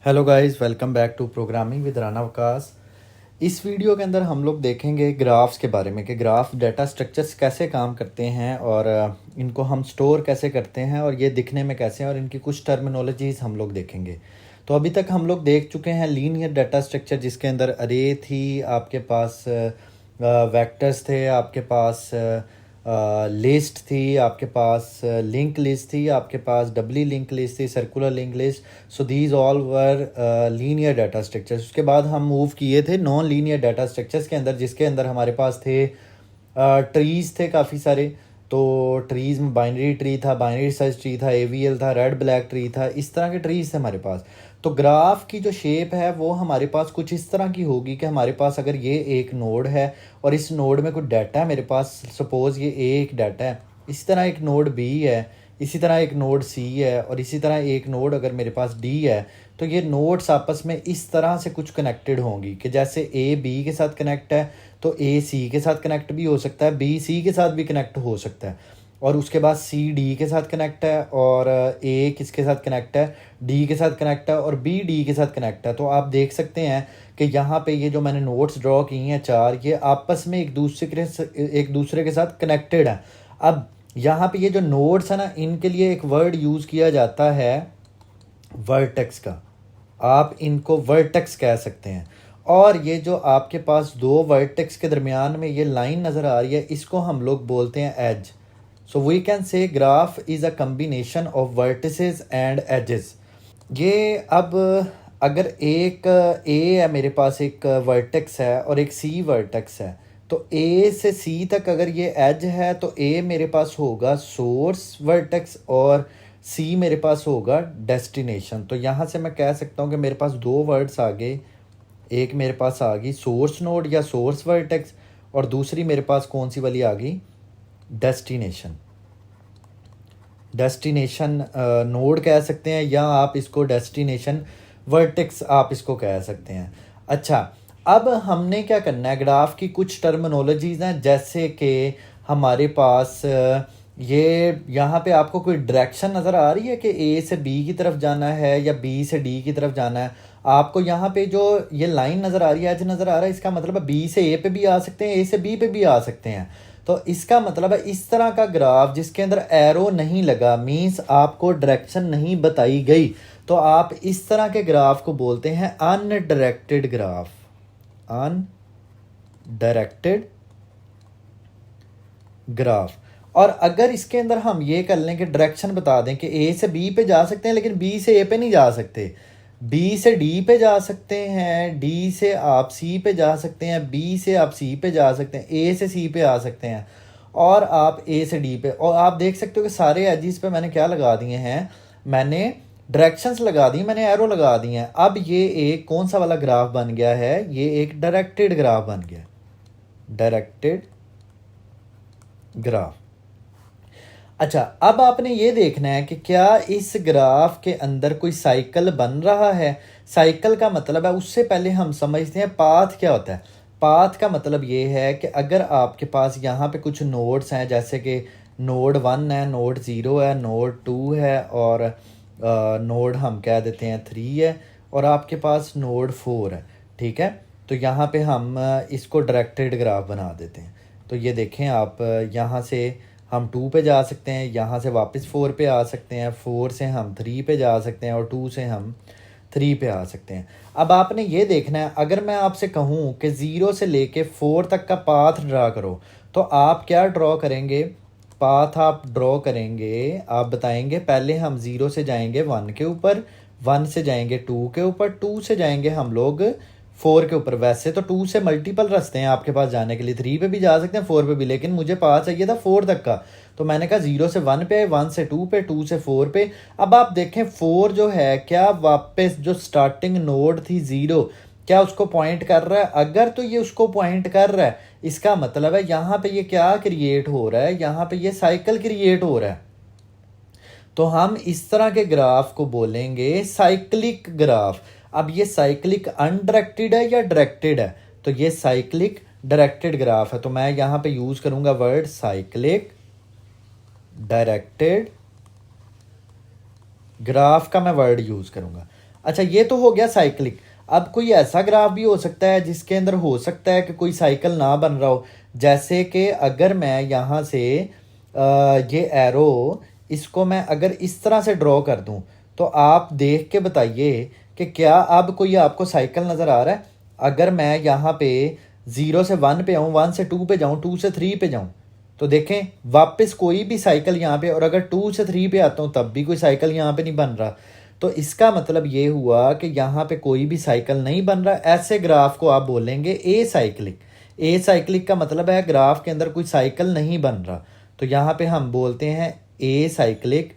Hello guys, welcome back to programming with Rana Waqas. इस video के अंदर हम लोग देखेंगे ग्राफ्स के बारे में कि ग्राफ डाटा स्ट्रक्चर्स कैसे काम करते हैं और इनको हम स्टोर कैसे करते हैं और ये दिखने में कैसे हैं और इनकी कुछ टर्मिनोलॉजीज हम लोग देखेंगे। तो अभी तक हम लोग देख चुके हैं लीनियर डाटा स्ट्रक्चर, जिसके अंदर अरे थी, आपके पास वेक्टर्स थे, आपके पास लिस्ट थी, आपके पास लिंक लिस्ट थी, आपके पास डबली लिंक लिस्ट थी, circular link list. So these all were linear data structures. उसके बाद हम मूव किए थे नॉन लीनियर डाटा स्ट्रक्चर्स के अंदर, जिसके अंदर हमारे पास थे ट्रीज़ थे काफ़ी सारे। तो ट्रीज़ में बाइनरी ट्री था, बाइनरी सर्च ट्री था, एवीएल था, रेड ब्लैक ट्री था, इस तरह के ट्रीज़ थे हमारे पास। तो ग्राफ की जो शेप है वो हमारे पास कुछ इस तरह की होगी कि हमारे पास अगर ये एक नोड है और इस नोड में कुछ डाटा है मेरे पास, सपोज़ ये एक डाटा है, इसी तरह एक नोड बी है, इसी तरह एक नोड सी है और इसी तरह एक नोड अगर मेरे पास डी है, तो ये नोड्स आपस में इस तरह से कुछ कनेक्टेड होंगी कि जैसे ए बी के साथ कनेक्ट है तो ए सी के साथ कनेक्ट भी हो सकता है, बी सी के साथ भी कनेक्ट हो सकता है, और उसके बाद सी डी के साथ कनेक्ट है, और ए किसके साथ कनेक्ट है, डी के साथ कनेक्ट है, और बी डी के साथ कनेक्ट है। तो आप देख सकते हैं कि यहाँ पे ये जो मैंने नोट्स ड्रॉ की हैं चार, ये आपस में एक दूसरे के साथ कनेक्टेड है। अब यहाँ पे ये जो नोड्स है ना, इनके लिए एक वर्ड यूज़ किया जाता है वर्टेक्स का। आप इनको वर्टेक्स कह सकते हैं। और ये जो आपके पास दो वर्टेक्स के दरमियान में ये लाइन नज़र आ रही है, इसको हम लोग बोलते हैं edge. So we can say graph is a combination of vertices and edges. ये अब अगर एक ए है मेरे पास, एक वर्टेक्स है और एक सी वर्टेक्स है, तो ए से सी तक अगर ये एज है तो ए मेरे पास होगा सोर्स वर्टेक्स और सी मेरे पास होगा डेस्टिनेशन। तो यहाँ से मैं कह सकता हूँ कि मेरे पास दो वर्ड्स आ गए, एक मेरे पास आ गई सोर्स नोड या सोर्स वर्टेक्स, और दूसरी मेरे पास कौन सी वाली आ गई, डेस्टिनेशन। डेस्टिनेशन नोड कह सकते हैं या आप इसको डेस्टिनेशन वर्टेक्स आप इसको कह सकते हैं। अच्छा, अब हमने क्या करना है, ग्राफ की कुछ टर्मिनोलॉजीज हैं, जैसे कि हमारे पास ये यहाँ पे आपको कोई डायरेक्शन नज़र आ रही है कि ए से बी की तरफ जाना है या बी से डी की तरफ जाना है। आपको यहाँ पे जो ये लाइन नज़र आ रही है, एज नज़र आ रहा है, इसका मतलब है बी से ए पे भी आ सकते हैं, ए से बी पे भी आ सकते हैं। तो इसका मतलब है इस तरह का ग्राफ जिसके अंदर एरो नहीं लगा, मीन्स आपको डायरेक्शन नहीं बताई गई, तो आप इस तरह के ग्राफ को बोलते हैं अनडायरेक्टेड ग्राफ। Undirected graph. और अगर इसके अंदर हम ये कर लें कि डायरेक्शन बता दें कि ए से बी पे जा सकते हैं लेकिन बी से ए पे नहीं जा सकते, बी से डी पे जा सकते हैं, डी से आप सी पे जा सकते हैं, बी से आप सी पे जा सकते हैं, ए से सी पे आ सकते हैं, और आप ए से डी पे। और आप देख सकते हो कि सारे एजिस पे मैंने क्या लगा दिए हैं, मैंने डायरेक्शंस लगा दी, मैंने एरो लगा दिए हैं। अब ये एक कौन सा वाला ग्राफ बन गया है, ये एक डायरेक्टेड ग्राफ बन गया, डायरेक्टेड ग्राफ। अच्छा, अब आपने ये देखना है कि क्या इस ग्राफ के अंदर कोई साइकिल बन रहा है। साइकिल का मतलब है, उससे पहले हम समझते हैं पाथ क्या होता है। पाथ का मतलब ये है कि अगर आपके पास यहाँ पे कुछ नोड्स हैं, जैसे कि नोड 1 है, नोड 0 है, नोड 2 है, और नोड हम कह देते हैं 3 है, और आपके पास नोड 4 है, ठीक है। तो यहाँ पे हम इसको डायरेक्टेड ग्राफ बना देते हैं। तो ये देखें आप, यहाँ से हम 2 पे जा सकते हैं, यहाँ से वापस 4 पे आ सकते हैं, 4 से हम 3 पे जा सकते हैं, और 2 से हम 3 पे आ सकते हैं। अब आपने ये देखना है, अगर मैं आपसे कहूँ कि 0 से लेके 4 तक का पाथ ड्रा करो, तो आप क्या ड्रॉ करेंगे, पाथ आप ड्रॉ करेंगे, आप बताएंगे पहले हम 0 से जाएंगे 1 के ऊपर, 1 से जाएंगे 2 के ऊपर, 2 से जाएंगे हम लोग 4 के ऊपर। वैसे तो 2 से मल्टीपल रास्ते हैं आपके पास जाने के लिए, 3 पे भी जा सकते हैं, 4 पे भी, लेकिन मुझे पाथ चाहिए था 4 तक का, तो मैंने कहा 0 से 1 पे, 1 से 2 पे, 2 से 4 पे। अब आप देखें 4 जो है, क्या वापस जो स्टार्टिंग नोड थी 0, क्या उसको पॉइंट कर रहा है? अगर तो ये उसको पॉइंट कर रहा है, इसका मतलब है यहाँ पे ये क्या क्रिएट हो रहा है, यहाँ पे ये साइकिल क्रिएट हो रहा है। तो हम इस तरह के ग्राफ को बोलेंगे साइक्लिक ग्राफ। अब ये साइक्लिक अनडायरेक्टेड है या डायरेक्टेड है, तो ये साइक्लिक डायरेक्टेड ग्राफ है। तो मैं यहाँ पे यूज करूंगा वर्ड साइक्लिक डायरेक्टेड ग्राफ का मैं वर्ड यूज करूंगा। अच्छा, ये तो हो गया साइक्लिक। अब कोई ऐसा ग्राफ भी हो सकता है जिसके अंदर हो सकता है कि कोई साइकिल ना बन रहा हो। जैसे कि अगर मैं यहाँ से ये एरो, इसको मैं अगर इस तरह से ड्रॉ कर दूँ, तो आप देख के बताइए कि क्या अब कोई आपको साइकिल नज़र आ रहा है। अगर मैं यहाँ पे 0 से 1 पे आऊँ, 1 से 2 पे जाऊँ, 2 से 3 पे जाऊँ, तो देखें वापस कोई भी साइकिल यहाँ पे, और अगर 2 से 3 पे आता हूँ तब भी कोई साइकिल यहाँ पे नहीं बन रहा। तो इसका मतलब ये हुआ कि यहाँ पे कोई भी साइकिल नहीं बन रहा। ऐसे ग्राफ को आप बोलेंगे ए साइक्लिक। ए साइक्लिक का मतलब है ग्राफ के अंदर कोई साइकिल नहीं बन रहा। तो यहाँ पे हम बोलते हैं ए साइक्लिक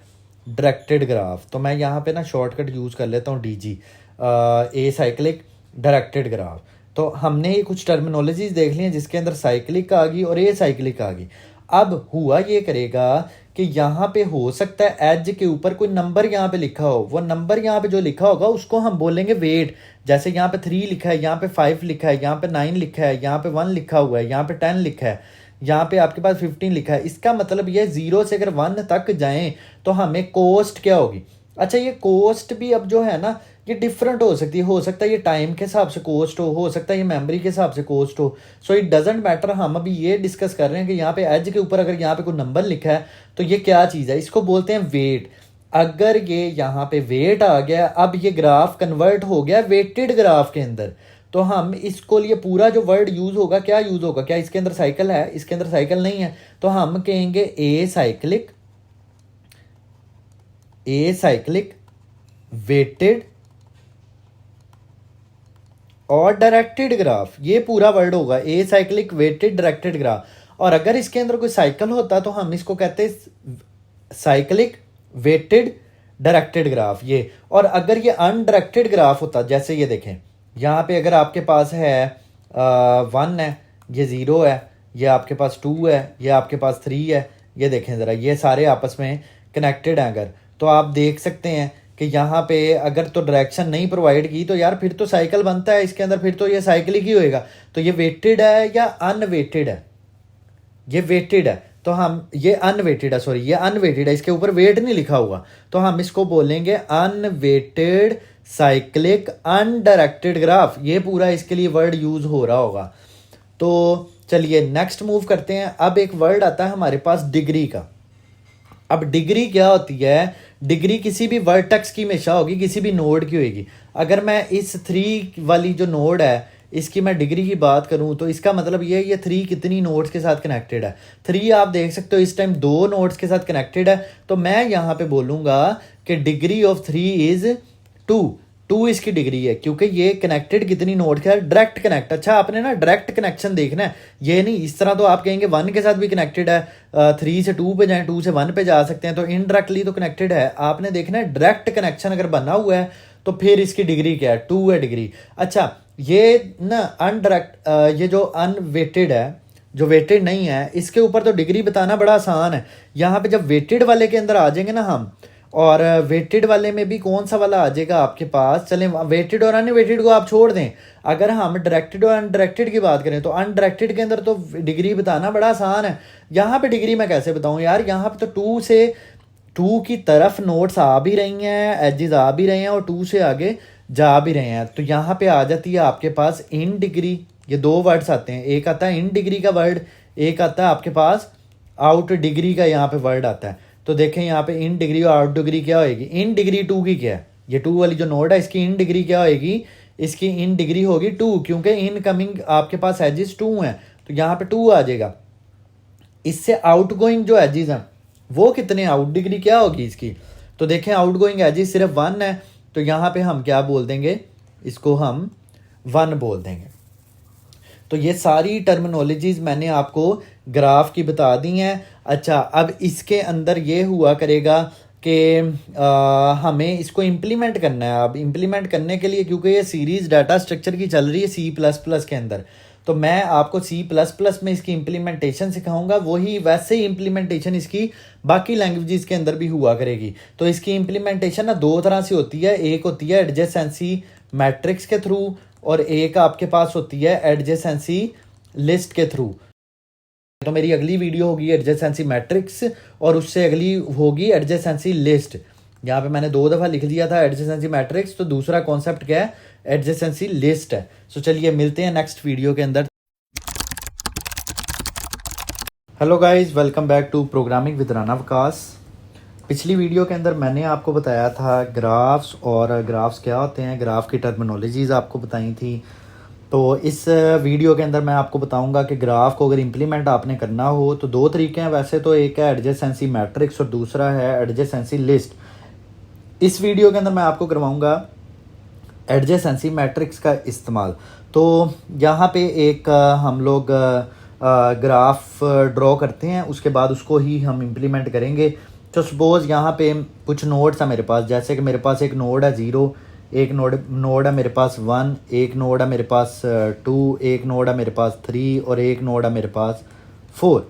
डायरेक्टेड ग्राफ। तो मैं यहाँ पे ना शॉर्टकट यूज़ कर लेता हूँ DG, a cyclic directed graph. तो हमने ये कुछ टर्मिनोलॉजीज देख ली हैं जिसके अंदर साइक्लिक आ गई और ए साइक्लिक आ गई। अब हुआ ये करेगा कि यहाँ पे हो सकता है एज के ऊपर कोई नंबर यहाँ पे लिखा हो। वो नंबर यहाँ पे जो लिखा होगा उसको हम बोलेंगे वेट। जैसे यहाँ पे 3 लिखा है, यहाँ पे 5 लिखा है, यहाँ पे 9 लिखा है, यहाँ पे 1 लिखा हुआ है, यहाँ पे 10 लिखा है, यहाँ पे आपके पास 15 लिखा है। इसका मतलब ये 0 से अगर 1 तक जाएं तो हमें कोस्ट क्या होगी। अच्छा, ये कोस्ट भी अब जो है ना ये डिफरेंट हो सकती है। हो सकता है ये टाइम के हिसाब से कोस्ट हो सकता है ये मेमोरी के हिसाब से कोस्ट हो। So it doesn't matter. हम अभी ये डिस्कस कर रहे हैं कि यहाँ पे एज के ऊपर अगर यहाँ पे कोई नंबर लिखा है तो ये क्या चीज़ है, इसको बोलते हैं वेट। अगर ये यहाँ पे वेट आ गया, अब ये ग्राफ कन्वर्ट हो गया वेटेड ग्राफ के अंदर, तो हम इसको लिए पूरा जो वर्ड यूज होगा क्या यूज होगा, क्या इसके अंदर साइकिल है, इसके अंदर साइकिल नहीं है, तो हम कहेंगे acyclic, acyclic weighted और डायरेक्टेड ग्राफ। ये पूरा वर्ड होगा acyclic weighted directed graph. और अगर इसके अंदर कोई साइकिल होता तो हम इसको कहते हैं साइक्लिक वेटेड डायरेक्टेड ग्राफ ये। और अगर ये अनडायरेक्टेड ग्राफ होता, जैसे ये देखें यहाँ पे अगर आपके पास है 1 है, ये 0 है, ये आपके पास 2 है, ये आपके पास 3 है, ये देखें ज़रा ये सारे आपस में कनेक्टेड हैं अगर, तो आप देख सकते हैं कि यहाँ पे अगर तो डायरेक्शन नहीं प्रोवाइड की तो यार फिर तो साइकिल बनता है इसके अंदर, फिर तो ये साइकिल ही होएगा। तो ये वेटेड है या अनवेटेड है, ये वेटेड है। तो हम ये अनवेटेड है, सॉरी ये अनवेटेड है, इसके ऊपर वेट नहीं लिखा हुआ, तो हम इसको बोलेंगे अनवेटेड साइक्लिक अनडायरेक्टेड ग्राफ। ये पूरा इसके लिए वर्ड यूज हो रहा होगा। तो चलिए नेक्स्ट मूव करते हैं। अब एक वर्ड आता है हमारे पास डिग्री का। अब डिग्री क्या होती है, डिग्री किसी भी वर्टेक्स की हमेशा होगी, किसी भी नोड की होगी। अगर मैं इस 3 वाली जो नोड है इसकी मैं डिग्री की बात करूं तो इसका मतलब ये 3 कितनी नोड्स के साथ कनेक्टेड है। 3 आप देख सकते हो इस टाइम 2 नोड्स के साथ कनेक्टेड है। तो मैं यहाँ पे बोलूँगा कि डिग्री ऑफ 3 इज 2 इसकी डिग्री है, क्योंकि ये कनेक्टेड कितनी नोड के साथ, डायरेक्ट कनेक्ट। अच्छा, आपने ना डायरेक्ट कनेक्शन देखना है, ये नहीं इस तरह। तो आप कहेंगे 1 के साथ भी कनेक्टेड है, 3 से 2 पे जाएं, 2 से 1 पे जा सकते हैं, तो इनडायरेक्टली तो कनेक्टेड है। आपने देखना है डायरेक्ट कनेक्शन अगर बना हुआ है तो फिर इसकी डिग्री क्या है, 2 है डिग्री। अच्छा, ये ना अनडायरेक्ट, ये जो अनवेटेड है, जो वेटेड नहीं है, इसके ऊपर तो डिग्री बताना बड़ा आसान है। यहाँ पे जब वेटेड वाले के अंदर आ जाएंगे ना हम, और वेटेड वाले में भी कौन सा वाला आ जाएगा आपके पास, चलें वेटेड और अनवेटेड को आप छोड़ दें। अगर हम डायरेक्टेड और अनडायरेक्टेड की बात करें तो अनडायरेक्टेड के अंदर तो डिग्री बताना बड़ा आसान है। यहाँ पे डिग्री मैं कैसे बताऊँ यार, यहाँ पे तो 2 की तरफ नोट्स आ भी रही हैं, एजेस आ भी रहे हैं, और 2 से आगे जा भी रहे हैं। तो यहाँ पे आ जाती है आपके पास इन डिग्री। ये 2 वर्ड्स आते हैं, एक आता है इन डिग्री का वर्ड, एक आता है आपके पास आउट डिग्री का यहाँ पे वर्ड आता है। तो देखें यहाँ पे इन डिग्री और आउट डिग्री क्या होगी। इन डिग्री 2 की क्या है, ये 2 वाली जो नोड है इसकी इन डिग्री क्या होगी, इसकी इन डिग्री होगी 2, क्योंकि इन कमिंग आपके पास एजेस 2 हैं, तो यहाँ पे 2 आ जाएगा। इससे आउट गोइंग जो एजेस हैं वो कितने, आउट डिग्री क्या होगी इसकी। तो देखें आउट गोइंग एजेस सिर्फ 1 है, तो यहाँ पे हम क्या बोल देंगे, इसको हम 1 बोल देंगे। तो ये सारी टर्मिनोलॉजीज मैंने आपको ग्राफ की बता दी हैं। अच्छा, अब इसके अंदर ये हुआ करेगा कि हमें इसको इम्प्लीमेंट करना है। अब इम्प्लीमेंट करने के लिए, क्योंकि ये सीरीज़ डाटा स्ट्रक्चर की चल रही है C++ के अंदर, तो मैं आपको C++ में इसकी इम्प्लीमेंटेशन सिखाऊंगा। वही वैसे ही इम्प्लीमेंटेशन इसकी बाकी लैंग्वेजेस के अंदर भी हुआ करेगी। तो इसकी इम्प्लीमेंटेशन ना 2 तरह से होती है, एक होती है एडजेसेंसी मैट्रिक्स के थ्रू, और एक आपके पास होती है एडजेसेंसी लिस्ट के थ्रू। तो मेरी अगली वीडियो होगी एडजेसेंसी मैट्रिक्स, और उससे अगली होगी एडजेसेंसी लिस्ट। यहाँ पे मैंने 2 दफ़ा लिख दिया था एडजेसेंसी मैट्रिक्स, तो दूसरा कॉन्सेप्ट क्या है, एडजेसेंसी लिस्ट है। सो चलिए मिलते हैं नेक्स्ट वीडियो के अंदर। Hello guys, welcome back to programming with Rana Waqas. पिछली वीडियो के अंदर मैंने आपको बताया था ग्राफ्स, और ग्राफ्स क्या होते हैं, ग्राफ की टर्मिनोलॉजीज़ आपको बताई थी। तो इस वीडियो के अंदर मैं आपको बताऊंगा कि ग्राफ को अगर इम्प्लीमेंट आपने करना हो तो 2 तरीके हैं वैसे तो, एक है एडजेसेंसी मैट्रिक्स और दूसरा है एडजेसेंसी लिस्ट। इस वीडियो के अंदर मैं आपको करवाऊंगा एडजेसेंसी मैट्रिक्स का इस्तेमाल। तो यहाँ पे एक हम लोग ग्राफ ड्रॉ करते हैं, उसके बाद उसको ही हम इम्प्लीमेंट करेंगे। तो सपोज़ यहाँ पे कुछ नोड्स हैं मेरे पास, जैसे कि मेरे पास एक नोड है 0, एक नोड है मेरे पास 1, एक नोड है मेरे पास 2, एक नोड है मेरे पास 3 और एक नोड है मेरे पास 4।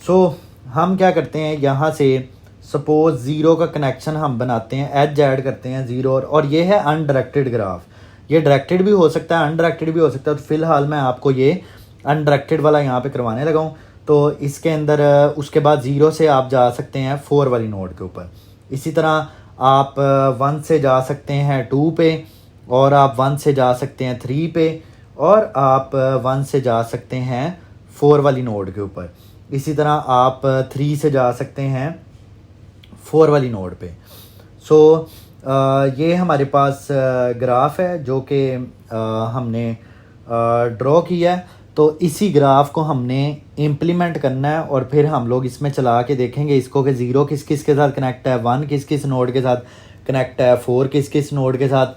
सो हम क्या करते हैं, यहाँ से सपोज 0 का कनेक्शन हम बनाते हैं, एज ऐड करते हैं 0, और ये है अनडायरेक्टेड ग्राफ। ये डायरेक्टेड भी हो सकता है, अनडायरेक्टेड भी हो सकता है। तो फिलहाल मैं आपको ये अनडायरेक्टेड वाला यहाँ पे करवाने लगा हूँ। तो इसके अंदर उसके बाद 0 से आप जा सकते हैं 4 वाली नोड के ऊपर। इसी तरह आप 1 से जा सकते हैं 2 पे, और आप 1 से जा सकते हैं 3 पे, और आप 1 से जा सकते हैं 4 वाली नोड के ऊपर। इसी तरह आप 3 से जा सकते हैं 4 वाली नोड पे। सो ये हमारे पास ग्राफ है जो कि हमने ड्रॉ किया है। तो इसी ग्राफ को हमने इम्प्लीमेंट करना है, और फिर हम लोग इसमें चला के देखेंगे इसको कि 0 किस किस के साथ कनेक्ट है, 1 किस किस नोड के साथ कनेक्ट है, 4 किस किस नोड के साथ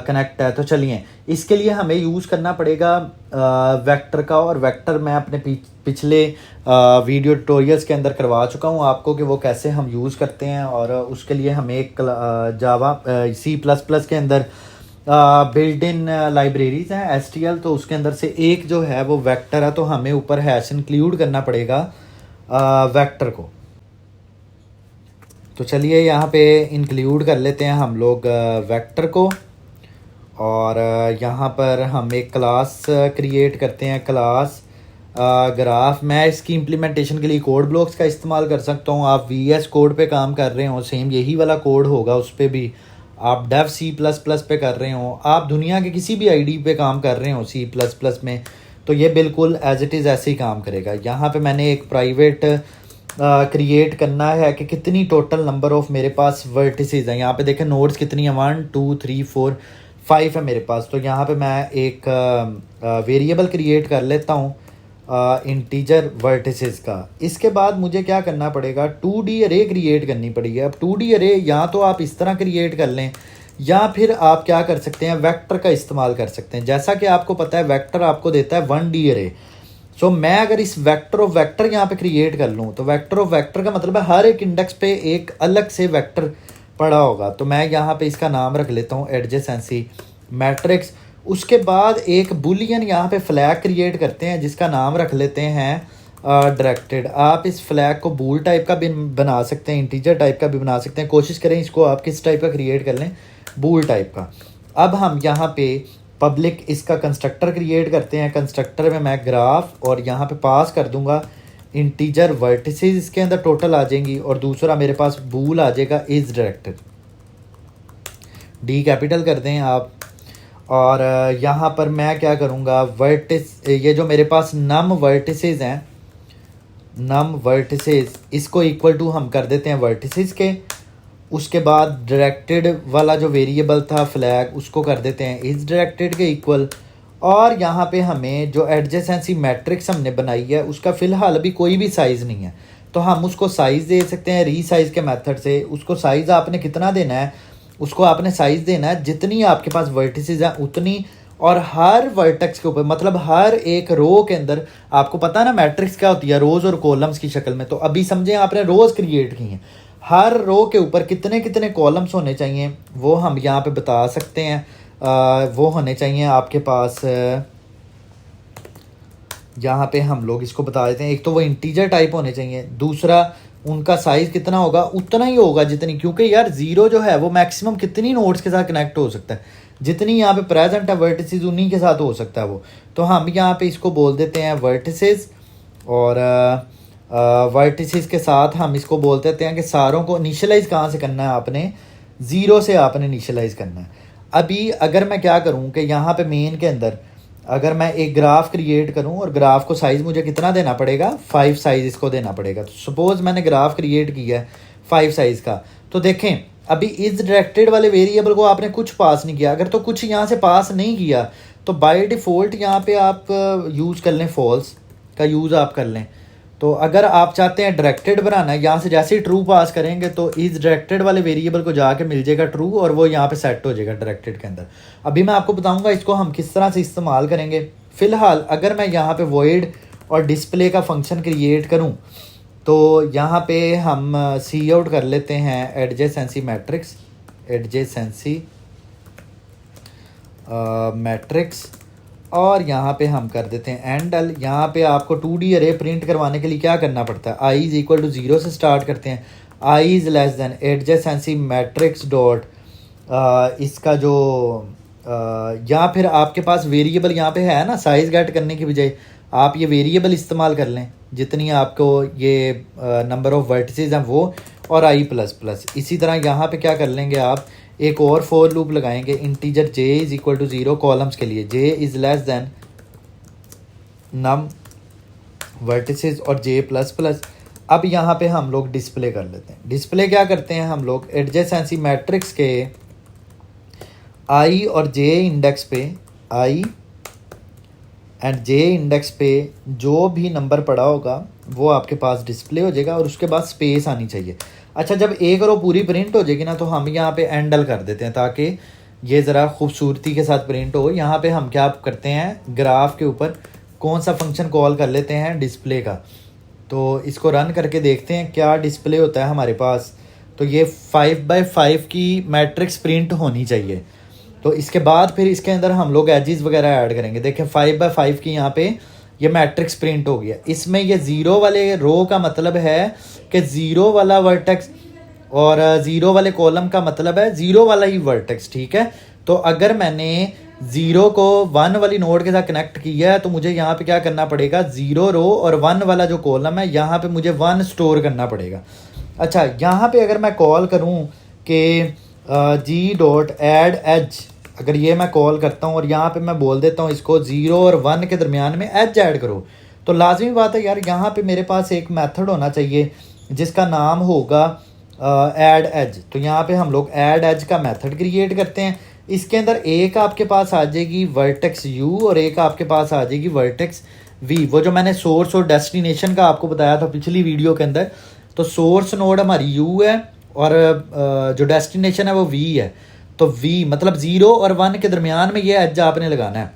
कनेक्ट है। तो चलिए इसके लिए हमें यूज़ करना पड़ेगा वेक्टर का, और वेक्टर मैं अपने पिछले वीडियो ट्यूटोरियल्स के अंदर करवा चुका हूँ आपको कि वो कैसे हम यूज़ करते हैं। और उसके लिए हमें एक जावा C++ के अंदर बिल्ट इन लाइब्रेरीज हैं STL, तो उसके अंदर से एक जो है वो वेक्टर है। तो हमें ऊपर हैश इंक्लूड करना पड़ेगा वेक्टर को। तो चलिए यहाँ पे इंक्लूड कर लेते हैं हम लोग वेक्टर को, और यहाँ पर हम एक क्लास क्रिएट करते हैं, क्लास ग्राफ। मैं इसकी इम्प्लीमेंटेशन के लिए कोड ब्लॉक्स का इस्तेमाल कर सकता हूँ। आप VS कोड पे काम कर रहे हो, सेम यही वाला कोड होगा उस पर भी। आप डेव C++ पे कर रहे हो, आप दुनिया के किसी भी IDE पे काम कर रहे हो C++ में, तो ये बिल्कुल एज इट इज़ ऐसे ही काम करेगा। यहाँ पे मैंने एक प्राइवेट क्रिएट करना है कि कितनी टोटल नंबर ऑफ मेरे पास वर्टिसेस हैं। यहाँ पे देखें नोड्स कितनी है, 1 2 3 4 5 है मेरे पास। तो यहाँ पे मैं एक वेरिएबल क्रिएट कर लेता हूँ इंटीजर वर्टिसेस का। इसके बाद मुझे क्या करना पड़ेगा, 2D अरे क्रिएट करनी पड़ेगी। अब 2D अरे या तो आप इस तरह क्रिएट कर लें, या फिर आप क्या कर सकते हैं, वेक्टर का इस्तेमाल कर सकते हैं। जैसा कि आपको पता है वेक्टर आपको देता है 1D अरे। सो मैं अगर इस वेक्टर ऑफ वेक्टर यहाँ पे क्रिएट कर लूँ, तो वेक्टर ऑफ वेक्टर का मतलब है हर एक इंडेक्स पे एक अलग से वेक्टर पड़ा होगा। तो मैं यहाँ पे इसका नाम रख लेता हूँ एडजेसेंसी मैट्रिक्स। उसके बाद एक बुलियन यहाँ पे फ्लैग क्रिएट करते हैं जिसका नाम रख लेते हैं डायरेक्टेड। आप इस फ्लैग को बूल टाइप का भी बना सकते हैं, इंटीजर टाइप का भी बना सकते हैं। कोशिश करें इसको आप किस टाइप का क्रिएट कर लें, बूल टाइप का। अब हम यहाँ पे पब्लिक इसका कंस्ट्रक्टर क्रिएट करते हैं। कंस्ट्रक्टर में मैं ग्राफ और यहाँ पे पास कर दूंगा इंटीजर वर्टिसेस, इसके अंदर टोटल आ जाएंगी, और दूसरा मेरे पास बूल आ जाएगा इज डायरेक्टेड। D कैपिटल कर दें आप। और यहाँ पर मैं क्या करूँगा, वर्टिस, ये जो मेरे पास नम वर्टिसेस हैं, नम वर्टिसेस, इसको इक्वल टू हम कर देते हैं वर्टिसेस के। उसके बाद डायरेक्टेड वाला जो वेरिएबल था फ्लैग, उसको कर देते हैं इज डायरेक्टेड के इक्वल। और यहाँ पे हमें जो एडजेसेंसी मैट्रिक्स हमने बनाई है उसका फ़िलहाल अभी कोई भी साइज़ नहीं है, तो हम उसको साइज़ दे सकते हैं रीसाइज के मेथड से। उसको साइज़ आपने कितना देना है, उसको आपने साइज़ देना है जितनी आपके पास वर्टिसेस हैं उतनी, और हर वर्टेक्स के ऊपर, मतलब हर एक रो के अंदर, आपको पता है ना मैट्रिक्स क्या होती है, रोज़ और कॉलम्स की शक्ल में। तो अभी समझें आपने रोज़ क्रिएट की हैं, हर रो के ऊपर कितने कितने कॉलम्स होने चाहिए वो हम यहाँ पे बता सकते हैं। वो होने चाहिए आपके पास, यहाँ पे हम लोग इसको बता देते हैं। एक तो वो इंटीजर टाइप होने चाहिए, दूसरा उनका साइज कितना होगा, उतना ही होगा जितनी, क्योंकि यार 0 जो है वो मैक्सिमम कितनी नोड्स के साथ कनेक्ट हो सकता है, जितनी यहाँ पे प्रेजेंट है वर्टिसेस उन्हीं के साथ हो सकता है वो। तो हम यहाँ पे इसको बोल देते हैं वर्टिसेस, और वर्टिसेस के साथ हम इसको बोल देते हैं कि सारों को इनिशियलाइज कहाँ से करना है, आपने ज़ीरो से आपने इनिशियलाइज करना है। अभी अगर मैं क्या करूँ कि यहाँ पे मेन के अंदर अगर मैं एक ग्राफ क्रिएट करूँ और ग्राफ को साइज़ मुझे कितना देना पड़ेगा, 5 साइज़ इसको देना पड़ेगा। तो सपोज़ मैंने ग्राफ क्रिएट किया है 5 साइज़ का, तो देखें अभी इस डायरेक्टेड वाले वेरिएबल को आपने कुछ पास नहीं किया। अगर तो कुछ यहाँ से पास नहीं किया तो बाय डिफ़ॉल्ट यहाँ पे आप यूज़ कर लें, फॉल्स का यूज़ आप कर लें। तो अगर आप चाहते हैं डायरेक्टेड बनाना है, यहाँ से जैसे ही ट्रू पास करेंगे तो इस डायरेक्टेड वाले वेरिएबल को जाके मिल जाएगा ट्रू और वो यहाँ पे सेट हो जाएगा डायरेक्टेड के अंदर। अभी मैं आपको बताऊंगा इसको हम किस तरह से इस्तेमाल करेंगे। फिलहाल अगर मैं यहाँ पे वॉइड और डिस्प्ले का फंक्शन क्रिएट करूँ तो यहाँ पे हम सी आउट कर लेते हैं एडजेसेंसी मैट्रिक्स, एडजेसेंसी मैट्रिक्स, और यहाँ पे हम कर देते हैं एंडल। यहाँ पे आपको 2D अरे प्रिंट करवाने के लिए क्या करना पड़ता है, आई इज इक्वल टू 0 से स्टार्ट करते हैं, i is less than adjacency matrix dot इसका जो या फिर आपके पास वेरिएबल यहाँ पे है ना, साइज गेट करने की बजाय आप ये वेरिएबल इस्तेमाल कर लें जितनी आपको ये नंबर ऑफ वर्टिसेस हैं वो, और आई प्लस प्लस। इसी तरह यहाँ पे क्या कर लेंगे, आप एक और फॉर लूप लगाएंगे, integer j is equal to 0 columns के लिए, j is less than num vertices और j प्लस प्लस। अब यहाँ पे हम लोग डिस्प्ले कर लेते हैं। डिस्प्ले क्या करते हैं हम लोग, एडजेसेंसी मैट्रिक्स के i और j इंडेक्स पे, i एंड j इंडेक्स पे जो भी नंबर पड़ा होगा वो आपके पास डिस्प्ले हो जाएगा और उसके बाद स्पेस आनी चाहिए। अच्छा, जब एक रो पूरी प्रिंट हो जाएगी ना तो हम यहाँ पे एंडल कर देते हैं ताकि ये ज़रा खूबसूरती के साथ प्रिंट हो। यहाँ पे हम क्या करते हैं, ग्राफ के ऊपर कौन सा फंक्शन कॉल कर लेते हैं, डिस्प्ले का। तो इसको रन करके देखते हैं क्या डिस्प्ले होता है हमारे पास। तो ये 5x5 की मैट्रिक्स प्रिंट होनी चाहिए। तो इसके बाद फिर इसके अंदर हम लोग एजेस वगैरह ऐड करेंगे। देखें 5x5 की यहाँ पे ये मैट्रिक्स प्रिंट हो गया। इसमें ये 0 वाले रो का मतलब है कि 0 वाला वर्टेक्स और 0 वाले कॉलम का मतलब है 0 वाला ही वर्टेक्स, ठीक है। तो अगर मैंने 0 को 1 वाली नोड के साथ कनेक्ट किया है तो मुझे यहाँ पे क्या करना पड़ेगा, 0 रो और 1 वाला जो कॉलम है यहाँ पे मुझे 1 स्टोर करना पड़ेगा। अच्छा, यहाँ पे अगर मैं कॉल करूँ कि g.add_edge, अगर ये मैं कॉल करता हूँ और यहाँ पे मैं बोल देता हूँ इसको 0 और 1 के दरमियान में एज ऐड करो, तो लाजमी बात है यार यहाँ पे मेरे पास एक मेथड होना चाहिए जिसका नाम होगा ऐड एज। तो यहाँ पे हम लोग ऐड एज का मेथड क्रिएट करते हैं। इसके अंदर एक आपके पास आ जाएगी वर्टेक्स u और एक आपके पास आ जाएगी वर्टेक्स v। वो जो मैंने सोर्स और डेस्टिनेशन का आपको बताया था पिछली वीडियो के अंदर, तो सोर्स नोड हमारी u है और जो डेस्टिनेशन है वो v है। तो v मतलब 0 और 1 के दरमियान में ये एज आपने लगाना है।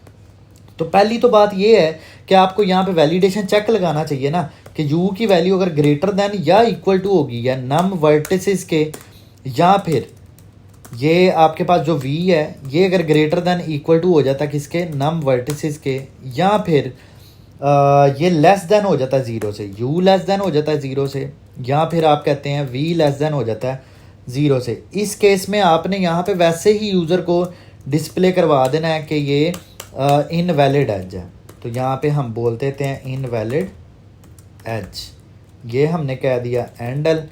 तो पहली तो बात ये है कि आपको यहाँ पे वैलिडेशन चेक लगाना चाहिए ना कि u की वैल्यू अगर ग्रेटर देन या इक्वल टू होगी या नम वर्टिसेस के, या फिर ये आपके पास जो v है ये अगर ग्रेटर देन इक्वल टू हो जाता है किसके, नम वर्टिसेस के, या फिर ये लेस देन हो जाता है 0 से, u लेस देन हो जाता है 0 से, या फिर आप कहते हैं v लेस देन हो जाता है 0 से। इस केस में आपने यहाँ पे वैसे ही यूज़र को डिस्प्ले करवा देना है कि ये इनवैलिड एज है। तो यहाँ पे हम बोल देते हैं इनवैलिड एज, ये हमने कह दिया एंडल,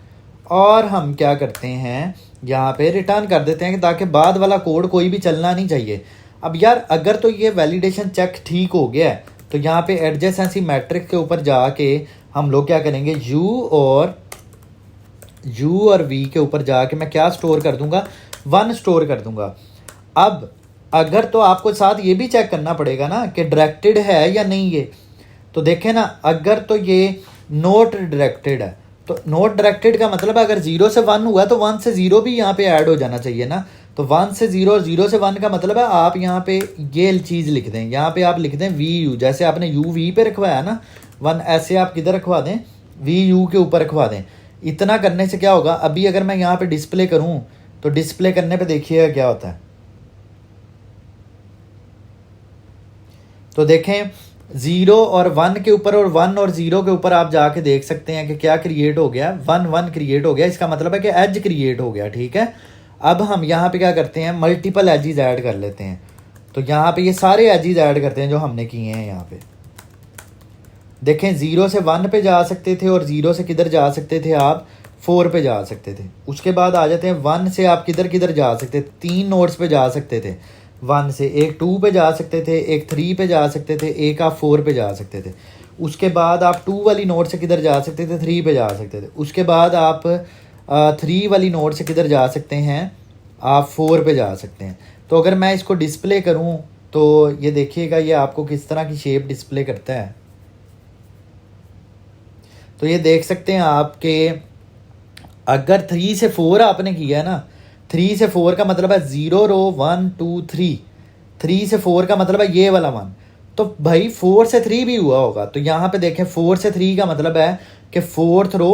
और हम क्या करते हैं यहाँ पे रिटर्न कर देते हैं ताकि बाद वाला कोड कोई भी चलना नहीं चाहिए। अब यार अगर तो ये वैलिडेशन चेक ठीक हो गया है तो यहाँ पे एडजेसेंसी मैट्रिक्स के ऊपर जाके हम लोग क्या करेंगे, u और v के ऊपर जाके मैं क्या स्टोर कर दूंगा, 1 स्टोर कर दूंगा। अब अगर तो आपको साथ ये भी चेक करना पड़ेगा ना कि डायरेक्टेड है या नहीं ये। तो देखें ना, अगर तो ये नोट डायरेक्टेड है तो नोट डायरेक्टेड का मतलब है अगर 0 से 1 हुआ तो 1 से 0 भी यहाँ पे ऐड हो जाना चाहिए ना। तो 1 से 0 और 0 से 1 का मतलब है आप यहाँ पे ये चीज़ लिख दें, यहाँ पे आप लिख दें vu, जैसे आपने u v पे रखवाया ना 1, ऐसे आप किधर रखवा दें, vu के ऊपर रखवा दें। इतना करने से क्या होगा, अभी अगर मैं यहाँ पे डिस्प्ले करूँ तो डिस्प्ले करने पे देखिएगा क्या होता है। तो देखें 0 और 1 के ऊपर और 1 और 0 के ऊपर आप जाके देख सकते हैं कि क्या क्रिएट हो गया, 1 1 क्रिएट हो गया। इसका मतलब है कि एज क्रिएट हो गया, ठीक है। अब हम यहाँ पे क्या करते हैं, मल्टीपल एजेस ऐड कर लेते हैं। तो यहाँ पे ये सारे एजेस ऐड करते हैं जो हमने किए हैं यहाँ पे। देखें 0 से 1 पे जा सकते थे और 0 से किधर जा सकते थे आप, 4 पे जा सकते थे। उसके बाद आ जाते हैं 1 से आप किधर किधर जा सकते थे, 3 नोड्स पे जा सकते थे 1 से, एक 2 पे जा सकते थे, एक 3 पे जा सकते थे, एक आप 4 पे जा सकते थे। उसके बाद आप 2 वाली नोड से किधर जा सकते थे, 3 पे जा सकते थे। उसके बाद आप 3 वाली नोड से किधर जा सकते हैं, आप 4 पे जा सकते हैं। तो अगर मैं इसको डिस्प्ले करूं तो ये देखिएगा ये आपको किस तरह की शेप डिस्प्ले करता है। तो ये देख सकते हैं आप कि अगर 3 से 4 आपने किया है ना, 3 से 4 का मतलब है 0 रो 1 2 3, 3 से 4 का मतलब है ये वाला 1। तो भाई 4 से 3 भी हुआ होगा। तो यहाँ पे देखें 4 से 3 का मतलब है कि 4th रो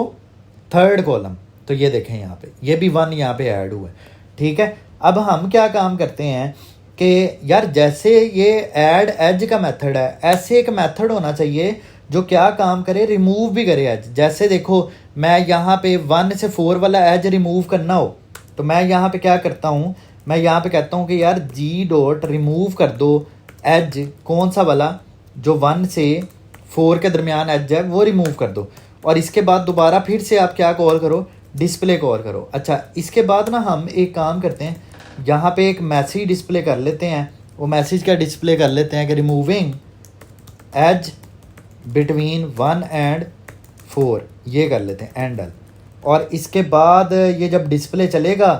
3rd कॉलम। तो ये देखें यहाँ पे ये भी 1 यहाँ पे ऐड हुआ है। ठीक है, अब हम क्या काम करते हैं कि यार जैसे ये ऐड एज का मेथड है, ऐसे एक मेथड होना चाहिए जो क्या काम करे, रिमूव भी करे एज। जैसे देखो मैं यहाँ पे 1 से 4 वाला एज रिमूव करना हो तो मैं यहाँ पे क्या करता हूँ, मैं यहाँ पे कहता हूँ कि यार जी डॉट रिमूव कर दो एज, कौन सा वाला, जो 1 से 4 के दरमियान एज है वो रिमूव कर दो। और इसके बाद दोबारा फिर से आप क्या कॉल करो, डिस्प्ले कॉल करो। अच्छा, इसके बाद ना हम एक काम करते हैं, यहाँ पे एक मैसेज डिस्प्ले कर लेते हैं। वो मैसेज क्या डिस्प्ले कर लेते हैं कि रिमूविंग एज बिटवीन 1 and 4, ये कर लेते हैं एंडल। और इसके बाद ये जब डिस्प्ले चलेगा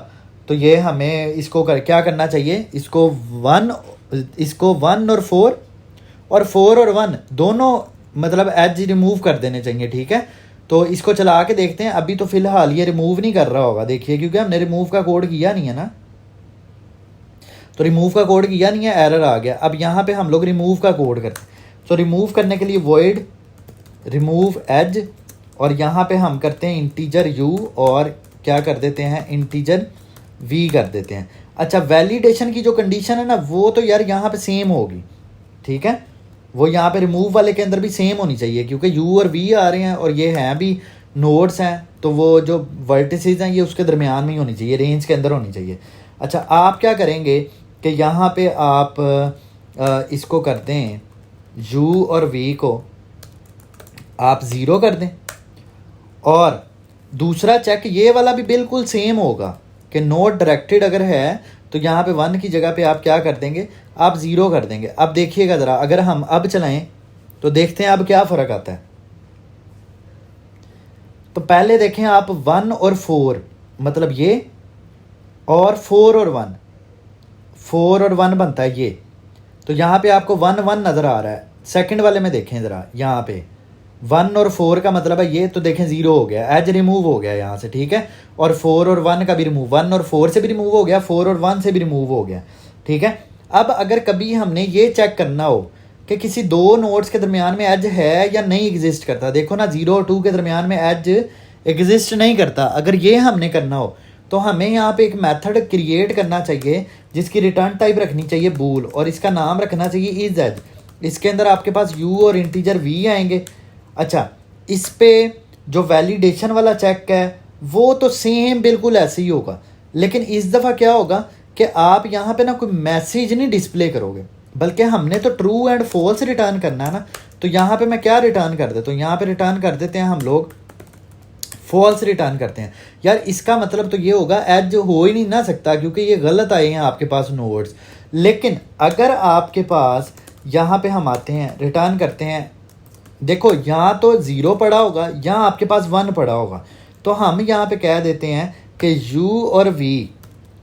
तो ये हमें इसको क्या करना चाहिए, इसको 1 और 4 और 1 दोनों मतलब एज रिमूव कर देने चाहिए। ठीक है, तो इसको चला के देखते हैं। अभी तो फिलहाल ये रिमूव नहीं कर रहा होगा, देखिए, क्योंकि हमने रिमूव का कोड किया नहीं है ना। तो रिमूव का कोड किया नहीं है, एरर आ गया। अब यहाँ पे हम लोग रिमूव का कोड करते हैं। तो रिमूव करने के लिए वॉइड रिमूव एज, और यहाँ पे हम करते हैं इंटीजर u और क्या कर देते हैं, इंटीजर v कर देते हैं। अच्छा, वैलिडेशन की जो कंडीशन है ना वो तो यार यहाँ पे सेम होगी। ठीक है, वो यहाँ पे रिमूव वाले के अंदर भी सेम होनी चाहिए, क्योंकि u और v आ रहे हैं और ये हैं भी नोड्स हैं, तो वो जो वर्टिसेस हैं ये उसके दरमियान में ही होनी चाहिए, रेंज के अंदर होनी चाहिए। अच्छा, आप क्या करेंगे कि यहाँ पे आप इसको करते हैं u और v को आप 0 कर दें, और दूसरा चेक ये वाला भी बिल्कुल सेम होगा कि नोट डायरेक्टेड अगर है तो यहाँ पे 1 की जगह पे आप क्या कर देंगे, आप 0 कर देंगे। अब देखिएगा ज़रा, अगर हम अब चलाएं तो देखते हैं अब क्या फ़र्क आता है। तो पहले देखें आप 1 और 4 मतलब ये, और 4 और 1, 4 और 1 बनता है ये। तो यहाँ पे आपको 1 1 नज़र आ रहा है। सेकंड वाले में देखें ज़रा, यहाँ पे 1 और 4 का मतलब है ये, तो देखें 0 हो गया, एज रिमूव हो गया यहाँ से। ठीक है, और 4 और 1 का भी रिमूव, 1 और 4 से भी रिमूव हो गया, 4 और 1 से भी रिमूव हो गया। ठीक है, अब अगर कभी हमने ये चेक करना हो कि किसी दो नोड्स के दरमियान में एज है या नहीं एग्जिस्ट करता, देखो ना 0 और 2 के दरमियान में एज एग्जिस्ट नहीं करता, अगर ये हमने करना हो तो हमें यहाँ पे एक मेथड क्रिएट करना चाहिए जिसकी रिटर्न टाइप रखनी चाहिए बूल, और इसका नाम रखना चाहिए इज एज। इसके अंदर आपके पास u और इंटीजर v आएंगे। अच्छा, इस पे जो वैलिडेशन वाला चेक है वो तो सेम बिल्कुल ऐसे ही होगा, लेकिन इस दफ़ा क्या होगा कि आप यहाँ पे ना कोई मैसेज नहीं डिस्प्ले करोगे, बल्कि हमने तो ट्रू एंड फॉल्स रिटर्न करना है ना। तो यहाँ पे मैं क्या रिटर्न कर देता हूँ, यहाँ पे रिटर्न कर देते हैं हम लोग फॉल्स रिटर्न करते हैं। यार इसका मतलब तो ये होगा एज हो ही नहीं ना सकता, क्योंकि ये गलत आए हैं आपके पास नोड्स। लेकिन अगर आपके पास यहाँ पे हम आते हैं, रिटर्न करते हैं, देखो यहाँ तो 0 पड़ा होगा, यहाँ आपके पास 1 पड़ा होगा, तो हम यहाँ पे कह देते हैं कि u और v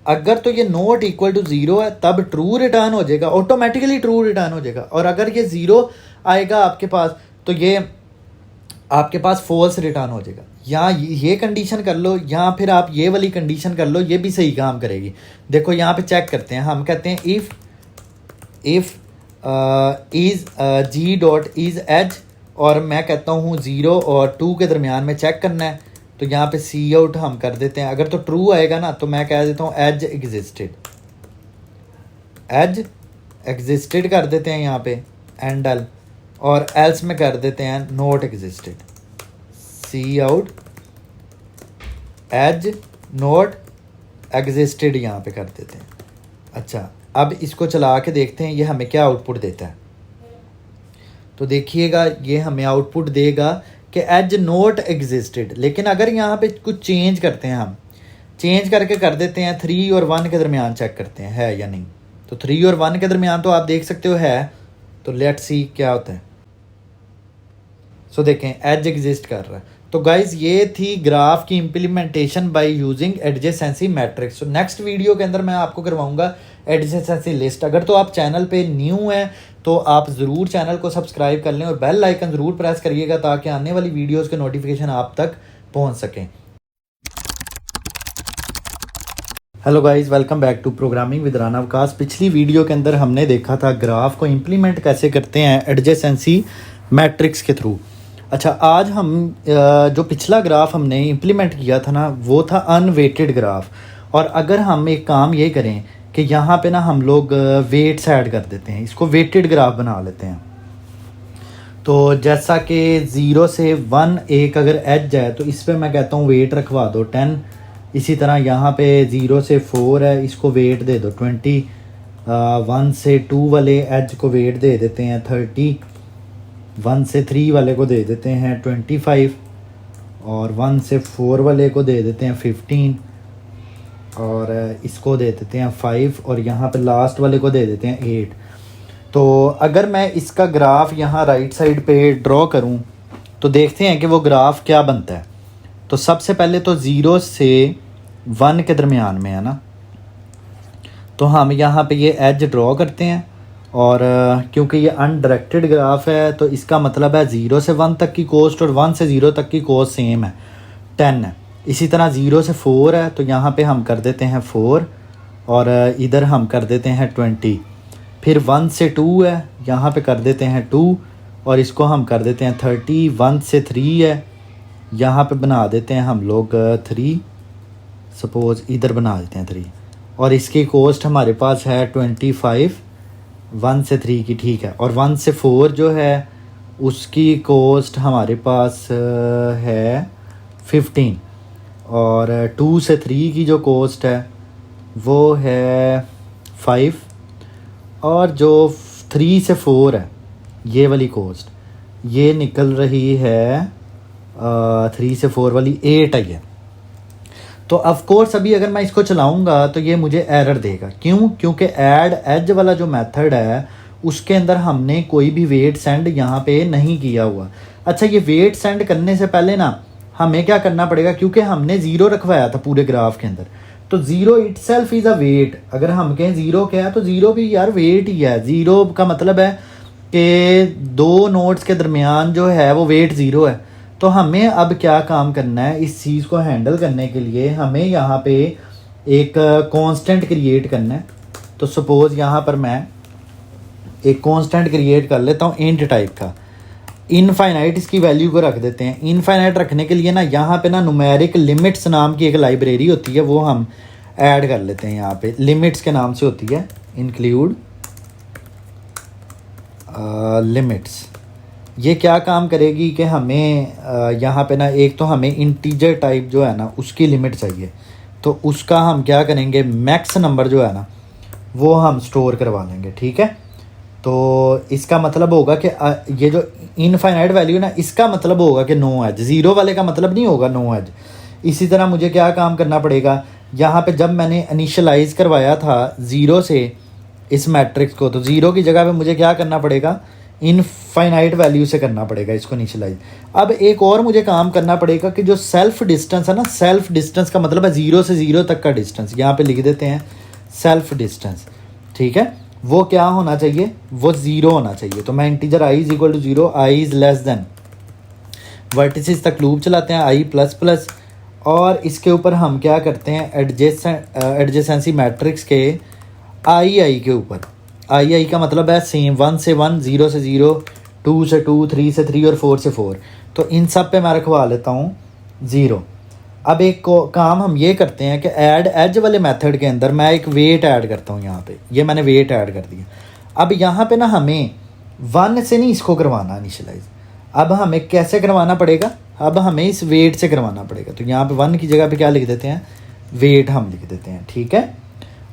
अगर तो ये नॉट इक्वल टू 0 है तब ट्रू रिटर्न हो जाएगा, ऑटोमेटिकली ट्रू रिटर्न हो जाएगा। और अगर ये 0 आएगा आपके पास तो ये आपके पास फॉल्स रिटर्न हो जाएगा। या ये कंडीशन कर लो, या फिर आप ये वाली कंडीशन कर लो, ये भी सही काम करेगी। देखो यहाँ पे चेक करते हैं, हम कहते हैं if is G dot is edge, और मैं कहता हूँ 0 और 2 के दरमियान में चेक करना है, तो यहाँ पे सी आउट हम कर देते हैं। अगर तो ट्रू आएगा ना तो मैं कह देता हूँ एज एग्जिस्टेड कर देते हैं यहाँ पे एंडल, और एल्स में कर देते हैं not existed, cout edge not existed यहाँ पे कर देते हैं। अच्छा, अब इसको चला के देखते हैं ये हमें क्या आउटपुट देता है। तो देखिएगा ये हमें आउटपुट देगा कि एज नोट एग्जिस्टेड। लेकिन अगर यहाँ पे कुछ चेंज करते हैं, हम चेंज करके कर देते हैं 3 और 1 के दरमियान चेक करते हैं है या नहीं। तो 3 और 1 के दरमियान तो आप देख सकते हो है, तो लेट्स सी क्या होता है। सो देखें एज एग्जिस्ट कर रहा है। तो गाइज ये थी ग्राफ की implementation by using adjacency matrix. तो नेक्स्ट वीडियो के अंदर मैं आपको करवाऊंगा एडजेसेंसी लिस्ट। अगर तो आप चैनल पे न्यू हैं तो आप ज़रूर चैनल को सब्सक्राइब कर लें और बेल आइकन ज़रूर प्रेस करिएगा ताकि आने वाली वीडियोज़ के नोटिफिकेशन आप तक पहुँच सकें। Hello guys, welcome back to programming with Rana Waqas. पिछली वीडियो के अंदर हमने देखा था ग्राफ को इम्प्लीमेंट कैसे करते हैं एडजेसेंसी मैट्रिक्स के थ्रू। अच्छा, आज हम जो पिछला ग्राफ हमने इम्प्लीमेंट किया था ना, वो था अनवेटेड ग्राफ। और अगर हम एक काम ये करें कि यहाँ पे ना हम लोग वेट्स ऐड कर देते हैं, इसको वेटेड ग्राफ बना लेते हैं। तो जैसा कि 0 से 1 एक अगर एज है तो इस पर मैं कहता हूँ वेट रखवा दो 10। इसी तरह यहाँ पे 0 से 4 है, इसको वेट दे दो 20। 1 से 2 वाले एज को वेट दे देते हैं 30। 1 से 3 वाले को दे देते हैं 25 और 1 से 4 वाले को दे देते हैं 15 और इसको दे देते हैं 5 और यहाँ पे लास्ट वाले को दे देते हैं 8। तो अगर मैं इसका ग्राफ यहाँ राइट साइड पे ड्रॉ करूँ तो देखते हैं कि वो ग्राफ क्या बनता है। तो सबसे पहले तो 0 से 1 के दरमियान में है ना, तो हम यहाँ पे ये एज ड्रॉ करते हैं। और क्योंकि ये अनडायरेक्टेड ग्राफ है तो इसका मतलब है 0 से 1 तक की कॉस्ट और 1 से 0 तक की कॉस्ट सेम है, 10 है। इसी तरह 0 से 4 है तो यहाँ पे हम कर देते हैं 4 और इधर हम कर देते हैं 20। फिर 1 से 2 है, यहाँ पे कर देते हैं 2 और इसको हम कर देते हैं 30। 1 से 3 है, यहाँ पे बना देते हैं हम लोग 3, सपोज़ इधर बना देते हैं 3 और इसकी कॉस्ट हमारे पास है 25 1 से 3 की, ठीक है। और 1 से 4 जो है उसकी कॉस्ट हमारे पास है 15 और 2 से 3 की जो कॉस्ट है वो है 5 और जो 3 से 4 है ये वाली कॉस्ट ये निकल रही है 3 से 4 वाली 8 आई है। तो ऑफ कोर्स अभी अगर मैं इसको चलाऊंगा तो ये मुझे एरर देगा। क्यों? क्योंकि ऐड एज वाला जो मेथड है उसके अंदर हमने कोई भी वेट सेंड यहाँ पे नहीं किया हुआ। अच्छा, ये वेट सेंड करने से पहले ना हमें क्या करना पड़ेगा, क्योंकि हमने 0 रखवाया था पूरे ग्राफ के अंदर, तो 0 इटसेल्फ इज़ अ वेट। अगर हम कहें 0 क्या है तो 0 भी यार वेट ही है। 0 का मतलब है कि 2 नोड्स के दरमियान जो है वो वेट 0 है। तो हमें अब क्या काम करना है, इस चीज़ को हैंडल करने के लिए हमें यहाँ पे एक कांस्टेंट क्रिएट करना है। तो सपोज़ यहाँ पर मैं एक कांस्टेंट क्रिएट कर लेता हूँ इंट टाइप का। इनफाइनाइट इसकी वैल्यू को रख देते हैं। इनफाइनाइट रखने के लिए ना यहाँ पे ना न्यूमेरिक लिमिट्स नाम की एक लाइब्रेरी होती है, वो हम ऐड कर लेते हैं। यहाँ पे लिमिट्स के नाम से होती है, इंक्लूड लिमिट्स। ये क्या काम करेगी कि हमें यहाँ पे ना एक तो हमें इंटीजर टाइप जो है ना उसकी लिमिट चाहिए, तो उसका हम क्या करेंगे, मैक्स नंबर जो है ना वो हम स्टोर करवा लेंगे, ठीक है। तो इसका मतलब होगा कि ये जो इनफाइनाइट वैल्यू ना इसका मतलब होगा कि नो एज, 0 वाले का मतलब नहीं होगा नो एज। इसी तरह मुझे क्या काम करना पड़ेगा, यहाँ पे जब मैंने इनिशियलाइज़ करवाया था 0 से इस मैट्रिक्स को, तो 0 की जगह पे मुझे क्या करना पड़ेगा, इनफाइनाइट वैल्यू से करना पड़ेगा इसको इनिशियलाइज। अब एक और मुझे काम करना पड़ेगा कि जो सेल्फ डिस्टेंस है ना, सेल्फ डिस्टेंस का मतलब है 0 से 0 तक का डिस्टेंस, यहाँ पे लिख देते हैं सेल्फ डिस्टेंस, ठीक है। वो क्या होना चाहिए, वो 0 होना चाहिए। तो मैं integer i is equal to 0, i is less than, vertices तक लूप चलाते हैं i प्लस प्लस, और इसके ऊपर हम क्या करते हैं एडजेसेंसी मैट्रिक्स के आई के ऊपर। आई का मतलब है सेम, 1 से 1, 0 से 0, 2 से 2, 3 से 3 और 4 से 4। तो इन सब पे मैं रखवा लेता हूँ 0। अब एक काम हम ये करते हैं कि ऐड एज वाले मेथड के अंदर मैं एक वेट ऐड करता हूँ। यहाँ पे ये मैंने वेट ऐड कर दिया। अब यहाँ पे ना हमें 1 से नहीं इसको करवाना इनिशियलाइज, अब हमें कैसे करवाना पड़ेगा, अब हमें इस वेट से करवाना पड़ेगा। तो यहाँ पे 1 की जगह पे क्या लिख देते हैं, वेट हम लिख देते हैं, ठीक है।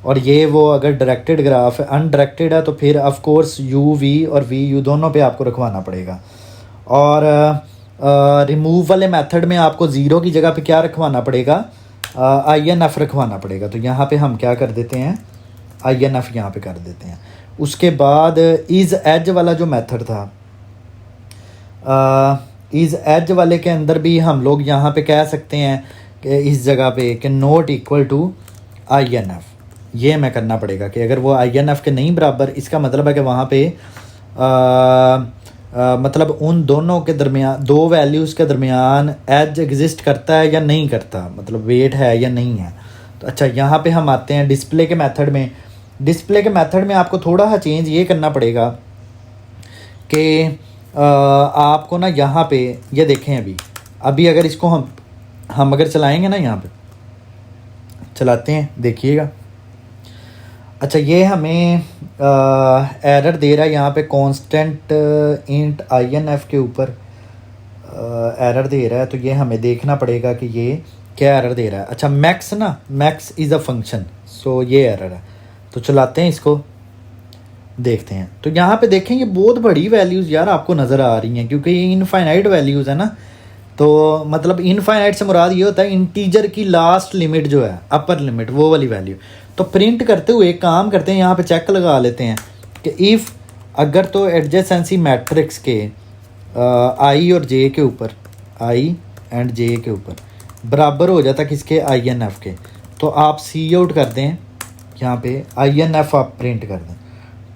और ये वो अगर डायरेक्टेड ग्राफ है, अनडायरेक्टेड है तो फिर ऑफ कोर्स यू वी और वी यू दोनों पे आपको रखवाना पड़ेगा। और रिमूव वाले मेथड में आपको ज़ीरो की जगह पे क्या रखवाना पड़ेगा, INF रखवाना पड़ेगा। तो यहाँ पे हम क्या कर देते हैं, INF यहाँ पे कर देते हैं। उसके बाद इज़ एज वाला जो मेथड था, इज़ एज वाले के अंदर भी हम लोग यहाँ पे कह सकते हैं कि इस जगह पे कि नॉट इक्वल टू INF, ये हमें करना पड़ेगा कि अगर वो INF के नहीं बराबर, इसका मतलब है कि वहाँ पे मतलब उन दोनों के दरमियान, दो वैल्यूज़ के दरमियान एज एग्जिस्ट करता है या नहीं करता, मतलब वेट है या नहीं है। तो अच्छा, यहाँ पे हम आते हैं डिस्प्ले के मेथड में। डिस्प्ले के मेथड में आपको थोड़ा सा चेंज ये करना पड़ेगा कि आपको ना यहाँ पे ये देखें, अभी अगर इसको हम अगर चलाएंगे ना, यहाँ पे चलाते हैं, देखिएगा। अच्छा, ये हमें एरर दे रहा है यहाँ पे, कांस्टेंट इंट INF के ऊपर एरर दे रहा है। तो ये हमें देखना पड़ेगा कि ये क्या एरर दे रहा है। अच्छा, मैक्स इज़ अ फंक्शन, सो ये एरर है। तो चलाते हैं इसको, देखते हैं। तो यहाँ पे देखें, ये बहुत बड़ी वैल्यूज़ यार आपको नज़र आ रही हैं, क्योंकि ये इनफाइनाइट वैल्यूज़ है ना। तो मतलब इनफाइनाइट से मुराद ये होता है इंटीजर की लास्ट लिमिट जो है, अपर लिमिट, वो वाली वैल्यू। तो प्रिंट करते हुए एक काम करते हैं, यहाँ पे चेक लगा लेते हैं कि इफ़ अगर तो एडजेसेंसी मैट्रिक्स के I और J के ऊपर, I एंड J के ऊपर बराबर हो जाता किसके, INF के, तो आप सी आउट कर दें, यहाँ पे INF आप प्रिंट कर दें,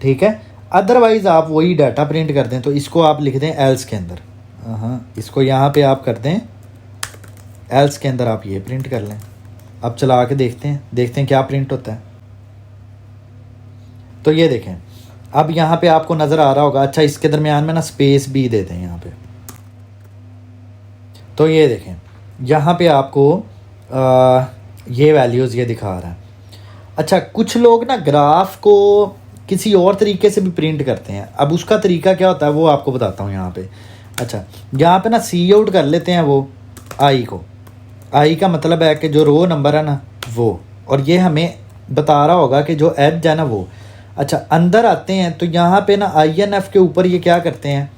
ठीक है। अदरवाइज़ आप वही डाटा प्रिंट कर दें। तो इसको आप लिख दें एल्स के अंदर, हाँ, इसको यहाँ पे आप कर दें एल्स के अंदर, आप ये प्रिंट कर लें। अब चला के देखते हैं क्या प्रिंट होता है। तो ये देखें, अब यहाँ पे आपको नज़र आ रहा होगा। अच्छा, इसके दरमियान में ना स्पेस भी दे दें यहाँ पे। तो ये देखें, यहाँ पे आपको ये वैल्यूज़ ये दिखा रहा है। अच्छा, कुछ लोग ना ग्राफ को किसी और तरीके से भी प्रिंट करते हैं। अब उसका तरीका क्या होता है वो आपको बताता हूँ यहाँ पे। अच्छा, यहाँ पे ना सी आउट कर लेते हैं वो I को। I का मतलब है कि जो रो नंबर है ना वो, और ये हमें बता रहा होगा कि जो एज है ना वो। अच्छा, अंदर आते हैं तो यहाँ पे ना INF के ऊपर ये क्या करते हैं,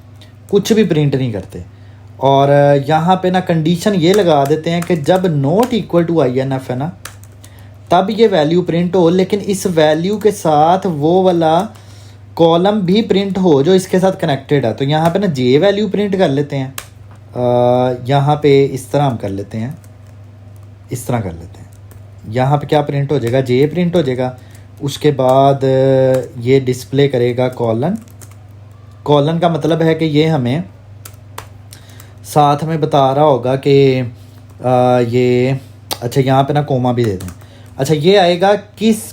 कुछ भी प्रिंट नहीं करते। और यहाँ पे ना कंडीशन ये लगा देते हैं कि जब नॉट इक्वल टू INF है ना, तब ये वैल्यू प्रिंट हो, लेकिन इस वैल्यू के साथ वो वाला कॉलम भी प्रिंट हो जो इसके साथ कनेक्टेड है। तो यहाँ पे ना J वैल्यू प्रिंट कर लेते हैं, यहाँ पे इस तरह हम कर लेते हैं, इस तरह कर लेते हैं। यहाँ पे क्या प्रिंट हो जाएगा, J प्रिंट हो जाएगा। उसके बाद ये डिस्प्ले करेगा कॉलन का मतलब है कि ये हमें साथ में बता रहा होगा कि ये, अच्छा यहाँ पे ना कोमा भी दे दें। अच्छा, ये आएगा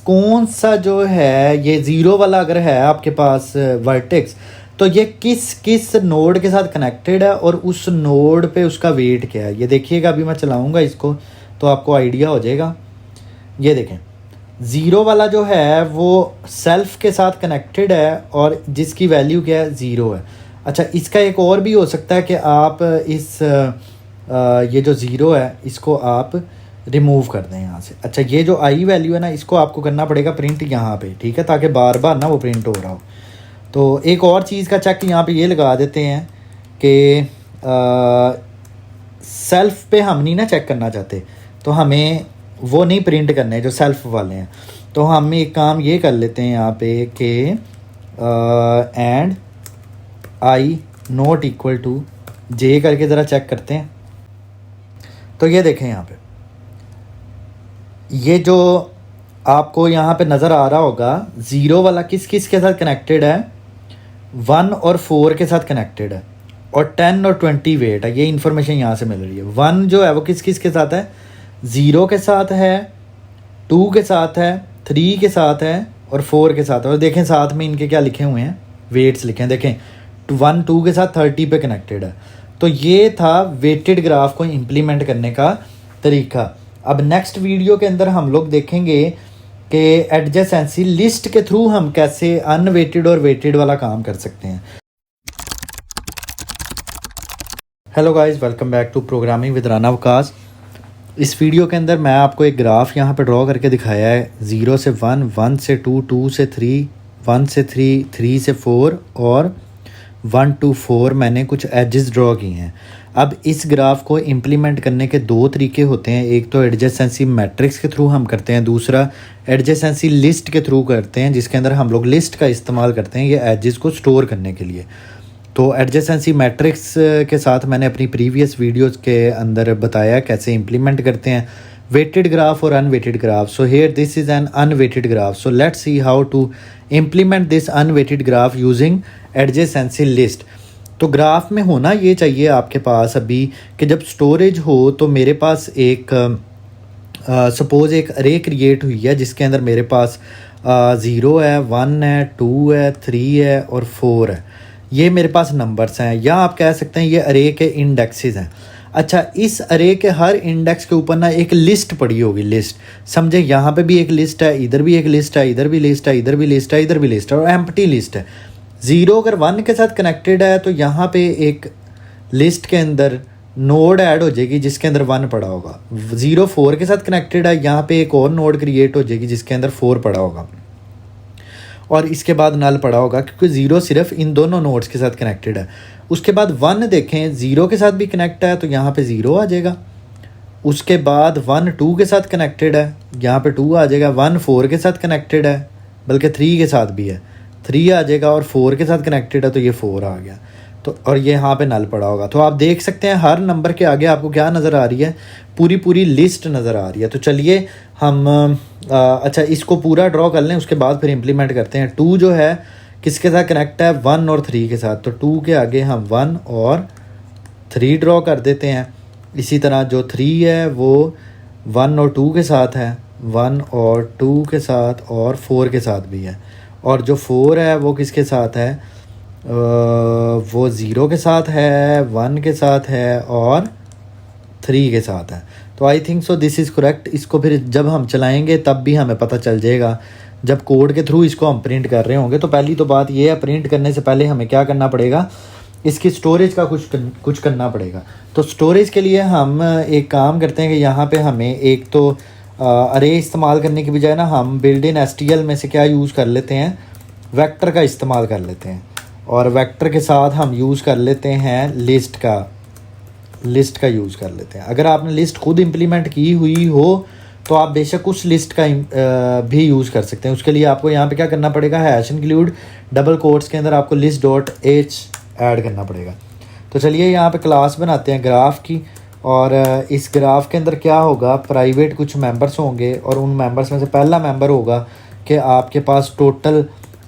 कौन सा जो है, ये ज़ीरो वाला अगर है आपके पास वर्टेक्स, तो ये किस नोड के साथ कनेक्टेड है और उस नोड पे उसका वेट क्या है। ये देखिएगा, अभी मैं चलाऊंगा इसको तो आपको आइडिया हो जाएगा। ये देखें, ज़ीरो वाला जो है वो सेल्फ के साथ कनेक्टेड है और जिसकी वैल्यू क्या है, ज़ीरो है। अच्छा, इसका एक और भी हो सकता है कि आप इस ये जो ज़ीरो है इसको आप रिमूव कर दें यहाँ से। अच्छा, ये जो I वैल्यू है ना, इसको आपको करना पड़ेगा प्रिंट यहाँ पे, ठीक है, ताकि बार बार ना वो प्रिंट हो रहा हो। तो एक और चीज़ का चेक यहाँ पे ये लगा देते हैं कि सेल्फ पे हम नहीं ना चेक करना चाहते, तो हमें वो नहीं प्रिंट करने जो सेल्फ वाले हैं। तो हम एक काम ये कर लेते हैं यहाँ पे कि and I not equal to J करके ज़रा चेक करते हैं। तो ये देखें, यहाँ पे ये जो आपको यहाँ पे नज़र आ रहा होगा, ज़ीरो वाला किस के साथ कनेक्टेड है, 1 और 4 के साथ कनेक्टेड है, और 10 और 20 वेट है। ये इन्फॉर्मेशन यहाँ से मिल रही है। 1 जो है वो किस के साथ है, 0 के साथ है, 2 के साथ है, 3 के साथ है और 4 के साथ है। और देखें साथ में इनके क्या लिखे हुए हैं, वेट्स लिखे हैं। देखें 1 2 के साथ 30 पे कनेक्टेड है। तो ये था वेटेड ग्राफ को इम्प्लीमेंट करने का तरीका। अब नेक्स्ट वीडियो के अंदर हम लोग देखेंगे कि एडजेसेंसी लिस्ट के थ्रू हम कैसे अनवेटेड और वेटेड वाला काम कर सकते हैं। Hello guys, welcome back to programming with Rana Waqas. इस वीडियो के अंदर मैं आपको एक ग्राफ यहाँ पे ड्रॉ करके दिखाया है, 0 से 1, 1 से 2, 2 से 3, 1 से 3, 3 से 4 और 1 to 4 मैंने कुछ एजेस ड्रॉ किए हैं। अब इस ग्राफ को इम्प्लीमेंट करने के दो तरीके होते हैं, एक तो एडजेसेंसी मैट्रिक्स के थ्रू हम करते हैं, दूसरा एडजेसेंसी लिस्ट के थ्रू करते हैं, जिसके अंदर हम लोग लिस्ट का इस्तेमाल करते हैं ये एजेस को स्टोर करने के लिए। तो एडजेसेंसी मैट्रिक्स के साथ मैंने अपनी प्रीवियस वीडियोस के अंदर बताया कैसे इम्प्लीमेंट करते हैं वेटेड ग्राफ और unweighted graph. So here this is an unweighted graph. So let's see how to implement this unweighted graph using adjacency list. तो ग्राफ में होना ये चाहिए आपके पास अभी कि जब स्टोरेज हो तो मेरे पास एक सपोज़ एक अरे क्रिएट हुई है जिसके अंदर मेरे पास 0 है, 1 है, 2 है, 3 है और 4 है। ये मेरे पास नंबर्स हैं, या आप कह सकते हैं ये अरे के इंडेक्सेस हैं। अच्छा, इस अरे के हर इंडेक्स के ऊपर ना एक लिस्ट पड़ी होगी, लिस्ट समझे, यहाँ पे भी एक लिस्ट है, इधर भी एक लिस्ट है, इधर भी लिस्ट है, इधर भी लिस्ट है, इधर भी लिस्ट है और एम्प्टी लिस्ट है। 0 अगर 1 के साथ कनेक्टेड है तो यहाँ पे एक लिस्ट के अंदर नोड ऐड हो जाएगी जिसके अंदर 1 पड़ा होगा। 0 4 के साथ कनेक्टेड है, यहाँ पे एक और नोड क्रिएट हो जाएगी जिसके अंदर 4 पड़ा होगा और इसके बाद नल पड़ा होगा क्योंकि 0 सिर्फ इन दोनों नोड्स के साथ कनेक्टेड है। उसके बाद 1 देखें 0 के साथ भी कनेक्ट है तो यहाँ पे 0 आ जाएगा। उसके बाद 1 2 के साथ कनेक्टेड है, यहाँ पे 2 आ जाएगा। 1 4 के साथ कनेक्टेड है, बल्कि 3 के साथ भी है, 3 आ जाएगा और 4 के साथ कनेक्टेड है तो ये 4 आ गया। तो और ये यहाँ पे नल पड़ा होगा। तो आप देख सकते हैं हर नंबर के आगे आपको क्या नज़र आ रही है, पूरी लिस्ट नज़र आ रही है। तो चलिए हम अच्छा इसको पूरा ड्रॉ कर लें, उसके बाद फिर इम्प्लीमेंट करते हैं। 2 जो है किसके साथ कनेक्ट है, 1 और 3 के साथ। तो 2 के आगे हम 1 और 3 ड्रॉ कर देते हैं। इसी तरह जो 3 है वो 1 और 2 के साथ है, 1 और 2 के साथ और 4 के साथ भी है। और जो 4 है वो किसके साथ है, वो 0 के साथ है, 1 के साथ है और 3 के साथ है। तो I think so this is correct. इसको फिर जब हम चलाएंगे तब भी हमें पता चल जाएगा, जब कोड के थ्रू इसको हम प्रिंट कर रहे होंगे। तो पहली तो बात ये है, प्रिंट करने से पहले हमें क्या करना पड़ेगा, इसकी स्टोरेज का कुछ करना पड़ेगा। तो स्टोरेज के लिए हम एक काम करते हैं कि यहाँ पे हमें एक तो अरे इस्तेमाल करने की बजाय ना हम बिल्ड इन STL में से क्या यूज़ कर लेते हैं, वेक्टर का इस्तेमाल कर लेते हैं। और वेक्टर के साथ हम यूज़ कर लेते हैं लिस्ट का यूज़ कर लेते हैं। अगर आपने लिस्ट खुद इम्प्लीमेंट की हुई हो तो आप बेशक उस लिस्ट का भी यूज़ कर सकते हैं। उसके लिए आपको यहाँ पे क्या करना पड़ेगा, हैश इंक्लूड डबल कोट्स के अंदर आपको list डॉट h ऐड करना पड़ेगा। तो चलिए यहाँ पे क्लास बनाते हैं ग्राफ की, और इस ग्राफ के अंदर क्या होगा, प्राइवेट कुछ मेंबर्स होंगे और उन मेंबर्स में से पहला मेंबर होगा कि आपके पास टोटल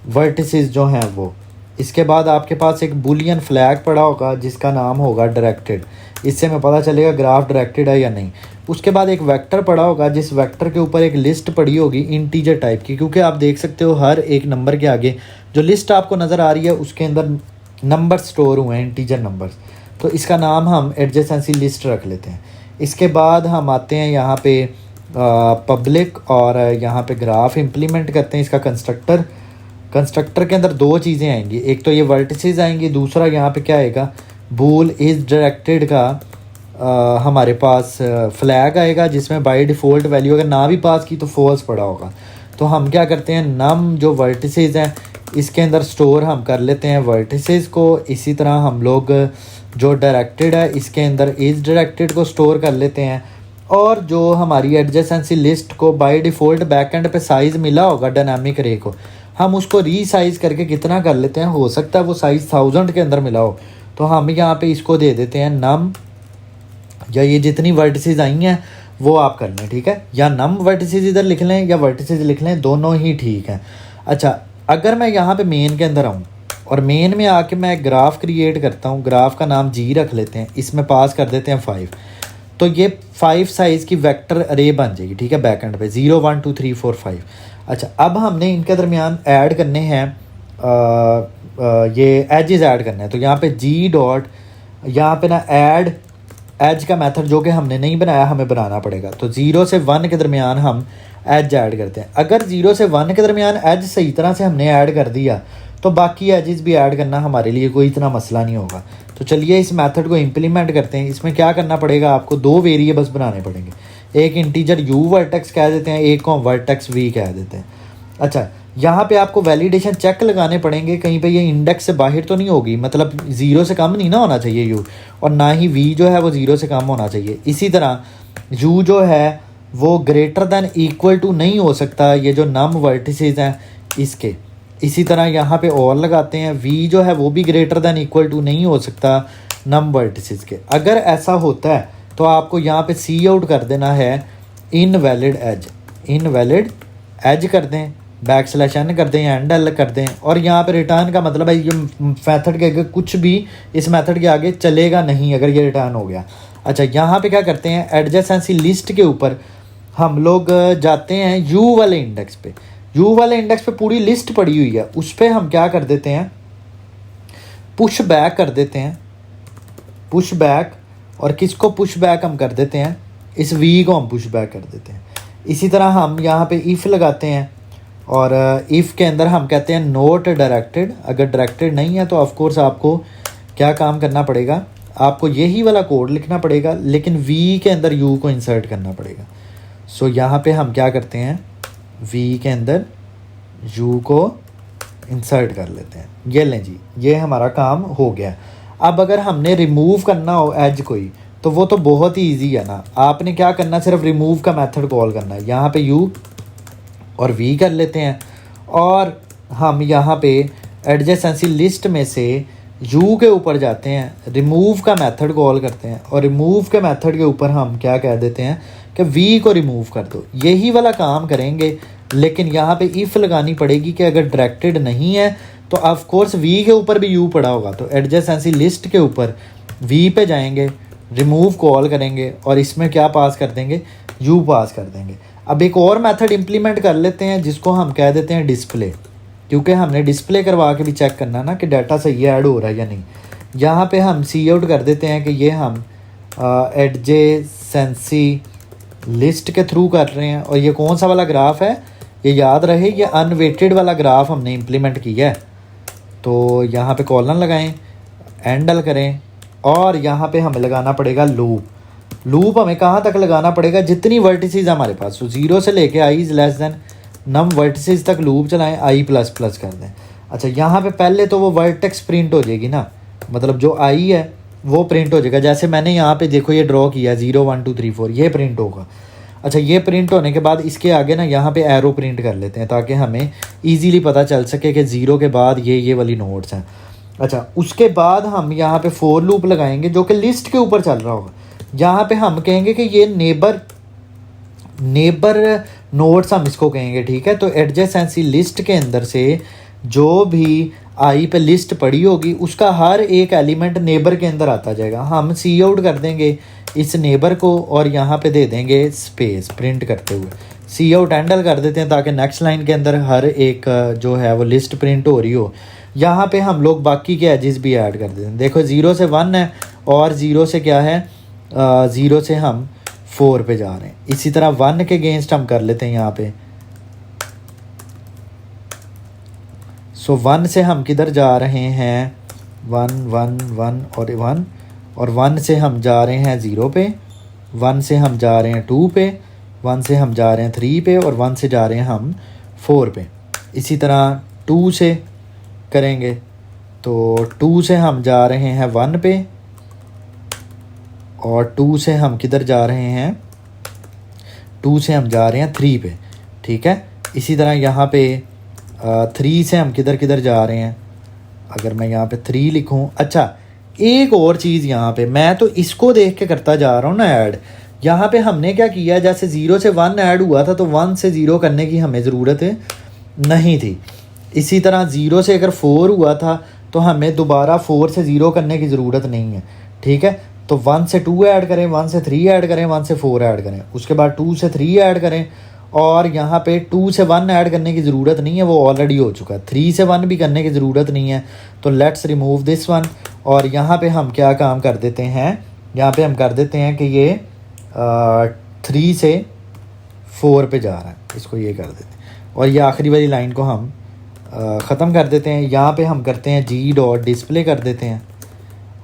वर्टिसेस जो हैं वो। इसके बाद आपके पास एक बुलियन फ्लैग पड़ा होगा जिसका नाम होगा डायरेक्टेड। इससे हमें पता चलेगा ग्राफ डायरेक्टेड है या नहीं। उसके बाद एक वेक्टर पड़ा होगा, जिस वेक्टर के ऊपर एक लिस्ट पड़ी होगी इंटीजर टाइप की, क्योंकि आप देख सकते हो हर एक नंबर के आगे जो लिस्ट आपको नज़र आ रही है उसके अंदर नंबर स्टोर हुए हैं, इंटीजर नंबर्स। तो इसका नाम हम एडजेसेंसी लिस्ट रख लेते हैं। इसके बाद हम आते हैं यहाँ पे पब्लिक, और यहाँ पे ग्राफ इम्प्लीमेंट करते हैं इसका कंस्ट्रक्टर के अंदर दो चीज़ें आएंगी, एक तो ये वर्टिसेस आएंगी, दूसरा यहाँ पे क्या आएगा, बूल इज़ डायरेक्टेड का हमारे पास फ्लैग आएगा जिसमें बाय डिफ़ॉल्ट वैल्यू अगर ना भी पास की तो फॉल्स पड़ा होगा। तो हम क्या करते हैं, नम जो वर्टिसेस हैं इसके अंदर स्टोर हम कर लेते हैं वर्टिसेस को। इसी तरह हम लोग जो डायरेक्टेड है इसके अंदर इज़ डायरेक्टेड को स्टोर कर लेते हैं। और जो हमारी एडजेसेंसी लिस्ट को बाय डिफ़ॉल्ट बैकएंड पे साइज़ मिला होगा डायनामिक अरे को, हम उसको रीसाइज़ करके कितना कर लेते हैं, हो सकता है वो साइज़ 1000 के अंदर मिला हो, तो हम यहाँ पे इसको दे देते हैं नम, या ये जितनी वर्टिसेस आई हैं वो आप कर लें, ठीक है, या नम वर्टिसेस इधर लिख लें या वर्टिसेस लिख लें, दोनों ही ठीक है। अच्छा, अगर मैं यहाँ पे मेन के अंदर आऊँ और मेन में आके मैं ग्राफ क्रिएट करता हूँ, ग्राफ का नाम जी रख लेते हैं, इसमें पास कर देते हैं 5, तो ये 5 साइज़ की वेक्टर अरे बन जाएगी, ठीक है, बैकएंड पे 0 1 2 3 4 5। अच्छा, अब हमने इनके दरमियान ऐड करने हैं ये एजेस ऐड करने हैं। तो यहाँ पे जी डॉट, यहाँ पे ना ऐड एज का मेथड जो कि हमने नहीं बनाया हमें बनाना पड़ेगा। तो 0 से 1 के दरमियान हम एज ऐड करते हैं। अगर 0 से 1 के दरमियान एज सही तरह से हमने ऐड कर दिया तो बाकी एजेस भी ऐड करना हमारे लिए कोई इतना मसला नहीं होगा। तो चलिए इस मेथड को इम्प्लीमेंट करते हैं। इसमें क्या करना पड़ेगा, आपको 2 वेरिएबल्स बनाने पड़ेंगे। एक इंटीजर u वर्टेक्स कह देते हैं, एक को हम वर्टेक्स v कह देते हैं। अच्छा, यहाँ पे आपको वैलिडेशन चेक लगाने पड़ेंगे, कहीं पे ये इंडेक्स से बाहर तो नहीं होगी, मतलब 0 से कम नहीं ना होना चाहिए u, और ना ही v जो है वो 0 से कम होना चाहिए। इसी तरह u जो है वो ग्रेटर दैन इक्वल टू नहीं हो सकता ये जो नम वर्टिसेस हैं इसके। इसी तरह यहाँ पे और लगाते हैं, v जो है वो भी ग्रेटर दैन इक्वल टू नहीं हो सकता नम वर्टिसेस के। अगर ऐसा होता है तो आपको यहाँ पे सी आउट कर देना है इनवैलिड एज, इनवैलिड एज कर दें, \n कर दें, एंड एल कर दें, और यहाँ पे रिटर्न का मतलब है ये मेथड के आगे कुछ भी इस मेथड के आगे चलेगा नहीं अगर ये रिटर्न हो गया। अच्छा, यहाँ पे क्या करते हैं, एडजेसेंसी लिस्ट के ऊपर हम लोग जाते हैं u वाले इंडेक्स पे। u वाले इंडेक्स पे पूरी लिस्ट पड़ी हुई है, उस पर हम क्या कर देते हैं, पुश बैक कर देते हैं, पुश बैक। और किसको पुश बैक हम कर देते हैं, इस v को हम पुश बैक कर देते हैं। इसी तरह हम यहाँ पे इफ़ लगाते हैं, और इफ़ के अंदर हम कहते हैं नोट डायरेक्टेड। अगर डायरेक्टेड नहीं है तो ऑफकोर्स आपको क्या काम करना पड़ेगा, आपको यही वाला कोड लिखना पड़ेगा, लेकिन v के अंदर u को इंसर्ट करना पड़ेगा। सो यहाँ पे हम क्या करते हैं, v के अंदर u को इंसर्ट कर लेते हैं। ये लें जी, ये हमारा काम हो गया। अब अगर हमने रिमूव करना हो एज कोई, तो वो तो बहुत ही ईजी है ना, आपने क्या करना, सिर्फ रिमूव का मेथड कॉल करना है। यहाँ पे u और v कर लेते हैं, और हम यहाँ पे एडजेसेंसी लिस्ट में से u के ऊपर जाते हैं, रिमूव का मेथड कॉल करते हैं, और रिमूव के मेथड के ऊपर हम क्या कह देते हैं कि v को रिमूव कर दो। यही वाला काम करेंगे, लेकिन यहाँ पे इफ़ लगानी पड़ेगी कि अगर डायरेक्टेड नहीं है तो ऑफ कोर्स v के ऊपर भी u पड़ा होगा, तो एडजेसेंसी लिस्ट के ऊपर v पे जाएंगे, रिमूव कॉल करेंगे, और इसमें क्या पास कर देंगे, u पास कर देंगे। अब एक और मेथड इंप्लीमेंट कर लेते हैं जिसको हम कह देते हैं डिस्प्ले, क्योंकि हमने डिस्प्ले करवा के भी चेक करना ना कि डाटा सही ऐड हो रहा है या नहीं। यहाँ पे हम सी आउट कर देते हैं कि ये हम एडजेसेंसी लिस्ट के थ्रू कर रहे हैं, और ये कौन सा वाला ग्राफ है, ये याद रहे, ये अनवेटेड वाला ग्राफ हमने इम्प्लीमेंट किया है। तो यहाँ पे कॉलन लगाएं, एंडल करें, और यहाँ पे हमें लगाना पड़ेगा लूप। लूप हमें कहाँ तक लगाना पड़ेगा, जितनी वर्टिसेस हमारे पास, तो 0 से लेके i is less than num vertices तक लूप चलाएं, i प्लस प्लस कर दें। अच्छा, यहाँ पे पहले तो वो वर्टेक्स प्रिंट हो जाएगी ना, मतलब जो i है वो प्रिंट हो जाएगा। जैसे मैंने यहाँ पे देखो ये ड्रॉ किया 0 1 2 3 4, ये प्रिंट होगा। अच्छा, ये प्रिंट होने के बाद इसके आगे ना यहाँ पे एरो प्रिंट कर लेते हैं, ताकि हमें इजीली पता चल सके कि 0 के बाद ये वाली नोट्स हैं। अच्छा, उसके बाद हम यहाँ पे फोर लूप लगाएंगे जो कि लिस्ट के ऊपर चल रहा होगा। यहाँ पे हम कहेंगे कि ये नेबर नोट्स हम इसको कहेंगे, ठीक है। तो एडजेसेंसी लिस्ट के अंदर से जो भी आई पे लिस्ट पड़ी होगी उसका हर एक एलिमेंट नेबर के अंदर आता जाएगा। हम सी आउट कर देंगे इस नेबर को, और यहाँ पे दे देंगे स्पेस प्रिंट करते हुए, सी आउट हैंडल कर देते हैं, ताकि नेक्स्ट लाइन के अंदर हर एक जो है वो लिस्ट प्रिंट हो रही हो। यहाँ पे हम लोग बाकी के एजेस भी ऐड कर देते हैं। देखो 0 से 1 है, और 0 से क्या है, 0 से हम 4 पे जा रहे हैं। इसी तरह 1 के अगेंस्ट हम कर लेते हैं यहाँ पे। सो 1 से हम किधर जा रहे हैं, 1 1 1 और 1, और 1 से हम जा रहे हैं 0 पे, 1 से हम जा रहे हैं 2 पे, 1 से हम जा रहे हैं 3 पे, और 1 से जा रहे हैं हम 4 पे। इसी तरह 2 से करेंगे, तो 2 से हम जा रहे हैं 1 पे, और 2 से हम किधर जा रहे हैं, 2 से हम जा रहे हैं 3 पे, ठीक है। इसी तरह यहाँ पे 3 से हम किधर किधर जा रहे हैं, अगर मैं यहाँ पे 3 लिखूँ। अच्छा, एक और चीज़ यहाँ पे, मैं तो इसको देख के करता जा रहा हूँ ना ऐड। यहाँ पे हमने क्या किया, जैसे 0 से 1 ऐड हुआ था तो 1 से 0 करने की हमें ज़रूरत नहीं थी। इसी तरह 0 से अगर 4 हुआ था तो हमें दोबारा 4 से 0 करने की ज़रूरत नहीं है, ठीक है। तो 1 से 2 ऐड करें, 1 से 3 ऐड करें, 1 से 4 ऐड करें, उसके बाद 2 से 3 ऐड करें, और यहाँ पे 2 से 1 ऐड करने की ज़रूरत नहीं है, वो ऑलरेडी हो चुका है। 3 से 1 भी करने की ज़रूरत नहीं है, तो लेट्स रिमूव दिस वन। और यहाँ पे हम क्या काम कर देते हैं, यहाँ पे हम कर देते हैं कि ये 3 से 4 पे जा रहा है, इसको ये कर देते हैं, और ये आखिरी वाली लाइन को हम ख़त्म कर देते हैं। यहाँ पे हम करते हैं जी डॉट डिस्प्ले कर देते हैं,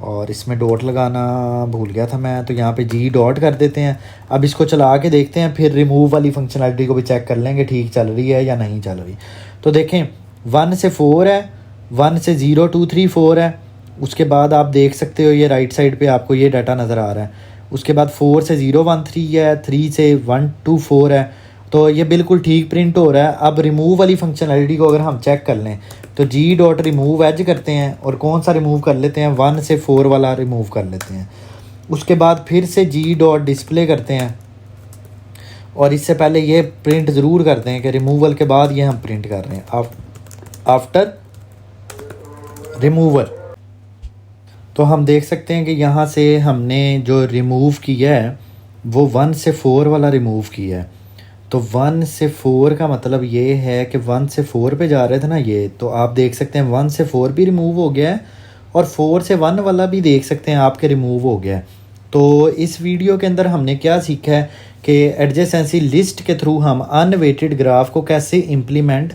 और इसमें डॉट लगाना भूल गया था मैं, तो यहाँ पे जी डॉट कर देते हैं। अब इसको चला के देखते हैं, फिर रिमूव वाली फंक्शनलिटी को भी चेक कर लेंगे ठीक चल रही है या नहीं चल रही। तो देखें 1 से 4 है, 1 से 0 2 3 4 है। उसके बाद आप देख सकते हो ये राइट साइड पे आपको ये डाटा नज़र आ रहा है। उसके बाद 4 से 0 1 3 है, 3 से 1 2 4 है। तो ये बिल्कुल ठीक प्रिंट हो रहा है। अब रिमूव वाली फंक्शनलिटी को अगर हम चेक कर लें तो जी डॉट रिमूव एज करते हैं, और कौन सा रिमूव कर लेते हैं, 1 से 4 वाला रिमूव कर लेते हैं। उसके बाद फिर से जी डॉट डिस्प्ले करते हैं, और इससे पहले ये प्रिंट ज़रूर करते हैं कि रिमूवल के बाद ये हम प्रिंट कर रहे हैं आफ्टर रिमूवल। तो हम देख सकते हैं कि यहाँ से हमने जो रिमूव किया है वो 1 से 4 वाला रिमूव किया है। तो 1 से 4 का मतलब ये है कि 1 से 4 पे जा रहे थे ना ये, तो आप देख सकते हैं 1 से 4 भी रिमूव हो गया है, और 4 से 1 वाला भी देख सकते हैं आपके रिमूव हो गया है। तो इस वीडियो के अंदर हमने क्या सीखा है कि एडजेसेंसी लिस्ट के थ्रू हम अनवेटेड ग्राफ को कैसे इम्प्लीमेंट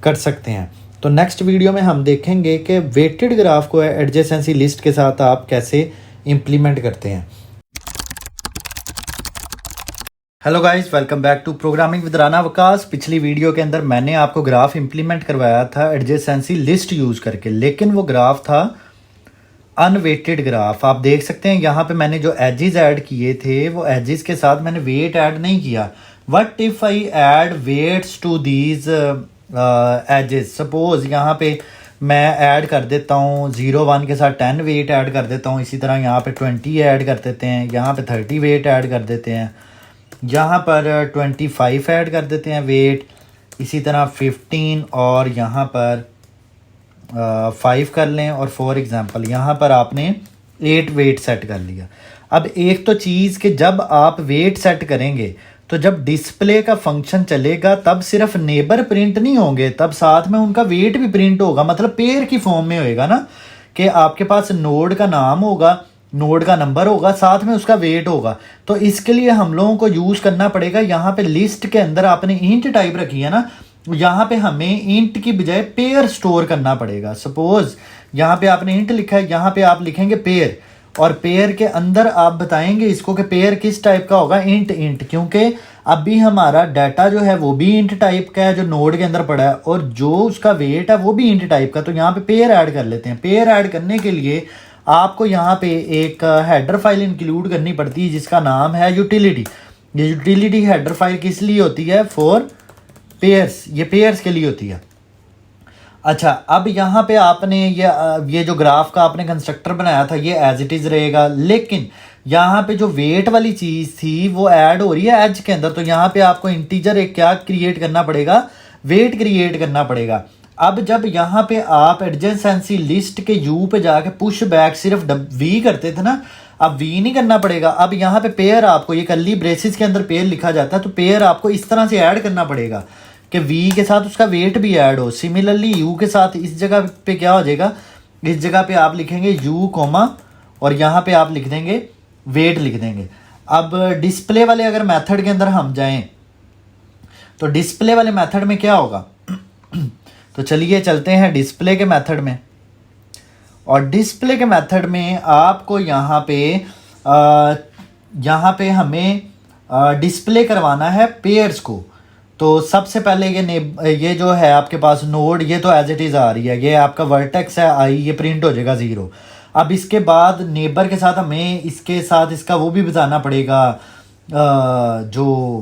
कर सकते हैं। तो नेक्स्ट वीडियो में हम देखेंगे कि वेटेड ग्राफ को एडजेसेंसी लिस्ट के साथ आप कैसे इम्प्लीमेंट करते हैं। Hello guys, welcome back to programming with Rana Waqas. पिछली वीडियो के अंदर मैंने आपको ग्राफ इम्प्लीमेंट करवाया था एडजेसेंसी लिस्ट यूज़ करके, लेकिन वो ग्राफ था अनवेटेड ग्राफ। आप देख सकते हैं यहाँ पे मैंने जो एजेस ऐड किए थे वो एजेस के साथ मैंने वेट ऐड नहीं किया। What if I add weights to these edges. Suppose यहाँ पे मैं ऐड कर देता हूँ 0 1 के साथ 10 वेट ऐड कर देता हूँ, इसी तरह यहाँ पे 20 ऐड कर देते हैं, यहाँ पे 30 वेट ऐड कर देते हैं, यहाँ पर 25 ऐड कर देते हैं वेट, इसी तरह 15, और यहाँ पर 5 कर लें, और फॉर एग्जांपल यहाँ पर आपने 8 वेट सेट कर लिया। अब एक तो चीज़ कि जब आप वेट सेट करेंगे तो जब डिस्प्ले का फंक्शन चलेगा तब सिर्फ नेबर प्रिंट नहीं होंगे, तब साथ में उनका वेट भी प्रिंट होगा, मतलब पेयर की फॉर्म में होएगा ना, कि आपके पास नोड का नाम होगा, नोड का नंबर होगा, साथ में उसका वेट होगा। तो इसके लिए हम लोगों को यूज़ करना पड़ेगा, यहाँ पे लिस्ट के अंदर आपने इंट टाइप रखी है ना, यहाँ पे हमें इंट की बजाय पेयर स्टोर करना पड़ेगा। सपोज यहाँ पे आपने इंट लिखा है, यहाँ पे आप लिखेंगे पेयर, और पेयर के अंदर आप बताएंगे इसको कि पेयर किस टाइप का होगा, इंट इंट, क्योंकि अभी हमारा डाटा जो है वो भी इंट टाइप का है जो नोड के अंदर पड़ा है, और जो उसका वेट है वो भी इंट टाइप का। तो यहाँ पे पेयर ऐड कर लेते हैं। पेयर ऐड करने के लिए आपको यहाँ पे एक हेडर फाइल इंक्लूड करनी पड़ती है जिसका नाम है यूटिलिटी। ये यूटिलिटी हेडर फाइल किस लिए होती है, फॉर पेयर्स, ये पेयर्स के लिए होती है। अच्छा, अब यहाँ पे आपने ये जो ग्राफ का आपने कंस्ट्रक्टर बनाया था ये एज इट इज़ रहेगा, लेकिन यहाँ पे जो वेट वाली चीज़ थी वो ऐड हो रही है एज के अंदर। तो यहाँ पे आपको इंटीजर एक क्या क्रिएट करना पड़ेगा, वेट क्रिएट करना पड़ेगा। अब जब यहाँ पे आप एडजेसेंसी लिस्ट के यू पे जाके पुश बैक सिर्फ वी करते थे ना, अब वी नहीं करना पड़ेगा। अब यहाँ पे पेयर आपको, ये कर्ली ब्रेसिस के अंदर पेयर लिखा जाता है, तो पेयर आपको इस तरह से ऐड करना पड़ेगा कि वी के साथ उसका वेट भी ऐड हो। सिमिलरली यू के साथ इस जगह पे क्या हो जाएगा, इस जगह पे आप लिखेंगे यू कोमा, और यहाँ पे आप लिख देंगे वेट लिख देंगे। अब डिस्प्ले वाले अगर मेथड के अंदर हम जाएं तो डिस्प्ले वाले मेथड में क्या होगा तो चलिए चलते हैं डिस्प्ले के मेथड में। और डिस्प्ले के मेथड में आपको यहाँ पे हमें डिस्प्ले करवाना है पेयर्स को। तो सबसे पहले ये जो है आपके पास नोड, ये तो एज इट इज़ आ रही है, ये आपका वर्टेक्स है आई, ये प्रिंट हो जाएगा 0। अब इसके बाद नेबर के साथ हमें इसके साथ इसका वो भी बताना पड़ेगा, जो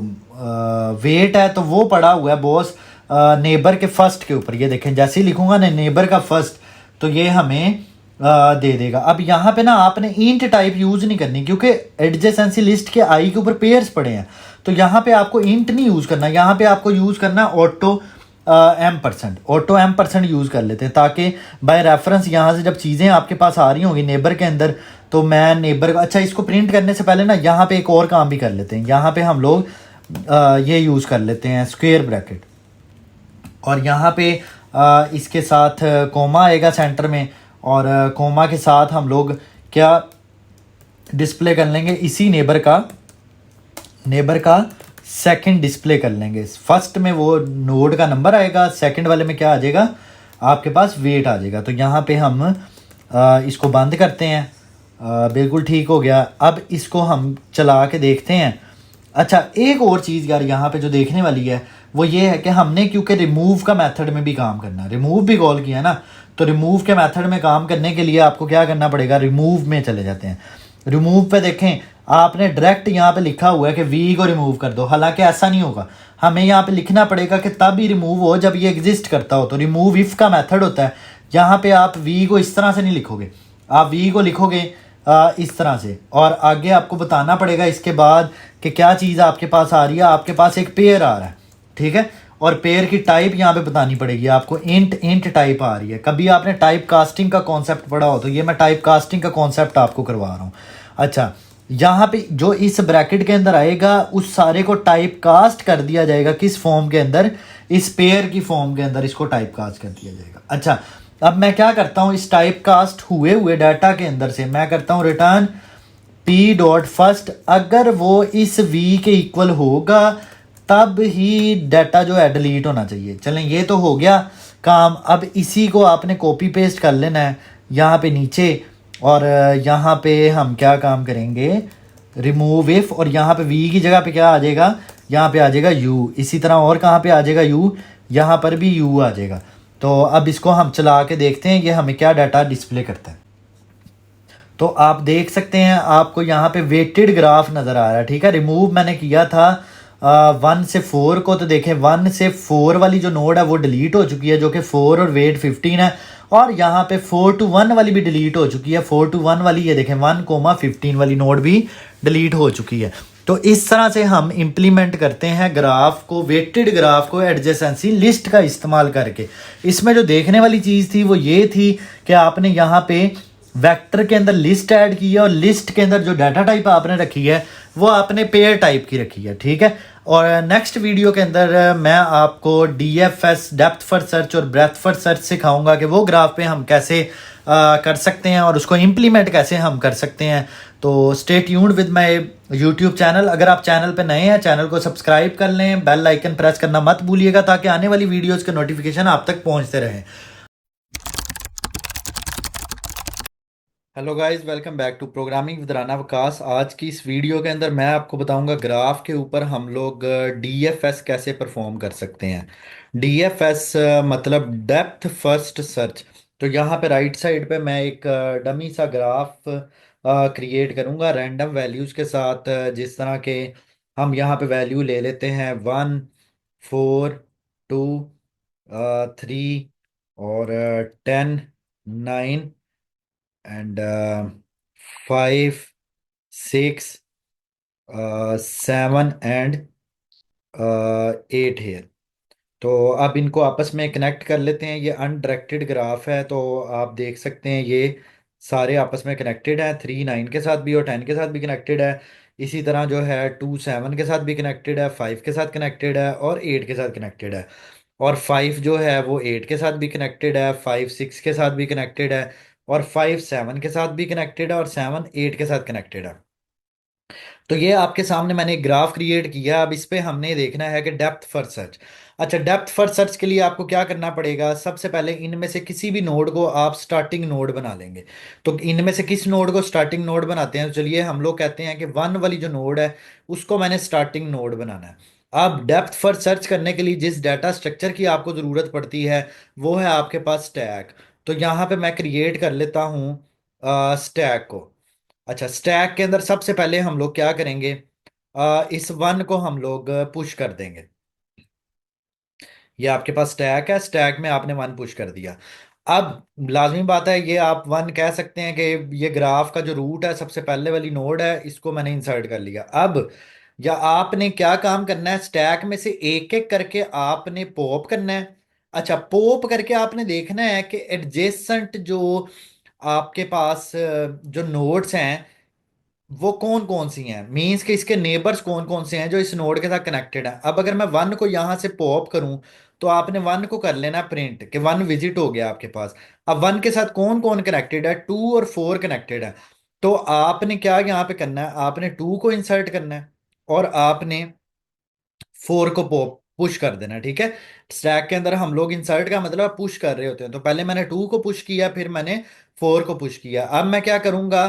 वेट है तो वो पड़ा हुआ है बॉस नेबर के फर्स्ट के ऊपर। ये देखें, जैसे ही लिखूंगा ना नेबर का फर्स्ट तो ये हमें दे देगा। अब यहाँ पे ना आपने इंट टाइप यूज नहीं करनी, क्योंकि एडजेसेंसी लिस्ट के आई के ऊपर पेयर्स पड़े हैं, तो यहाँ पे आपको इंट नहीं यूज करना, यहाँ पे आपको यूज करना ऑटो M% यूज कर लेते हैं, ताकि बाय रेफरेंस यहाँ से जब चीज़ें आपके पास आ रही होंगी नेबर के अंदर, तो मैं नेबर अच्छा इसको प्रिंट करने से पहले ना यहाँ पे एक और काम भी कर लेते हैं। यहाँ पे हम लोग ये यूज कर लेते हैं स्क्वायर ब्रैकेट, और यहाँ पे इसके साथ कोमा आएगा सेंटर में, और कोमा के साथ हम लोग क्या डिस्प्ले कर लेंगे, इसी नेबर का सेकंड डिस्प्ले कर लेंगे। फर्स्ट में वो नोड का नंबर आएगा, सेकंड वाले में क्या आ जाएगा, आपके पास वेट आ जाएगा। तो यहाँ पे हम इसको बंद करते हैं, बिल्कुल ठीक हो गया। अब इसको हम चला के देखते हैं। अच्छा, एक और चीज़ यार यहाँ पे जो देखने वाली है वो ये है कि हमने क्योंकि रिमूव का मेथड में भी काम करना है, रिमूव भी कॉल किया ना, तो रिमूव के मेथड में काम करने के लिए आपको क्या करना पड़ेगा, रिमूव में चले जाते हैं। रिमूव पे देखें, आपने डायरेक्ट यहाँ पे लिखा हुआ है कि वी को रिमूव कर दो, हालांकि ऐसा नहीं होगा। हमें यहाँ पे लिखना पड़ेगा कि तब ही रिमूव हो जब ये एग्जिस्ट करता हो। तो रिमूव इफ का मेथड होता है। यहाँ पे आप वी को इस तरह से नहीं लिखोगे, आप वी को लिखोगे इस तरह से, और आगे आपको बताना पड़ेगा इसके बाद कि क्या चीज़ आपके पास आ रही है। आपके पास एक पेयर आ रहा है, ठीक है, और पेयर की टाइप यहाँ पे बतानी पड़ेगी आपको। इंट इंट टाइप आ रही है। कभी आपने टाइप कास्टिंग का कॉन्सेप्ट पढ़ा हो तो ये मैं टाइप कास्टिंग का कॉन्सेप्ट आपको करवा रहा हूँ। अच्छा, यहाँ पे जो इस ब्रैकेट के अंदर आएगा उस सारे को टाइप कास्ट कर दिया जाएगा। किस फॉर्म के अंदर, इस पेयर की फॉर्म के अंदर इसको टाइप कास्ट कर दिया जाएगा। अच्छा, अब मैं क्या करता हूँ, इस टाइप कास्ट हुए हुए डाटा के अंदर से मैं करता हूँ रिटर्न पी डॉट फर्स्ट। अगर वो इस वी के इक्वल होगा तब ही डाटा जो है डिलीट होना चाहिए। चलें, ये तो हो गया काम। अब इसी को आपने कॉपी पेस्ट कर लेना है यहाँ पे नीचे, और यहाँ पे हम क्या काम करेंगे, रिमूव इफ, और यहाँ पे वी की जगह पे क्या आ जाएगा, यहाँ पे आ जाएगा यू। इसी तरह और कहाँ पे आ जाएगा यू, यहाँ पर भी यू आ जाएगा। तो अब इसको हम चला के देखते हैं ये हमें क्या डाटा डिस्प्ले करता है। तो आप देख सकते हैं आपको यहाँ पे वेटेड ग्राफ नज़र आ रहा है, ठीक है। रिमूव मैंने किया था 1 से 4 को, तो देखें 1 से 4 वाली जो नोड है वो डिलीट हो चुकी है, जो कि 4 और वेट 15 है। और यहाँ पे 4 to 1 वाली भी डिलीट हो चुकी है। 4 to 1 वाली ये देखें 1, 15 वाली नोड भी डिलीट हो चुकी है। तो इस तरह से हम इम्प्लीमेंट करते हैं ग्राफ को, वेटेड ग्राफ को एडजेसेंसी लिस्ट का इस्तेमाल करके। इसमें जो देखने वाली चीज़ थी वो ये थी कि आपने यहाँ पे वेक्टर के अंदर लिस्ट ऐड की है, और लिस्ट के अंदर जो डाटा टाइप आपने रखी है वो आपने पेयर टाइप की रखी है, ठीक है। और नेक्स्ट वीडियो के अंदर मैं आपको डीएफएस, डेप्थ फर्स्ट सर्च और ब्रेथ फर्स्ट सर्च सिखाऊंगा कि वो ग्राफ पे हम कैसे कर सकते हैं और उसको इम्प्लीमेंट कैसे हम कर सकते हैं। तो stay tuned with my YouTube channel. अगर आप चैनल पे नए हैं, चैनल को सब्सक्राइब कर लें, बेल आइकन प्रेस करना मत भूलिएगा ताकि आने वाली वीडियोज़ के नोटिफिकेशन आप तक पहुँचते रहें। Hello guys, welcome back to programming with Rana Waqas. आज की इस वीडियो के अंदर मैं आपको बताऊंगा ग्राफ के ऊपर हम लोग डीएफएस कैसे परफॉर्म कर सकते हैं। डीएफएस मतलब डेप्थ फर्स्ट सर्च। तो यहाँ पे राइट साइड पे मैं एक डमी सा ग्राफ क्रिएट करूँगा रैंडम वैल्यूज़ के साथ, जिस तरह के हम यहाँ पे वैल्यू ले लेते हैं 1, 4, 2, 3 और 10, 9 एंड 5, 6, 7 एंड 8 है। तो अब इनको आपस में कनेक्ट कर लेते हैं। ये अनडायरेक्टेड ग्राफ है, तो आप देख सकते हैं ये सारे आपस में कनेक्टेड हैं। 3, 9 के साथ भी और 10 के साथ भी कनेक्टेड है। इसी तरह जो है 2, 7 के साथ भी कनेक्टेड है, 5 के साथ कनेक्टेड है और 8 के साथ कनेक्टेड है। और 5 जो है वो 8 के साथ भी कनेक्टेड है, 5, 6 के साथ भी कनेक्टेड है, और 5, 7 के साथ भी कनेक्टेड है, और 7, 8 के साथ कनेक्टेड है। तो ये आपके सामने मैंने एक ग्राफ क्रिएट किया। अब इस पे हमने देखना है कि डेप्थ फर्स्ट सर्च। अच्छा, डेप्थ फर्स्ट सर्च के लिए आपको क्या करना पड़ेगा, सबसे पहले इनमें से किसी भी नोड को आप स्टार्टिंग नोड बना लेंगे। तो इनमें से किस नोड को स्टार्टिंग नोड बनाते हैं, तो चलिए हम लोग कहते हैं कि 1 वाली जो नोड है उसको मैंने स्टार्टिंग नोड बनाना है। अब डेप्थ फर्स्ट सर्च करने के लिए जिस डाटा स्ट्रक्चर की आपको ज़रूरत पड़ती है वो है आपके पास स्टैक। तो यहाँ पे मैं क्रिएट कर लेता हूँ स्टैक को। अच्छा, स्टैक के अंदर सबसे पहले हम लोग क्या करेंगे, इस 1 को हम लोग पुश कर देंगे। ये आपके पास स्टैक है, स्टैक में आपने 1 पुश कर दिया। अब लाजमी बात है, ये आप 1 कह सकते हैं कि ये ग्राफ का जो रूट है, सबसे पहले वाली नोड है, इसको मैंने इंसर्ट कर लिया। अब या आपने क्या काम करना है, स्टैक में से एक एक करके आपने पॉप करना है। अच्छा, पॉप करके आपने देखना है कि एडजेसेंट जो आपके पास जो नोड्स हैं वो कौन कौन सी हैं, मीन्स कि इसके नेबर्स कौन कौन से हैं जो इस नोड के साथ कनेक्टेड हैं। अब अगर मैं 1 को यहां से पॉप करूं तो आपने 1 को कर लेना प्रिंट कि 1 विजिट हो गया आपके पास। अब 1 के साथ कौन कौन कनेक्टेड है, 2 और 4 कनेक्टेड है। तो आपने क्या यहाँ पे करना है, आपने 2 को इंसर्ट करना है और आपने 4 को पॉप पुश कर देना, ठीक है। स्टैक के अंदर हम लोग इंसर्ट का मतलब पुश कर रहे होते हैं, तो पहले मैंने 2 को पुश किया, फिर मैंने 4 को पुश किया। अब मैं क्या करूंगा,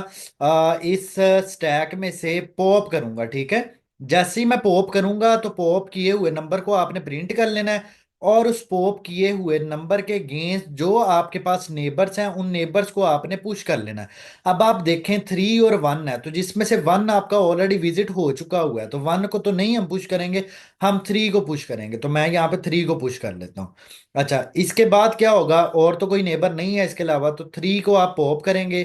इस स्टैक में से पॉप करूंगा, ठीक है। जैसे ही मैं पॉप करूंगा तो पॉप किए हुए नंबर को आपने प्रिंट कर लेना है, और उस पॉप किए हुए नंबर के अगेंस्ट जो आपके पास नेबर्स हैं उन नेबर्स को आपने पुश कर लेना है। अब आप देखें 3 और 1 है, तो जिसमें से 1 आपका ऑलरेडी विजिट हो चुका हुआ है, तो 1 को तो नहीं हम पुश करेंगे, हम 3 को पुश करेंगे। तो मैं यहाँ पे 3 को पुश कर लेता हूँ। अच्छा, इसके बाद क्या होगा, और तो कोई नेबर नहीं है इसके अलावा, तो 3 को आप पॉप करेंगे।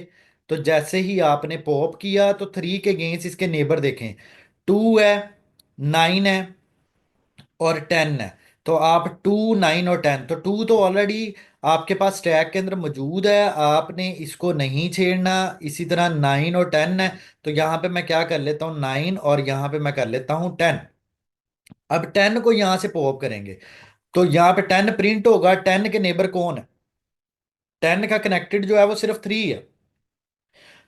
तो जैसे ही आपने पॉप किया तो 3 के अगेंस्ट इसके नेबर देखें, 2 है, 9 है और 10 है। तो आप 2, 9 और 10, तो 2 तो ऑलरेडी आपके पास स्टैक के अंदर मौजूद है, आपने इसको नहीं छेड़ना। इसी तरह 9 और 10 है, तो यहाँ पे मैं क्या कर लेता हूँ, 9, और यहाँ पे मैं कर लेता हूँ 10। अब 10 को यहाँ से पॉप करेंगे, तो यहाँ पे 10 प्रिंट होगा। 10 के नेबर कौन है, 10 का कनेक्टेड जो है वो सिर्फ 3 है।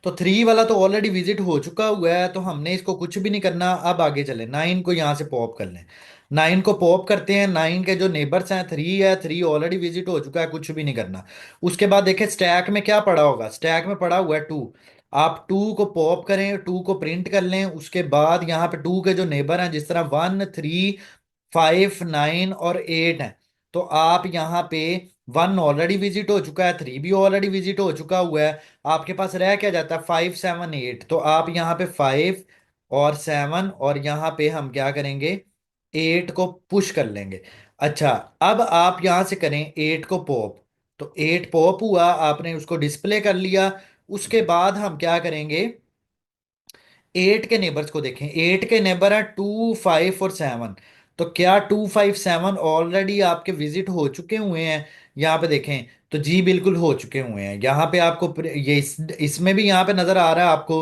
तो 3 वाला तो ऑलरेडी विजिट हो चुका हुआ है, तो हमने इसको कुछ भी नहीं करना। अब आगे चले, 9 को यहाँ से पॉप कर लें। 9 को पॉप करते हैं, 9 के जो नेबर्स हैं 3 है, 3 ऑलरेडी विजिट हो चुका है, कुछ भी नहीं करना। उसके बाद देखें स्टैक में क्या पड़ा होगा, स्टैक में पड़ा हुआ है 2। आप 2 को पॉप करें, 2 को प्रिंट कर लें। उसके बाद यहाँ पे 2 के जो नेबर हैं, जिस तरह 1, 3, 5, 9 और 8 है, तो आप यहाँ पे 1 ऑलरेडी विजिट हो चुका है, 3 भी ऑलरेडी विजिट हो चुका हुआ है। आपके पास रह क्या जाता है, 5, 7, 8। तो आप यहाँ पे 5 और 7, और यहाँ पे हम क्या करेंगे, 8 को पुश कर लेंगे। अच्छा, अब आप यहाँ से करें 8 को पॉप। तो 8 पॉप हुआ, आपने उसको डिस्प्ले कर लिया। उसके बाद हम क्या करेंगे, 8 के नेबर्स को देखें। 8 के नेबर है 2, 5 और 7। तो क्या 2, 5, 7 ऑलरेडी आपके विजिट हो चुके हुए हैं, यहाँ पे देखें। तो जी बिल्कुल हो चुके हुए हैं। यहाँ पे आपको ये इसमें भी यहाँ पे नजर आ रहा है आपको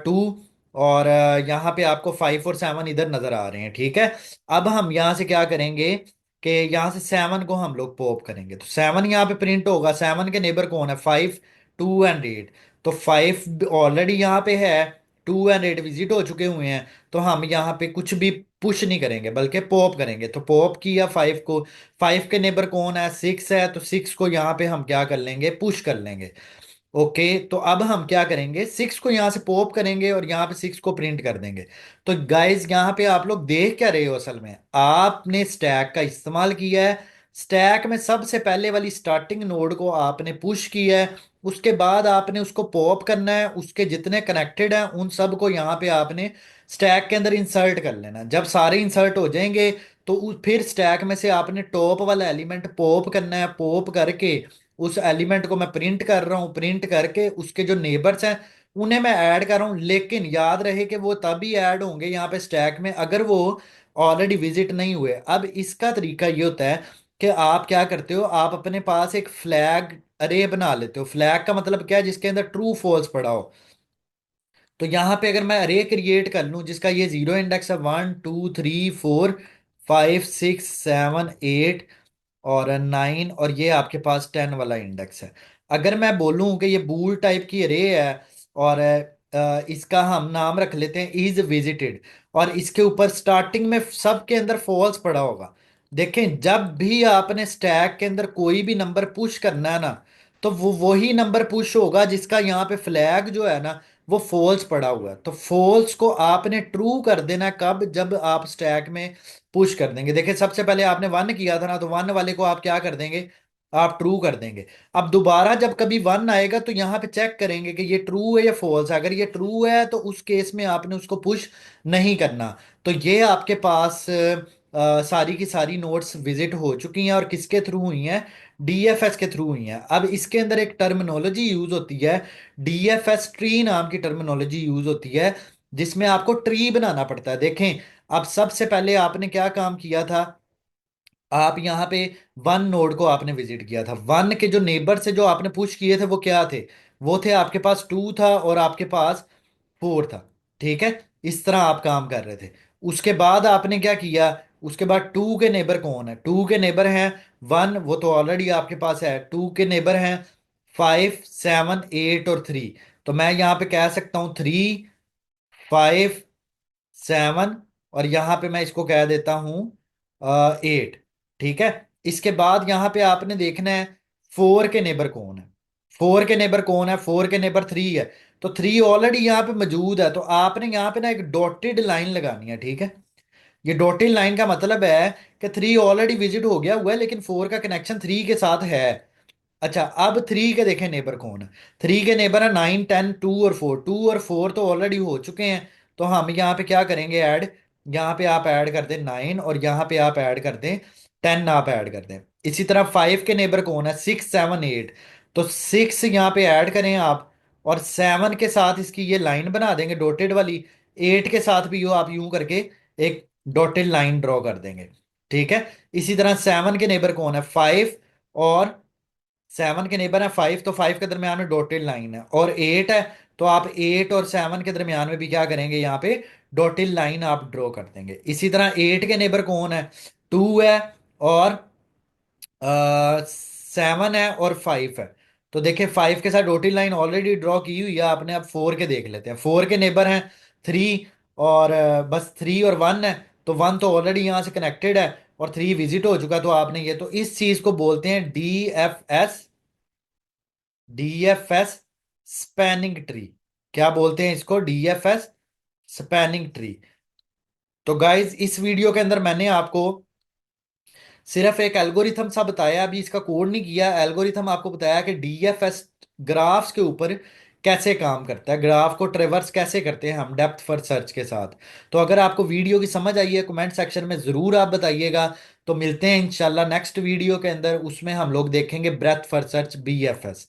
2, और यहाँ पे आपको 5 और 7 इधर नजर आ रहे हैं, ठीक है। अब हम यहाँ से क्या करेंगे कि यहाँ से 7 को हम लोग पॉप करेंगे, तो 7 यहाँ पे प्रिंट होगा। 7 के नेबर कौन है, 5, 2 एंड 8। तो 5 ऑलरेडी यहाँ पे है, 2 एंड 8 विजिट हो चुके हुए हैं। तो हम यहाँ पे कुछ भी पुश नहीं करेंगे बल्कि पॉप करेंगे। तो पॉप किया 5 को। 5 के नेबर कौन है, 6 है, तो 6 को यहाँ पे हम क्या कर लेंगे, पुश कर लेंगे। ओके, तो अब हम क्या करेंगे, 6 को यहाँ से पॉप करेंगे और यहाँ पे 6 को प्रिंट कर देंगे। तो गाइज यहाँ पे आप लोग देख क्या रहे हो, असल में आपने स्टैक का इस्तेमाल किया है। स्टैक में सबसे पहले वाली स्टार्टिंग नोड को आपने पुश किया है, उसके बाद आपने उसको पॉप करना है, उसके जितने कनेक्टेड हैं उन सब को यहाँ पे आपने स्टैक के अंदर इंसर्ट कर लेना। जब सारे इंसर्ट हो जाएंगे तो फिर स्टैक में से आपने टॉप वाला एलिमेंट पॉप करना है। पॉप करके उस एलिमेंट को मैं प्रिंट कर रहा हूँ, प्रिंट करके उसके जो नेबर्स हैं उन्हें मैं ऐड कर रहा हूँ। लेकिन याद रहे कि वो तभी ऐड होंगे यहाँ पे स्टैक में अगर वो ऑलरेडी विजिट नहीं हुए। अब इसका तरीका ये होता है कि आप क्या करते हो, आप अपने पास एक फ्लैग अरे बना लेते हो। फ्लैग का मतलब क्या है, जिसके अंदर ट्रू फॉल्स पड़ा हो। तो यहाँ पे अगर मैं अरे क्रिएट कर लूँ जिसका ये जीरो इंडेक्स है, 1, 2, 3, 4, 5, 6, 7, 8 और 9, और ये आपके पास 10 वाला इंडेक्स है। अगर मैं बोलूं कि ये बूल टाइप की अरे है, और इसका हम नाम रख लेते हैं इज विजिटेड, और इसके ऊपर स्टार्टिंग में सबके अंदर फॉल्स पड़ा होगा। देखें, जब भी आपने स्टैक के अंदर कोई भी नंबर पुश करना है ना, तो वो वही नंबर पुश होगा जिसका यहाँ पे फ्लैग जो है ना वो फॉल्स पड़ा हुआ है। तो फॉल्स को आपने ट्रू कर देना कब, जब आप स्टैक में पुश कर देंगे। देखिए, सबसे पहले आपने 1 किया था ना, तो 1 वाले को आप क्या कर देंगे, आप ट्रू कर देंगे। अब दोबारा जब कभी 1 आएगा तो यहाँ पे चेक करेंगे कि ये ट्रू है या फॉल्स है। अगर ये ट्रू है तो उस केस में आपने उसको पुश नहीं करना। तो ये आपके पास सारी की सारी नोट्स विजिट हो चुकी हैं, और किसके थ्रू हुई हैं, डीएफएस के थ्रू हुई हैं। अब इसके अंदर एक टर्मिनोलॉजी यूज होती है, डीएफएस ट्री नाम की टर्मिनोलॉजी यूज होती है, जिसमें आपको ट्री बनाना पड़ता है। देखें, अब सबसे पहले आपने क्या काम किया था, आप यहाँ पे 1 नोड को आपने विजिट किया था। 1 के जो नेबर से जो आपने पुश किए थे वो क्या थे, वो थे आपके पास 2 था और आपके पास 4 था, ठीक है। इस तरह आप काम कर रहे थे। उसके बाद आपने क्या किया, उसके बाद 2 के नेबर कौन है, 2 के नेबर हैं 1, वो तो ऑलरेडी आपके पास है। 2 के नेबर हैं 5, 7, 8 और 3। तो मैं यहाँ पे कह सकता हूँ 3, 5, 7, और यहाँ पे मैं इसको कह देता हूँ 8। ठीक है। इसके बाद यहाँ पे आपने देखना है 4 के नेबर कौन है। 4 के नेबर कौन है? 4 के नेबर 3 है। तो 3 ऑलरेडी यहाँ पे मौजूद है, तो आपने यहाँ पे ना एक डॉटेड लाइन लगानी है। ठीक है। ये डॉटेड लाइन का मतलब है कि 3 ऑलरेडी विजिट हो गया हुआ है, लेकिन 4 का कनेक्शन 3 के साथ है। अच्छा, अब 3 के देखें नेबर कौन है। 3 के नेबर है 9, 10, 2 और 4। 2 और 4 तो ऑलरेडी हो चुके हैं। तो हम यहाँ पे क्या करेंगे? ऐड। यहाँ पे आप ऐड कर दें 9, और यहाँ पे आप ऐड कर दें 10, आप ऐड कर दें। इसी तरह 5 के नेबर कौन है? 6, 7, 8। तो 6 यहाँ पे ऐड करें आप, और 7 के साथ इसकी ये लाइन बना देंगे डॉटेड वाली। 8 के साथ भी आप यूं करके एक डॉटेड लाइन ड्रॉ कर देंगे। ठीक है। इसी तरह 7 के नेबर कौन है? 5। और 7 के नेबर है 5, तो 5 के दरमियान में डॉटेड लाइन है। और 8 है, तो आप 8 और 7 के दरमियान में भी क्या करेंगे? यहाँ पे डॉटेड लाइन आप ड्रॉ कर देंगे। इसी तरह 8 के नेबर कौन है? 2 है, और 7 है, और 5 है। तो देखिए 5 के साथ डॉटेड लाइन ऑलरेडी ड्रॉ की हुई है आपने। अब 4 के देख लेते हैं। 4 के नेबर हैं 3, और बस 3 और 1 है। तो 1 तो ऑलरेडी यहाँ से कनेक्टेड है, और 3 विजिट हो चुका। तो आपने ये, तो इस चीज को बोलते हैं DFS। DFS spanning tree. क्या बोलते हैं इसको? DFS spanning tree. तो गाइज, इस वीडियो के अंदर मैंने आपको सिर्फ एक एल्गोरिथम सा बताया, अभी इसका कोड नहीं किया। एल्गोरिथम आपको बताया कि DFS ग्राफ्स के ऊपर कैसे काम करता है, ग्राफ को ट्रेवर्स कैसे करते हैं हम डेप्थ फर्स्ट सर्च के साथ। तो अगर आपको वीडियो की समझ आई है, कमेंट सेक्शन में जरूर आप बताइएगा। तो मिलते हैं इंशाल्लाह नेक्स्ट वीडियो के अंदर, उसमें हम लोग देखेंगे breadth first search BFS।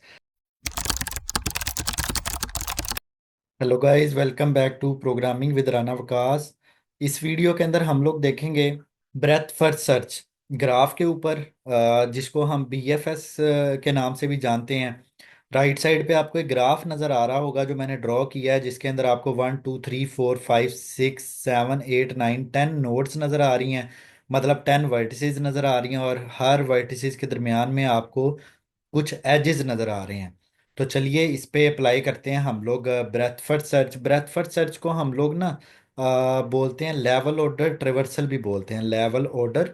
Hello guys, welcome back to programming with Rana Waqas. इस वीडियो के अंदर हम लोग देखेंगे ब्रेथ फर्स्ट सर्च ग्राफ के ऊपर, जिसको हम BFS के नाम से भी जानते हैं। राइट साइड पे आपको एक ग्राफ नज़र आ रहा होगा जो मैंने ड्रॉ किया है, जिसके अंदर आपको 1, 2, 3, 4, 5, 6, 7, 8, 9, 10 नोड्स नज़र आ रही हैं। मतलब 10 वर्टिसेस नज़र आ रही हैं, और हर वर्टिसेस के दरमियान में आपको कुछ एजेस नज़र आ रहे हैं। तो चलिए इस पे अप्लाई करते हैं हम लोग breath first search. Breath first search को हम लोग ना बोलते हैं लेवल ऑर्डर ट्रेवर्सल भी बोलते हैं। लेवल ऑर्डर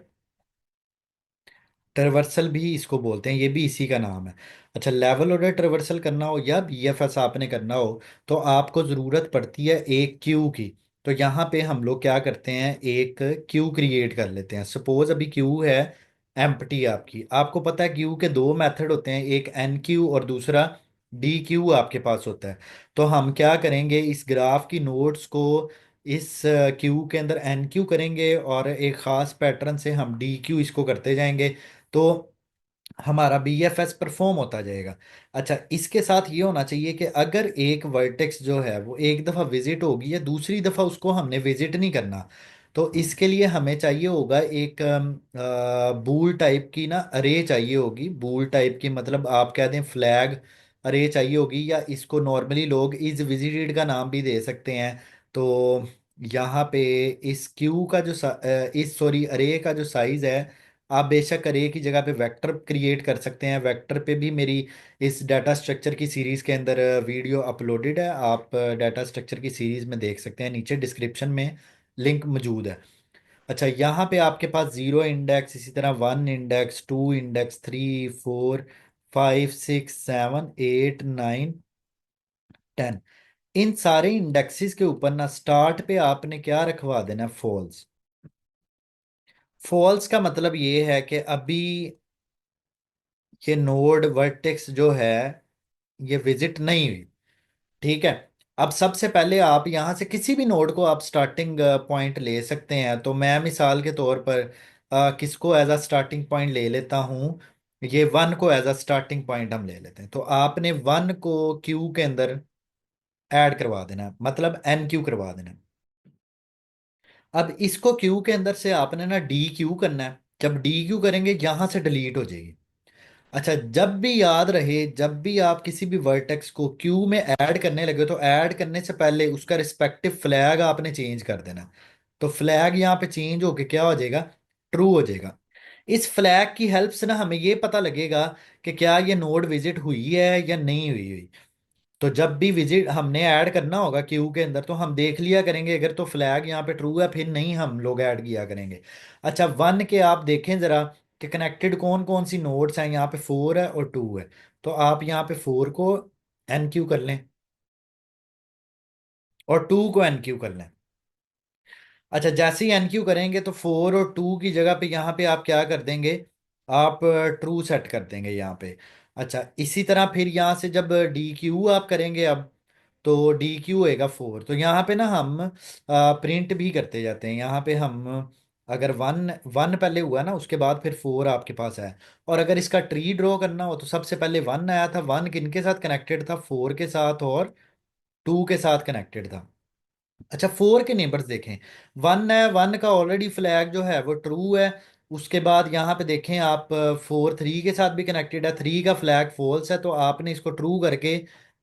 ट्रेवर्सल भी इसको बोलते हैं, ये भी इसी का नाम है। अच्छा, लेवल ऑर्डर ट्रेवर्सल करना हो या BFS आपने करना हो, तो आपको ज़रूरत पड़ती है एक क्यू की। तो यहाँ पे हम लोग क्या करते हैं? एक क्यू क्रिएट कर लेते हैं। सपोज अभी क्यू है एम्प्टी आपकी। आपको पता है क्यू के दो मेथड होते हैं, एक NQ और दूसरा DQ आपके पास होता है। तो हम क्या करेंगे? इस ग्राफ की नोड्स को इस क्यू के अंदर NQ करेंगे, और एक खास पैटर्न से हम DQ इसको करते जाएंगे। तो हमारा BFS परफॉर्म होता जाएगा। अच्छा, इसके साथ ये होना चाहिए कि अगर एक वर्टेक्स जो है वो एक दफ़ा विजिट होगी, या दूसरी दफ़ा उसको हमने विजिट नहीं करना, तो इसके लिए हमें चाहिए होगा एक बूल टाइप की ना अरे चाहिए होगी। बूल टाइप की मतलब आप कह दें फ्लैग अरे चाहिए होगी, या इसको नॉर्मली लोग इज विजिटेड का नाम भी दे सकते हैं। तो यहाँ पे इस क्यू का जो इस सॉरी अरे का जो साइज है, आप बेशक अरे की जगह पे वेक्टर क्रिएट कर सकते हैं। वेक्टर पे भी मेरी इस डाटा स्ट्रक्चर की सीरीज के अंदर वीडियो अपलोडेड है। आप डाटा स्ट्रक्चर की सीरीज में देख सकते हैं, नीचे डिस्क्रिप्शन में लिंक मौजूद है। अच्छा, यहाँ पे आपके पास 0 इंडेक्स, इसी तरह 1 इंडेक्स, 2 इंडेक्स, 3, 4, 5, 6, 7, 8, 9, 10, इन सारे इंडेक्सेस के ऊपर ना स्टार्ट पे आपने क्या रखवा देना? फॉल्स। फॉल्स का मतलब ये है कि अभी ये नोड वर्टेक्स जो है ये विजिट नहीं हुई। ठीक है। अब सबसे पहले आप यहाँ से किसी भी नोड को आप स्टार्टिंग पॉइंट ले सकते हैं। तो मैं मिसाल के तौर पर किसको एज अ स्टार्टिंग पॉइंट ले लेता हूँ? ये 1 को एज अ स्टार्टिंग पॉइंट हम ले लेते हैं। तो आपने 1 को क्यू के अंदर ऐड करवा देना है, मतलब NQ करवा देना है। अब इसको क्यू के अंदर से आपने ना DQ करना है। जब DQ करेंगे यहाँ से डिलीट हो जाएगी। अच्छा, जब भी याद रहे, जब भी आप किसी भी वर्टेक्स को क्यू में ऐड करने लगे, तो ऐड करने से पहले उसका रिस्पेक्टिव फ्लैग आपने चेंज कर देना। तो फ्लैग यहाँ पे चेंज होके क्या हो जाएगा? ट्रू हो जाएगा। इस फ्लैग की हेल्प से ना हमें ये पता लगेगा कि क्या ये नोड विजिट हुई है या नहीं हुई हुई। तो जब भी विजिट हमने ऐड करना होगा क्यू के अंदर तो हम देख लिया करेंगे, अगर तो फ्लैग यहाँ पे ट्रू है फिर नहीं हम लोग ऐड किया करेंगे। अच्छा, वन के आप देखें जरा कि कनेक्टेड कौन कौन सी नोड्स हैं, यहाँ पे 4 है और 2 है। तो आप यहाँ पे 4 को एन क्यू कर लें और 2 को एन क्यू कर लें। अच्छा, जैसे ही एनक्यू करेंगे तो 4 और 2 की जगह पे यहाँ पे आप क्या कर देंगे, आप ट्रू सेट कर देंगे यहाँ पे। अच्छा, इसी तरह फिर यहाँ से जब डी क्यू आप करेंगे अब, तो डी क्यू होएगा 4। तो यहाँ पे ना हम प्रिंट भी करते जाते हैं, यहाँ पे हम अगर वन वन पहले हुआ ना उसके बाद फिर 4 आपके पास है। और अगर इसका ट्री ड्रॉ करना हो तो सबसे पहले वन आया था, वन किनके साथ कनेक्टेड था, 4 के साथ और 2 के साथ कनेक्टेड था। अच्छा, 4 के नेबर्स देखें, वन है, वन का ऑलरेडी फ्लैग जो है वो ट्रू है। उसके बाद यहाँ पे देखें आप 4 3 के साथ भी कनेक्टेड है, 3 का फ्लैग फॉल्स है, तो आपने इसको ट्रू करके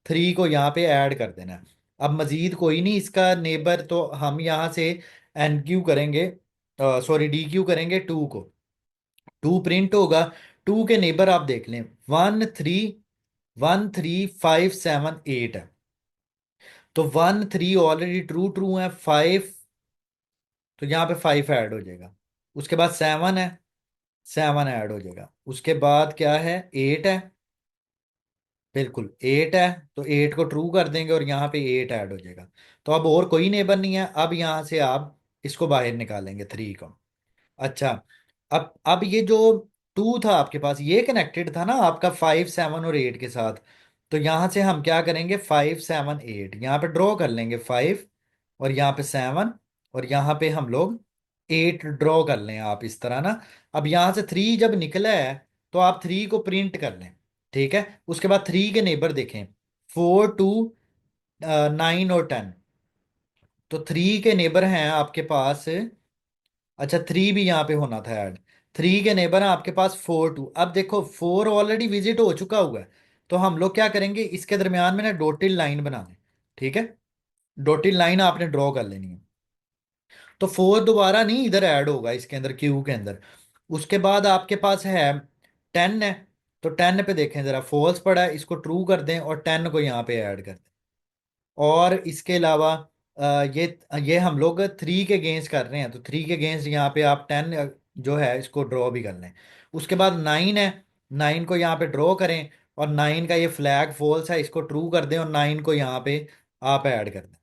3 को यहाँ पे ऐड कर देना है। अब मजीद कोई नहीं इसका नेबर, तो हम यहाँ से एन क्यू करेंगे, सॉरी डी क्यू करेंगे 2 को, 2 प्रिंट होगा। 2 के नेबर आप देख लें, 1 3 1 3 5 7 8 है। तो 1 3 ऑलरेडी ट्रू ट्रू है, 5, तो यहाँ पे 5 ऐड हो जाएगा। उसके बाद 7 है, 7 ऐड हो जाएगा। उसके बाद क्या है, 8 है, बिल्कुल 8 है, तो 8 को ट्रू कर देंगे और यहाँ पे 8 ऐड हो जाएगा। तो अब और कोई नेबर नहीं है, अब यहाँ से आप इसको बाहर निकालेंगे 3 को। अच्छा, अब ये जो 2 था आपके पास ये कनेक्टेड था ना आपका 5 7 और 8 के साथ। तो यहां से हम क्या करेंगे, 5 7 8 यहाँ पे ड्रॉ कर लेंगे, 5 और यहाँ पे 7 और यहाँ पे हम लोग 8 ड्रॉ कर लें आप इस तरह ना। अब यहाँ से 3 जब निकला है तो आप 3 को प्रिंट कर लें, ठीक है। उसके बाद 3 के नेबर देखें, 4 2 9 और 10। तो 3 के नेबर हैं आपके पास, अच्छा 3 भी यहाँ पे होना था ऐड। 3 के नेबर हैं आपके पास 4 2। अब देखो 4 ऑलरेडी विजिट हो चुका हुआ है, तो हम लोग क्या करेंगे, इसके दरमियान में ना डॉटेड लाइन बना लें, ठीक है। डॉटेड लाइन आपने ड्रॉ कर लेनी है। तो 4 दोबारा नहीं इधर ऐड होगा इसके अंदर क्यू के अंदर। उसके बाद आपके पास है 10 है, तो 10 पे देखें जरा, फॉल्स पड़ा है, इसको ट्रू कर दें और 10 को यहाँ पे ऐड कर दें। और इसके अलावा ये हम लोग 3 के गेंस कर रहे हैं, तो 3 के गेंस यहाँ पे आप 10 जो है इसको ड्रॉ भी कर लें। उसके बाद 9 है, 9 को यहाँ पे ड्रॉ करें और 9 का ये फ्लैग फॉल्स है, इसको ट्रू कर दें और 9 को यहाँ पे आप ऐड कर दें।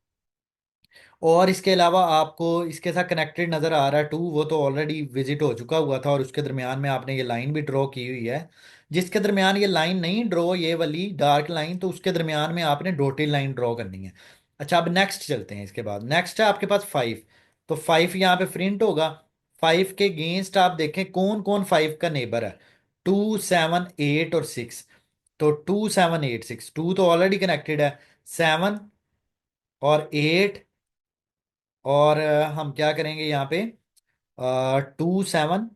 और इसके अलावा आपको इसके साथ कनेक्टेड नजर आ रहा है 2, वो तो ऑलरेडी विजिट हो चुका हुआ था और उसके दरमियान में आपने ये लाइन भी ड्रॉ की हुई है। जिसके दरमियान ये लाइन नहीं ड्रॉ, ये वाली डार्क लाइन, तो उसके दरमियान में आपने डॉटेड लाइन ड्रॉ करनी है। अच्छा, अब नेक्स्ट चलते हैं, इसके बाद नेक्स्ट है आपके पास 5। तो 5 यहाँ पे प्रिंट होगा। 5 के गेंस्ट आप देखें कौन कौन 5 का नेबर है, 2 7 8 और 6। तो 2 7 8 6, 2 तो ऑलरेडी कनेक्टेड है, 7 और 8, और हम क्या करेंगे यहाँ पे, 2 7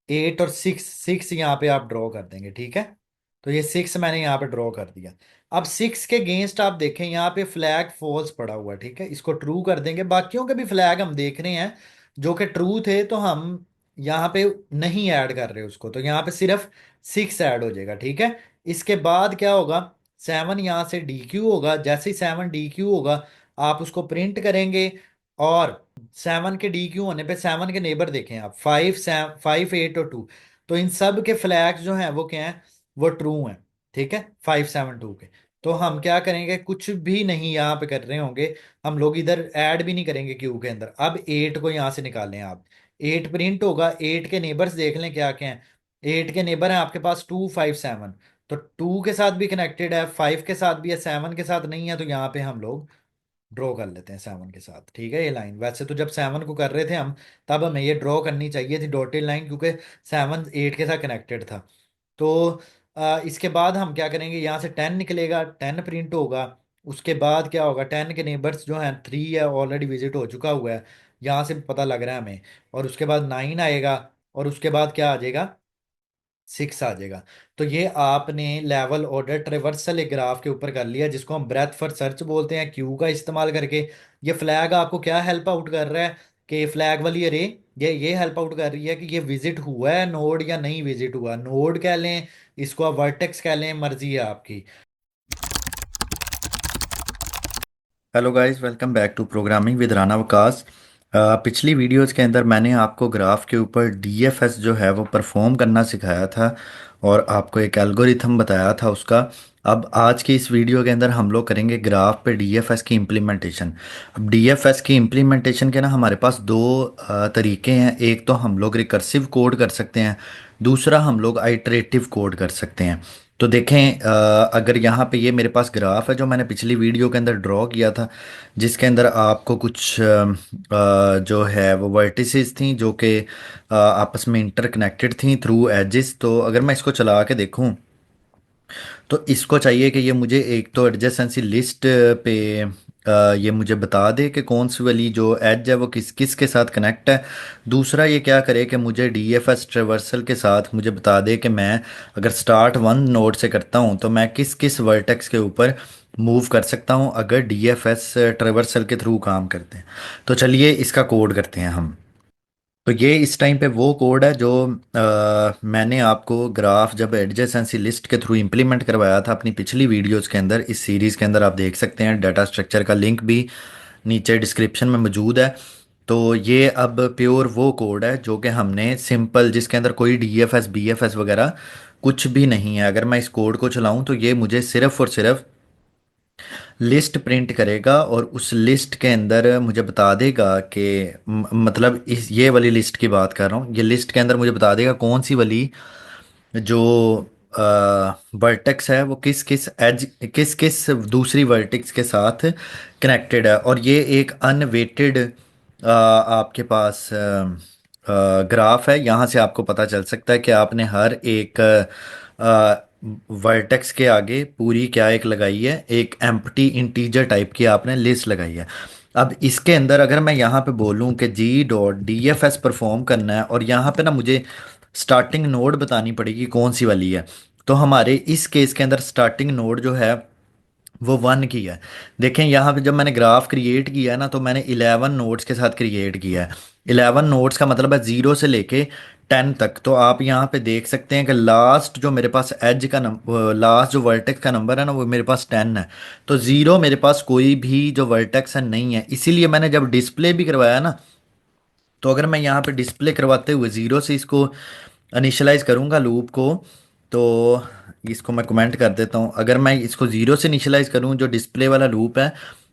8 और 6, 6 यहाँ पे आप ड्रॉ कर देंगे, ठीक है। तो ये 6 मैंने यहाँ पे ड्रॉ कर दिया। अब 6 के गेंस्ट आप देखें यहाँ पे फ्लैग फॉल्स पड़ा हुआ है, ठीक है, इसको ट्रू कर देंगे। बाकियों के भी फ्लैग हम देख रहे हैं जो कि ट्रू थे, तो हम यहाँ पे नहीं ऐड कर रहे उसको, तो यहाँ पे सिर्फ 6 ऐड हो जाएगा, ठीक है। इसके बाद क्या होगा, 7 यहाँ से डी क्यू होगा। जैसे ही 7 डी क्यू होगा आप उसको प्रिंट करेंगे। और 7 के डी क्यू होने पे 7 के नेबर देखें आप, 5 8 और 2। तो इन सब के फ्लैग्स जो हैं वो क्या हैं, वो ट्रू हैं, ठीक है, 5 7 2 के। तो हम क्या करेंगे, कुछ भी नहीं यहाँ पे कर रहे होंगे, हम लोग इधर ऐड भी नहीं करेंगे क्यू के अंदर। अब 8 को यहाँ से निकालें आप, 8 प्रिंट होगा। 8 के नेबर्स देख लें क्या क्या हैं। 8 के नेबर हैं आपके पास 2 5 7। तो 2 के साथ भी कनेक्टेड है, 5 के साथ भी है, 7 के साथ नहीं है, तो यहाँ पे हम लोग ड्रॉ कर लेते हैं 7 के साथ, ठीक है। ये लाइन वैसे तो जब 7 को कर रहे थे हम, तब हमें ये ड्रॉ करनी चाहिए थी डॉटेड लाइन, क्योंकि 7 8 के साथ कनेक्टेड था। तो इसके बाद हम क्या करेंगे, यहाँ से 10 निकलेगा, 10 प्रिंट होगा। उसके बाद क्या होगा, 10 के नेबर्स जो हैं 3 है, ऑलरेडी विजिट हो चुका हुआ है, यहाँ से पता लग रहा है हमें। और उसके बाद 9 आएगा और उसके बाद क्या आ जाएगा, 6 आ जाएगा। तो ये आपने लेवल ऑर्डर ट्रेवर्सल एक ग्राफ के ऊपर कर लिया, जिसको हम ब्रेथ फॉर सर्च बोलते हैं, क्यू का इस्तेमाल करके। ये फ्लैग आपको क्या हेल्प आउट कर रहा है, कि फ्लैग वाली अरे ये हेल्प आउट कर रही है कि ये विजिट हुआ है नोड या नहीं विजिट हुआ। नोड कह लें इसको, आप वर्टेक्स कह लें, मर्जी है आपकी। Hello guys, welcome back to programming with Rana Waqas. पिछली वीडियोस के अंदर मैंने आपको ग्राफ के ऊपर डीएफएस जो है वो परफॉर्म करना सिखाया था और आपको एक एल्गोरिथम बताया था उसका। अब आज की इस वीडियो के अंदर हम लोग करेंगे ग्राफ पे डीएफएस की इम्प्लीमेंटेशन। अब डीएफएस की इम्प्लीमेंटेशन के ना हमारे पास दो तरीके हैं। एक तो हम लोग रिकर्सिव कोड कर सकते हैं, दूसरा हम लोग आइटरेटिव कोड कर सकते हैं। तो देखें, अगर यहाँ पे ये मेरे पास ग्राफ है जो मैंने पिछली वीडियो के अंदर ड्रॉ किया था, जिसके अंदर आपको कुछ जो है वो वर्टिसेस थी जो कि आपस में इंटरकनेक्टेड थी थ्रू एजेस। तो अगर मैं इसको चला के देखूं तो इसको चाहिए कि ये मुझे एक तो एडजेसेंसी लिस्ट पे ये मुझे बता दे कि कौन सी वाली जो एज है वो किस किस के साथ कनेक्ट है। दूसरा ये क्या करे कि मुझे डीएफएस ट्रेवर्सल के साथ मुझे बता दे कि मैं अगर स्टार्ट वन नोड से करता हूँ तो मैं किस किस वर्टेक्स के ऊपर मूव कर सकता हूँ अगर डीएफएस ट्रेवर्सल के थ्रू काम करते हैं। तो चलिए इसका कोड करते हैं हम। तो ये इस टाइम पे वो कोड है जो मैंने आपको ग्राफ जब एडजेसेंसी लिस्ट के थ्रू इम्प्लीमेंट करवाया था अपनी पिछली वीडियोस के अंदर। इस सीरीज़ के अंदर आप देख सकते हैं, डाटा स्ट्रक्चर का लिंक भी नीचे डिस्क्रिप्शन में मौजूद है। तो ये अब प्योर वो कोड है जो कि हमने सिंपल, जिसके अंदर कोई डीएफएस बीएफएस वगैरह कुछ भी नहीं है। अगर मैं इस कोड को चलाऊं तो ये मुझे सिर्फ और सिर्फ लिस्ट प्रिंट करेगा और उस लिस्ट के अंदर मुझे बता देगा कि मतलब इस ये वाली लिस्ट की बात कर रहा हूँ, ये लिस्ट के अंदर मुझे बता देगा कौन सी वाली जो वर्टेक्स है वो किस किस एज किस किस दूसरी वर्टेक्स के साथ कनेक्टेड है। और ये एक अनवेटेड आपके पास ग्राफ है। यहाँ से आपको पता चल सकता है कि आपने हर एक वर्टेक्स के आगे पूरी क्या एक लगाई है, एक एम्प्टी इंटीजर टाइप की आपने लिस्ट लगाई है। अब इसके अंदर अगर मैं यहाँ पे बोलूँ कि G dot D F S perform करना है और यहाँ पे ना मुझे स्टार्टिंग नोड बतानी पड़ेगी कौन सी वाली है। तो हमारे इस केस के अंदर स्टार्टिंग नोड जो है वो वन की है। देखें यहाँ पे जब मैंने ग्राफ क्रिएट किया है ना तो मैंने 11 नोड्स के साथ क्रिएट किया है। 11 नोड्स का मतलब है 0 से लेके 10 तक। तो आप यहाँ पे देख सकते हैं कि लास्ट जो मेरे पास एज का नंबर, लास्ट जो वर्टेक्स का नंबर है ना वो मेरे पास 10 है। तो 0 मेरे पास कोई भी जो वर्टेक्स है नहीं है। इसीलिए मैंने जब डिस्प्ले भी करवाया ना, तो अगर मैं यहाँ पे डिस्प्ले करवाते हुए ज़ीरो से इसको इनिशियलाइज करूँगा लूप को, तो इसको मैं कमेंट कर देता हूँ। अगर मैं इसको ज़ीरो से इनिशियलाइज करूँ जो डिस्प्ले वाला लूप है,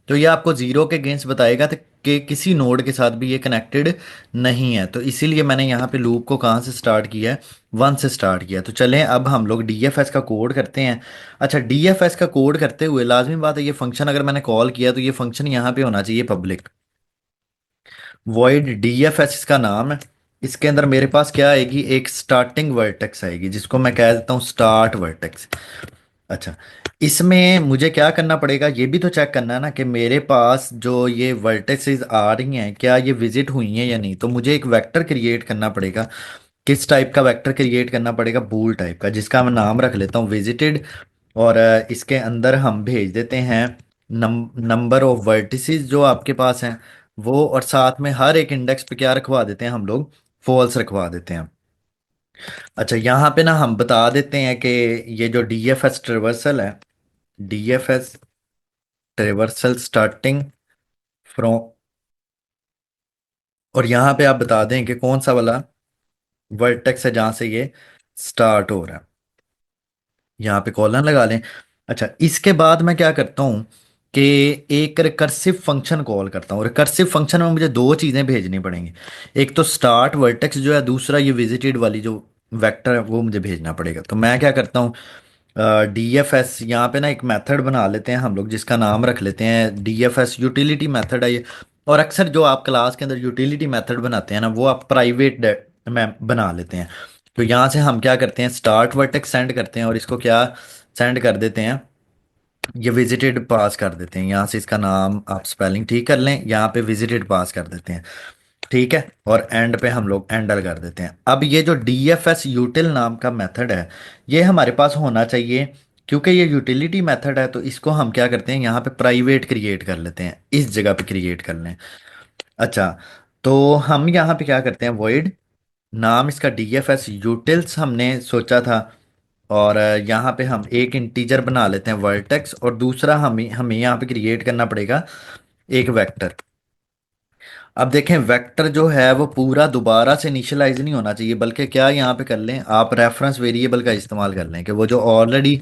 तो ये आपको ज़ीरो के अगेंस्ट बताएगा कि किसी नोड के साथ भी ये कनेक्टेड नहीं है। तो इसीलिए मैंने यहाँ पे लूप को कहाँ से स्टार्ट किया है, वन से स्टार्ट किया। तो चलें अब हम लोग डीएफएस का कोड करते हैं। अच्छा, डीएफएस का कोड करते हुए लाजमी बात है ये फंक्शन अगर मैंने कॉल किया तो ये फंक्शन यहाँ पे होना चाहिए पब्लिक वॉइड डीएफएस इसका नाम है। इसके अंदर मेरे पास क्या आएगी, एक स्टार्टिंग वर्टेक्स आएगी जिसको मैं कह देता हूँ स्टार्ट वर्टेक्स। अच्छा, इसमें मुझे क्या करना पड़ेगा, ये भी तो चेक करना है ना कि मेरे पास जो ये वर्टेक्सेस आ रही हैं क्या ये विजिट हुई हैं या नहीं। तो मुझे एक वेक्टर क्रिएट करना पड़ेगा। किस टाइप का वेक्टर क्रिएट करना पड़ेगा, बूल टाइप का, जिसका मैं नाम रख लेता हूँ विजिटेड। और इसके अंदर हम भेज देते हैं नंबर ऑफ वर्टिसेस जो आपके पास हैं वो, और साथ में हर एक इंडेक्स पे क्या रखवा देते हैं हम लोग, फॉल्स रखवा देते हैं। अच्छा, यहाँ पे ना हम बता देते हैं कि ये जो डीएफएस ट्रेवर्सल है, डीएफएस ट्रेवर्सल स्टार्टिंग फ्रॉम, और यहाँ पे आप बता दें कि कौन सा वाला वर्टेक्स है जहाँ से ये स्टार्ट हो रहा है। यहाँ पे कॉलन लगा लें। अच्छा, इसके बाद मैं क्या करता हूँ कि एक रिकर्सिव फंक्शन कॉल करता हूँ। रिकर्सिव फंक्शन में मुझे दो चीज़ें भेजनी पड़ेंगी। एक तो स्टार्ट वर्टेक्स जो है, दूसरा ये विजिटेड वाली जो वेक्टर है वो मुझे भेजना पड़ेगा। तो मैं क्या करता हूँ, डी एफ एस यहाँ पे ना एक मेथड बना लेते हैं हम लोग जिसका नाम रख लेते हैं D F S utility method है ये। और अक्सर जो आप क्लास के अंदर यूटिलिटी मेथड बनाते हैं ना वो आप प्राइवेट में बना लेते हैं। तो यहाँ से हम क्या करते हैं, स्टार्ट वर्टेक्स सेंड करते हैं और इसको क्या सेंड कर देते हैं, ये विजिटेड पास कर देते हैं। यहाँ से इसका नाम आप स्पेलिंग ठीक कर लें, यहाँ पे विजिटेड पास कर देते हैं। ठीक है, और एंड पे हम लोग एंडर कर देते हैं। अब ये जो डीएफएस यूटिल नाम का मेथड है ये हमारे पास होना चाहिए। क्योंकि ये यूटिलिटी मेथड है तो इसको हम क्या करते हैं, यहाँ पे प्राइवेट क्रिएट कर लेते हैं, इस जगह पे क्रिएट कर लें। अच्छा, तो हम यहाँ पे क्या करते हैं, वॉइड नाम इसका डीएफएस यूटिल्स हमने सोचा था और यहाँ पे हम एक इंटीजर बना लेते हैं वर्टेक्स, और दूसरा हमें हमें यहाँ पे क्रिएट करना पड़ेगा एक वेक्टर। अब देखें, वेक्टर जो है वो पूरा दोबारा से इनिशियलाइज नहीं होना चाहिए, बल्कि क्या यहाँ पे कर लें, आप रेफरेंस वेरिएबल का इस्तेमाल कर लें कि वो जो ऑलरेडी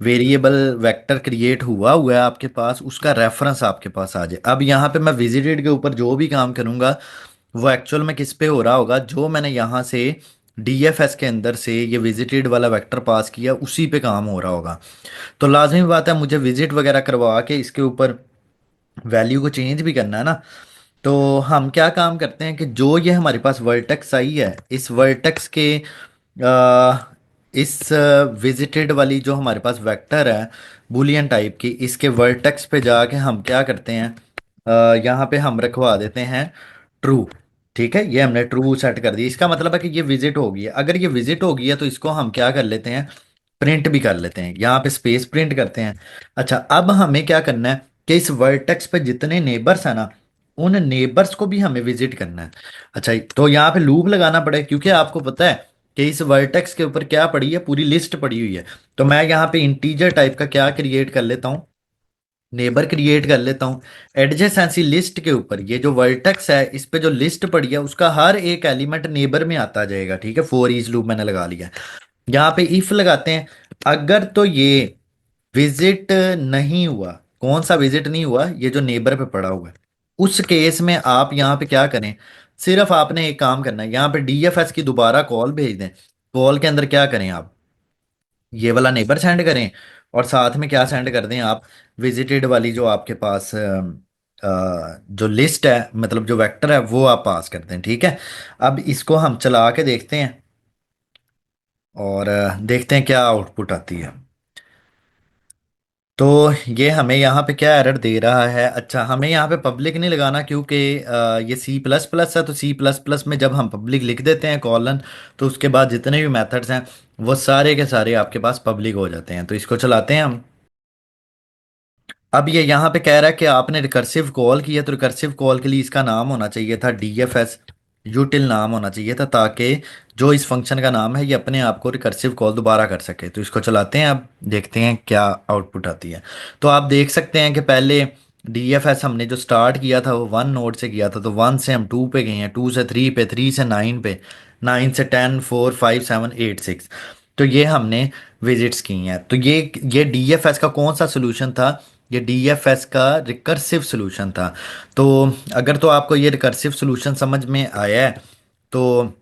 वेरिएबल वेक्टर क्रिएट हुआ हुआ है आपके पास, उसका रेफरेंस आपके पास आ जाए। अब यहाँ पे मैं विजिटेड के ऊपर जो भी काम करूँगा वो एक्चुअल में किस पे हो रहा होगा, जो मैंने यहाँ से डीएफएस के अंदर से ये विजिटेड वाला वेक्टर पास किया उसी पे काम हो रहा होगा। तो लाजमी बात है मुझे विजिट वगैरह करवा के इसके ऊपर वैल्यू को चेंज भी करना है ना। तो हम क्या काम करते हैं कि जो ये हमारे पास वर्टेक्स आई है, इस वर्टेक्स के आ, इस विजिटेड वाली जो हमारे पास वेक्टर है बुलियन टाइप की, इसके वर्टेक्स पे जाके हम क्या करते हैं, यहाँ पे हम रखवा देते हैं ट्रू। ठीक है, ये हमने ट्रू सेट कर दी, इसका मतलब है कि ये विजिट होगी। अगर ये विजिट होगी है तो इसको हम क्या कर लेते हैं, प्रिंट भी कर लेते हैं, यहाँ पे स्पेस प्रिंट करते हैं। अच्छा, अब हमें क्या करना है कि इस वर्टेक्स पे जितने नेबर्स है ना, उन नेबर्स को भी हमें विजिट करना है। अच्छा, तो यहाँ पे लूप लगाना पड़ेगा, क्योंकि आपको पता है कि इस वर्टेक्स के ऊपर क्या पड़ी है, पूरी लिस्ट पड़ी हुई है। तो मैं यहाँ पे इंटीजर टाइप का क्या क्रिएट कर लेता हूँ, नेबर क्रिएट कर लेता हूँ। एडजेसेंसी लिस्ट के ऊपर ये जो वर्टेक्स है, इस पे जो लिस्ट पड़ी है उसका हर एक एलिमेंट नेबर में आता जाएगा। ठीक है, फॉर ईच लूप मैंने लगा लिया। यहाँ पे इफ लगाते हैं, अगर तो ये विजिट नहीं हुआ, कौन सा विजिट नहीं हुआ, ये जो नेबर पे पड़ा हुआ है, उस केस में आप यहाँ पे क्या करें, सिर्फ आपने एक काम करना है, यहाँ पे डीएफएस की दोबारा कॉल भेज दें। कॉल के अंदर क्या करें आप, ये वाला नेबर सेंड करें, और साथ में क्या सेंड कर दें आप, विजिटेड वाली जो आपके पास जो लिस्ट है, मतलब जो वेक्टर है वो आप पास करते हैं। ठीक है, अब इसको हम चला के देखते हैं और देखते हैं क्या आउटपुट आती है। तो ये हमें यहाँ पे क्या एरर दे रहा है। अच्छा, हमें यहाँ पे पब्लिक नहीं लगाना, क्योंकि ये सी प्लस प्लस है, तो सी प्लस प्लस में जब हम पब्लिक लिख देते हैं कॉलन, तो उसके बाद जितने भी मेथड्स हैं वो सारे के सारे आपके पास पब्लिक हो जाते हैं। तो इसको चलाते हैं हम। अब ये यहाँ पे कह रहा है कि आपने रिकर्सिव कॉल किया, तो रिकर्सिव कॉल के लिए इसका नाम होना चाहिए था डीएफएस यूटिल, नाम होना चाहिए था, ताकि जो इस फंक्शन का नाम है ये अपने आप को रिकर्सिव कॉल दोबारा कर सके। तो इसको चलाते हैं, अब देखते हैं क्या आउटपुट आती है। तो आप देख सकते हैं कि पहले डीएफएस हमने जो स्टार्ट किया था वो 1 नोड से किया था, तो 1 से हम 2 पे गए हैं, 2 से 3 पे, 3 से 9 पे, 9 से 10, 4, 5, 7, 8, 6। तो ये हमने विजिट्स की हैं। तो ये डीएफएस का कौन सा सोल्यूशन था, ये डीएफएस का रिकर्सिव सॉल्यूशन था। तो अगर तो आपको ये रिकर्सिव सॉल्यूशन समझ में आया है, तो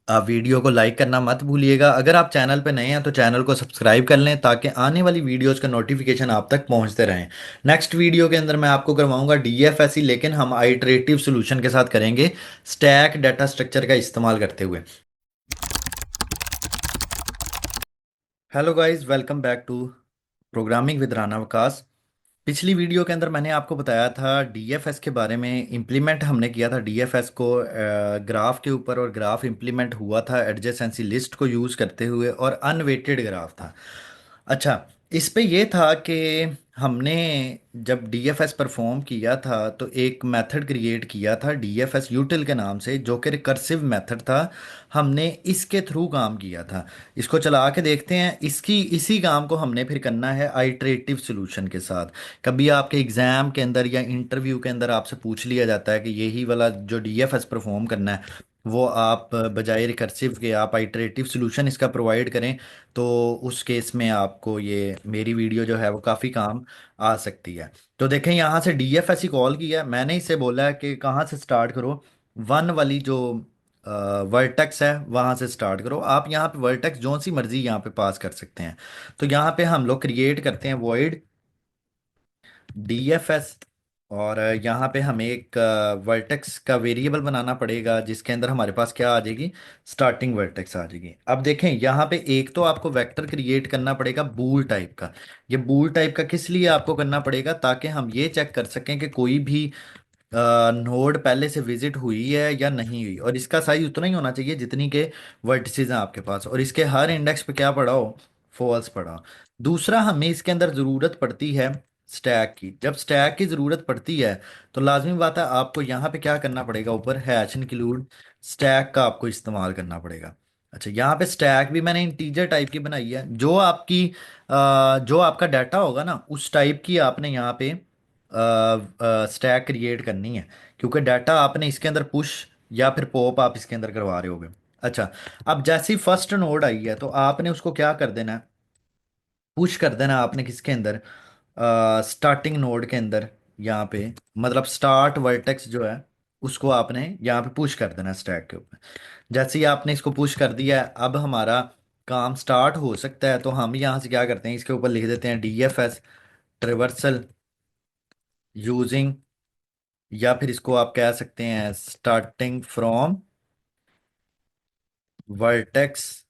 आप वीडियो को लाइक करना मत भूलिएगा। अगर आप चैनल पे नए हैं तो चैनल को सब्सक्राइब कर लें, ताकि आने वाली वीडियोस का नोटिफिकेशन आप तक पहुंचते रहें। नेक्स्ट वीडियो के अंदर मैं आपको करवाऊंगा डीएफएस ही, लेकिन हम आइटरेटिव सॉल्यूशन के साथ करेंगे, स्टैक डाटा स्ट्रक्चर का इस्तेमाल करते हुए। Hello guys, welcome back to programming with Rana Waqas. पिछली वीडियो के अंदर मैंने आपको बताया था डीएफएस के बारे में, इम्प्लीमेंट हमने किया था डीएफएस को ग्राफ के ऊपर, और ग्राफ इम्प्लीमेंट हुआ था एडजेसेंसी लिस्ट को यूज़ करते हुए, और अनवेटेड ग्राफ था। अच्छा, इस पे ये था कि हमने जब डीएफएस परफॉर्म किया था तो एक मेथड क्रिएट किया था डीएफएस यूटिल के नाम से, जो कि रिकर्सिव मेथड था। हमने इसके थ्रू काम किया था। इसको चला के देखते हैं, इसकी इसी काम को हमने फिर करना है आइटरेटिव सॉल्यूशन के साथ। कभी आपके एग्जाम के अंदर या इंटरव्यू के अंदर आपसे पूछ लिया जाता है कि यही वाला जो डीएफएस परफॉर्म करना है, वो आप बजाय रिकर्सिव के आप आइटरेटिव सॉल्यूशन इसका प्रोवाइड करें। तो उस केस में आपको ये मेरी वीडियो जो है वो काफ़ी काम आ सकती है। तो देखें, यहाँ से डीएफएस ही कॉल किया, मैंने इससे बोला है कि कहाँ से स्टार्ट करो, वन वाली जो वर्टेक्स है वहाँ से स्टार्ट करो। आप यहाँ पे वर्टेक्स जो सी मर्जी यहाँ पे पास कर सकते हैं। तो यहाँ पे हम लोग क्रिएट करते हैं वॉइड डीएफएस, और यहाँ पे हमें एक वर्टेक्स का वेरिएबल बनाना पड़ेगा, जिसके अंदर हमारे पास क्या आ जाएगी, स्टार्टिंग वर्टेक्स आ जाएगी। अब देखें, यहाँ पे एक तो आपको वेक्टर क्रिएट करना पड़ेगा बूल टाइप का। ये बूल टाइप का किस लिए आपको करना पड़ेगा, ताकि हम ये चेक कर सकें कि कोई भी नोड पहले से विजिट हुई है या नहीं हुई, और इसका साइज उतना ही होना चाहिए जितनी के वर्टिसेस हैं आपके पास, और इसके हर इंडेक्स पे क्या पड़ा हो, फॉल्स पड़ा हो। दूसरा, हमें इसके अंदर ज़रूरत पड़ती है स्टैक की। जब स्टैक की ज़रूरत पड़ती है तो लाजमी बात है आपको यहाँ पे क्या करना पड़ेगा, ऊपर हैश इंक्लूड स्टैक का आपको इस्तेमाल करना पड़ेगा। अच्छा, यहाँ पे स्टैक भी मैंने इंटीजर टाइप की बनाई है। जो आपका डाटा होगा ना, उस टाइप की आपने यहाँ पे स्टैक क्रिएट करनी है, क्योंकि डाटा आपने इसके अंदर पुश या फिर पॉप आप इसके अंदर करवा रहे होगे। अच्छा, अब जैसी फर्स्ट नोड आई है तो आपने उसको क्या कर देना है, पुश कर देना आपने किसके अंदर, स्टार्टिंग नोड के अंदर। यहाँ पे मतलब स्टार्ट वर्टेक्स जो है, उसको आपने यहाँ पे पुश कर देना स्टैक के ऊपर। जैसे ही आपने इसको पुश कर दिया है, अब हमारा काम स्टार्ट हो सकता है। तो हम यहाँ से क्या करते हैं, इसके ऊपर लिख देते हैं DFS ट्रिवर्सल यूजिंग, या फिर इसको आप कह सकते हैं स्टार्टिंग फ्रॉम वर्टेक्स,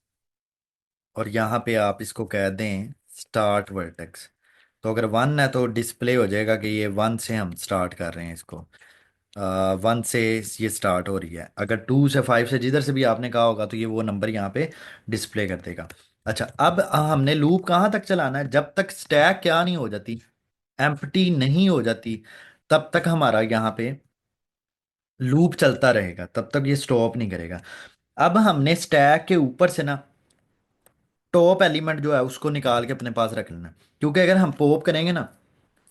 और यहाँ पे आप इसको कह दें स्टार्ट वर्टेक्स। तो अगर 1 है तो डिस्प्ले हो जाएगा कि ये 1 से हम स्टार्ट कर रहे हैं इसको, 1 से ये स्टार्ट हो रही है। अगर 2 से 5 से जिधर से भी आपने कहा होगा तो ये वो नंबर यहाँ पे डिस्प्ले कर देगा। अच्छा, अब हमने लूप कहाँ तक चलाना है, जब तक स्टैक क्या नहीं हो जाती, एम्प्टी नहीं हो जाती, तब तक हमारा यहाँ पे लूप चलता रहेगा, तब तक ये स्टॉप नहीं करेगा। अब हमने स्टैक के ऊपर से ना टॉप एलिमेंट जो है उसको निकाल के अपने पास रख लेना, क्योंकि अगर हम पॉप करेंगे ना,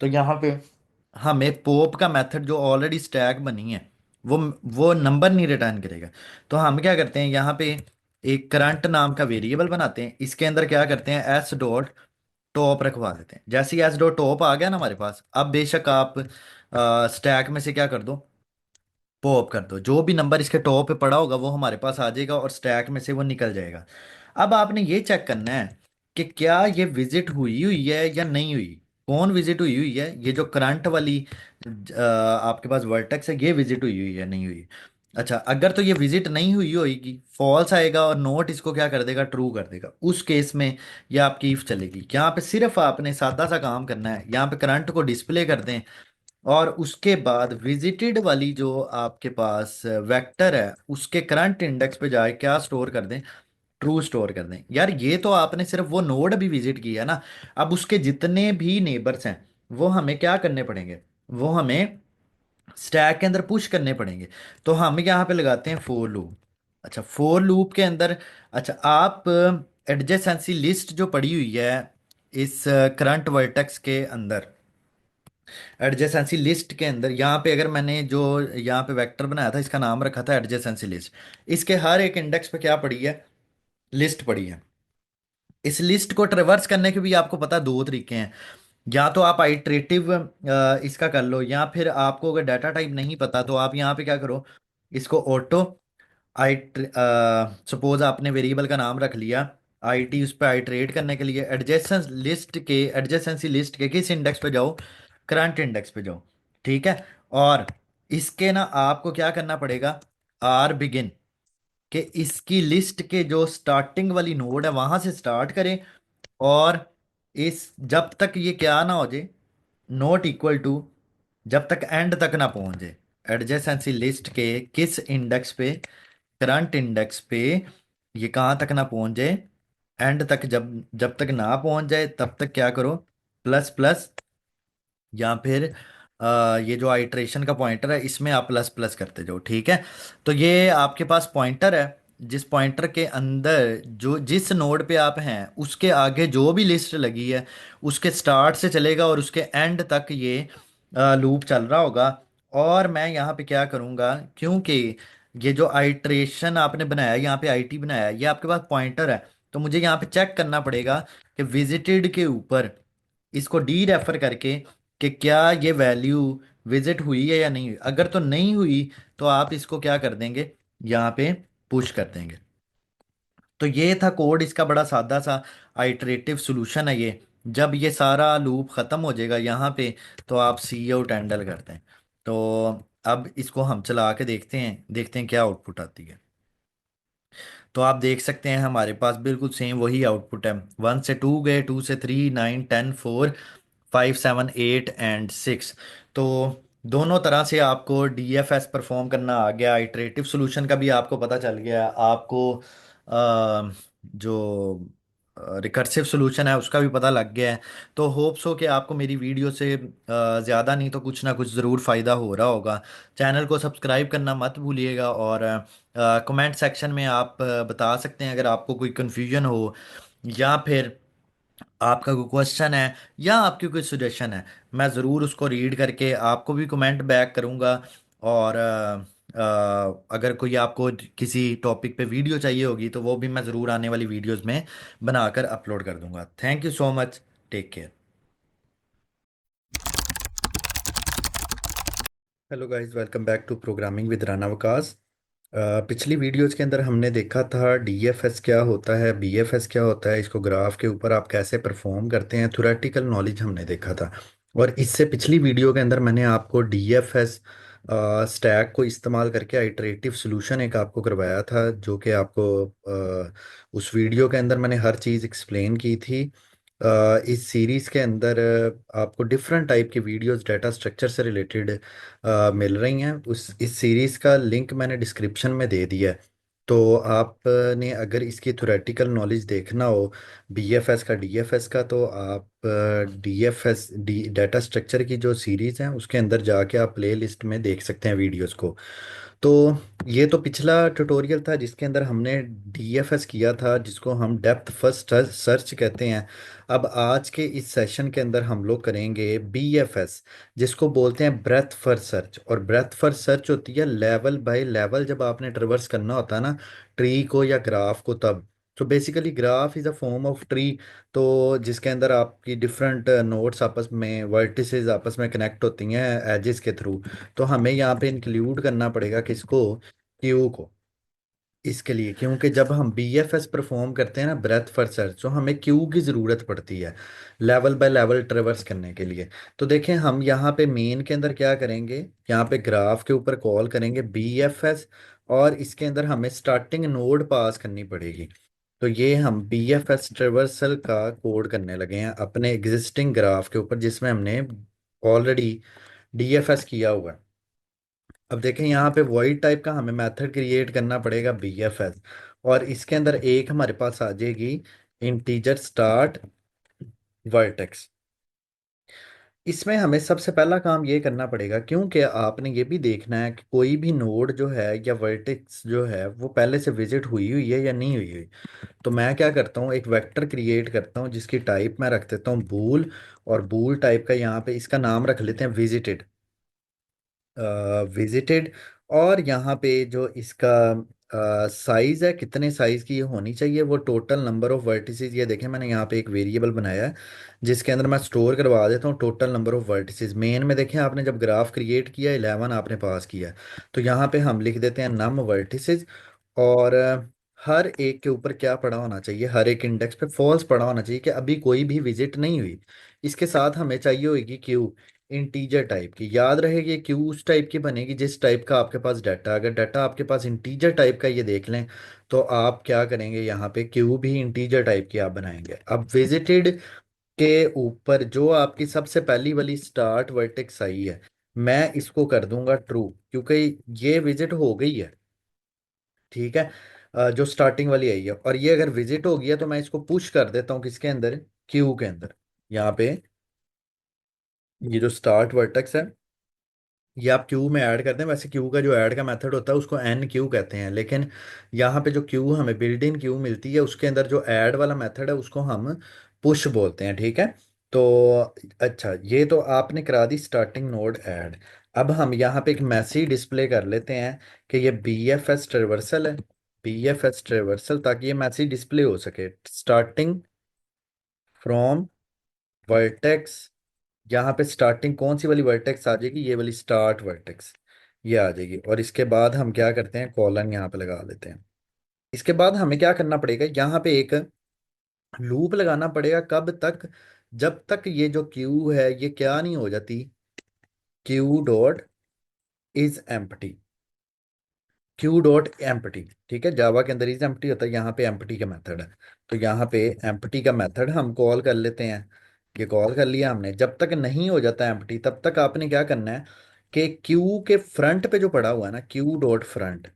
तो यहाँ पे हमें पॉप का मेथड जो ऑलरेडी स्टैक बनी है, वो वो नंबर नहीं रिटर्न करेगा। तो हम क्या करते हैं, यहाँ पे एक करंट नाम का वेरिएबल बनाते हैं, इसके अंदर क्या करते हैं एस डॉट टॉप रखवा देते हैं। जैसे ही एस डॉट टॉप आ गया ना हमारे पास, अब बेशक आप स्टैक में से क्या कर दो, पॉप कर दो, जो भी नंबर इसके टॉप पे पड़ा होगा वो हमारे पास आ जाएगा और स्टैक में से वो निकल जाएगा। अब आपने ये चेक करना है कि क्या ये विजिट हुई हुई है या नहीं हुई। कौन विजिट हुई हुई है, ये जो करंट वाली आपके पास वर्टेक्स है, ये विजिट हुई हुई है नहीं हुई। अच्छा, अगर तो ये विजिट नहीं हुई होगी, फॉल्स आएगा और नोट इसको क्या कर देगा, ट्रू कर देगा। उस केस में ये आपकी इफ चलेगी। यहाँ पे सिर्फ आपने सादा सा काम करना है, यहाँ पे करंट को डिस्प्ले कर दें, और उसके बाद विजिटेड वाली जो आपके पास वेक्टर है, उसके करंट इंडेक्स पे जाए क्या स्टोर कर दें, ट्रू स्टोर कर दें। यार ये तो आपने सिर्फ वो नोड भी विजिट किया ना, अब उसके जितने भी नेबर्स हैं वो हमें क्या करने पड़ेंगे, वो हमें स्टैक के अंदर पुश करने पड़ेंगे। तो हम यहाँ पे लगाते हैं फोर लूप। अच्छा, फोर लूप के अंदर, अच्छा आप एडजेसेंसी लिस्ट जो पड़ी हुई है इस करंट वर्टेक्स के अंदर, एडजेसेंसी लिस्ट के अंदर यहाँ पे अगर मैंने जो यहाँ पे वेक्टर बनाया था, इसका नाम रखा था एडजेसेंसी लिस्ट, इसके हर एक इंडेक्स पे क्या पड़ी है, लिस्ट पड़ी है। इस लिस्ट को ट्रेवर्स करने के भी आपको पता दो तरीके हैं। या तो आप आइट्रेटिव इसका कर लो, या फिर आपको अगर डाटा टाइप नहीं पता तो आप यहाँ पे क्या करो, इसको ऑटो आइट सपोज आपने वेरिएबल का नाम रख लिया IT, उस पर आइट्रेट करने के लिए एडजेसेंसी लिस्ट के किस इंडेक्स पे जाओ, करंट इंडेक्स पे जाओ। ठीक है, और इसके ना आपको क्या करना पड़ेगा, आर बिगिन, कि इसकी लिस्ट के जो स्टार्टिंग वाली नोड है वहां से स्टार्ट करें, और इस जब तक ये क्या ना हो जाए, नॉट इक्वल टू, जब तक एंड तक ना पहुंच जाए एडजेसेंसी लिस्ट के किस इंडेक्स पे, करंट इंडेक्स पे, ये कहाँ तक ना पहुंच जाए, एंड तक। जब जब तक ना पहुंच जाए तब तक क्या करो, प्लस प्लस, या फिर ये जो आइट्रेशन का पॉइंटर है इसमें आप प्लस प्लस करते जाओ। ठीक है, तो ये आपके पास पॉइंटर है, जिस पॉइंटर के अंदर जो जिस नोड पे आप हैं उसके आगे जो भी लिस्ट लगी है उसके स्टार्ट से चलेगा और उसके एंड तक ये लूप चल रहा होगा। और मैं यहाँ पे क्या करूँगा, क्योंकि ये जो आइट्रेशन आपने बनाया, यहाँ पे IT बनाया है, ये आपके पास पॉइंटर है, तो मुझे यहाँ पे चेक करना पड़ेगा कि विजिटेड के ऊपर इसको डी रेफर करके कि क्या ये वैल्यू विजिट हुई है या नहीं हुई। अगर तो नहीं हुई तो आप इसको क्या कर देंगे, यहाँ पे पुश कर देंगे। तो ये था कोड इसका, बड़ा सादा सा आइटरेटिव सॉल्यूशन है ये। जब ये सारा लूप खत्म हो जाएगा यहाँ पे, तो आप सी आउट हैंडल करते हैं। तो अब इसको हम चला के देखते हैं क्या आउटपुट आती है। तो आप देख सकते हैं हमारे पास बिल्कुल सेम वही आउटपुट है। 1 से 2 गए, 2 से 3 9 10 4 5 7 8 एंड 6। तो दोनों तरह से आपको DFS परफॉर्म करना आ गया, इटरेटिव सॉल्यूशन का भी आपको पता चल गया। आपको जो रिकर्सिव सोल्यूशन है उसका भी पता लग गया है। तो होप्स हो कि आपको मेरी वीडियो से ज़्यादा नहीं तो कुछ ना कुछ ज़रूर फ़ायदा हो रहा होगा। चैनल को सब्सक्राइब करना मत भूलिएगा, और कमेंट सेक्शन में आप बता सकते हैं अगर आपको कोई कन्फ्यूजन हो, या फिर आपका कोई क्वेश्चन है, या आपकी कोई सजेशन है। मैं ज़रूर उसको रीड करके आपको भी कमेंट बैक करूँगा। और अगर कोई आपको किसी टॉपिक पे वीडियो चाहिए होगी तो वो भी मैं ज़रूर आने वाली वीडियोस में बनाकर अपलोड कर दूंगा। Thank you so much. Take care. Hello guys, welcome back to programming with Rana Waqas. पिछली वीडियोज के अंदर हमने देखा था डीएफएस क्या होता है, बीएफएस क्या होता है, इसको ग्राफ के ऊपर आप कैसे परफॉर्म करते हैं, थ्योरेटिकल नॉलेज हमने देखा था। और इससे पिछली वीडियो के अंदर मैंने आपको डीएफएस स्टैक को इस्तेमाल करके आइटरेटिव सॉल्यूशन एक आपको करवाया था, जो कि आपको उस वीडियो के अंदर मैंने हर चीज़ एक्सप्लेन की थी। इस सीरीज़ के अंदर आपको डिफरेंट टाइप की वीडियोस डाटा स्ट्रक्चर से रिलेटेड मिल रही हैं। उस इस सीरीज़ का लिंक मैंने डिस्क्रिप्शन में दे दिया है। तो आपने अगर इसकी थ्योरेटिकल नॉलेज देखना हो बीएफएस का, डीएफएस का, तो आप डीएफएस डी डाटा स्ट्रक्चर की जो सीरीज़ है उसके अंदर जाके आप प्ले लिस्ट में देख सकते हैं वीडियोस को। तो ये तो पिछला ट्यूटोरियल था जिसके अंदर हमने डीएफएस किया था, जिसको हम डेप्थ फर्स्ट सर्च कहते हैं। अब आज के इस सेशन के अंदर हम लोग करेंगे बीएफएस, जिसको बोलते हैं ब्रेथ फर्स्ट सर्च। और ब्रेथ फर्स्ट सर्च होती है लेवल बाय लेवल, जब आपने ट्रेवर्स करना होता है ना ट्री को या ग्राफ को, तब। तो basically graph is a form of tree, तो जिसके अंदर आपकी डिफरेंट नोड्स आपस में, वर्टिसेस आपस में कनेक्ट होती हैं एजेस के थ्रू। तो हमें यहाँ पे इंक्लूड करना पड़ेगा किसको, क्यू को। इसके लिए, क्योंकि जब हम बीएफएस परफॉर्म करते हैं ना ब्रेथ फर्स्ट सर्च, तो हमें क्यू की ज़रूरत पड़ती है लेवल बाय लेवल ट्रेवर्स करने के लिए। तो देखें हम यहाँ पे मेन के अंदर क्या करेंगे, यहाँ पे ग्राफ के ऊपर कॉल करेंगे बीएफएस, और इसके अंदर हमें स्टार्टिंग नोड पास करनी पड़ेगी। तो ये हम बीएफएस ट्रेवर्सल का कोड करने लगे हैं अपने एग्जिस्टिंग ग्राफ के ऊपर, जिसमें हमने ऑलरेडी डीएफएस किया हुआ है। अब देखें यहाँ पे वॉइड टाइप का हमें मेथड क्रिएट करना पड़ेगा बीएफएस, और इसके अंदर एक हमारे पास आ जाएगी इंटीजर स्टार्ट वर्टेक्स। इसमें हमें सबसे पहला काम ये करना पड़ेगा, क्योंकि आपने ये भी देखना है कि कोई भी नोड जो है या वर्टेक्स जो है वो पहले से विजिट हुई हुई है या नहीं हुई हुई। तो मैं क्या करता हूँ, एक वेक्टर क्रिएट करता हूँ जिसकी टाइप मैं रख देता हूँ बूल। और बूल टाइप का यहाँ पे इसका नाम रख लेते हैं विजिटेड, विजिटेड। और यहाँ पे जो इसका साइज है, कितने साइज की ये होनी चाहिए, वो टोटल नंबर ऑफ वर्टिसेस। ये देखें मैंने यहाँ पे एक वेरिएबल बनाया है जिसके अंदर मैं स्टोर करवा देता हूँ total number of vertices. Main में देखें आपने जब ग्राफ क्रिएट किया 11 आपने पास किया है, तो यहाँ पे हम लिख देते हैं नम वर्टिसेस। और हर एक के ऊपर क्या पड़ा होना चाहिए, हर एक इंडेक्स पे फॉल्स पड़ा होना चाहिए कि अभी कोई भी विजिट नहीं हुई। इसके साथ हमें चाहिए होगी क्यू, इंटीजर टाइप की। याद रहेगी क्यू उस टाइप की बनेगी जिस टाइप का आपके पास डाटा, अगर डाटा आपके पास इंटीजर टाइप का ये देख लें, तो आप क्या करेंगे, यहाँ पे क्यू भी इंटीजर टाइप की आप बनाएंगे। अब विजिटेड के ऊपर जो आपकी सबसे पहली वाली स्टार्ट वर्टेक्स आई है, मैं इसको कर दूंगा ट्रू, क्योंकि ये विजिट हो गई है। ठीक है, जो स्टार्टिंग वाली आई है, और ये अगर विजिट हो गया तो मैं इसको पुश कर देता हूँ किसके अंदर, क्यू के अंदर। यहाँ पे ये जो स्टार्ट वर्टेक्स है ये आप क्यू में ऐड करते हैं। वैसे क्यू का जो ऐड का मेथड होता है उसको एन क्यू कहते हैं, लेकिन यहाँ पे जो क्यू हमें बिल्ड इन क्यू मिलती है उसके अंदर जो ऐड वाला मेथड है उसको हम पुश बोलते हैं। ठीक है, तो अच्छा, ये तो आपने करा दी स्टार्टिंग नोड ऐड। अब हम यहाँ पे एक मैसेज डिस्प्ले कर लेते हैं कि ये बी एफ एस ट्रेवर्सल है, बी एफ एस ट्रेवर्सल, ताकि ये मैसेज डिस्प्ले हो सके स्टार्टिंग फ्रॉम वर्टेक्स। यहाँ पे स्टार्टिंग कौन सी वाली वर्टेक्स आ जाएगी, ये वाली स्टार्ट वर्टेक्स ये आ जाएगी। और इसके बाद हम क्या करते हैं, कॉलन यहाँ पे लगा देते हैं। इसके बाद हमें क्या करना पड़ेगा, यहाँ पे एक लूप लगाना पड़ेगा। कब तक, जब तक ये जो क्यू है ये क्या नहीं हो जाती, Q dot is empty, Q dot empty. ठीक है, जावा के अंदर इज एम्प्टी होता है, यहाँ पे एम्प्टी का मेथड है। तो यहाँ पे एम्प्टी का मेथड हम कॉल कर लेते हैं। ये कॉल कर लिया हमने, जब तक नहीं हो जाता एम्प्टी तब तक आपने क्या करना है कि क्यू के फ्रंट पे जो पड़ा हुआ है ना, क्यू डॉट फ्रंट,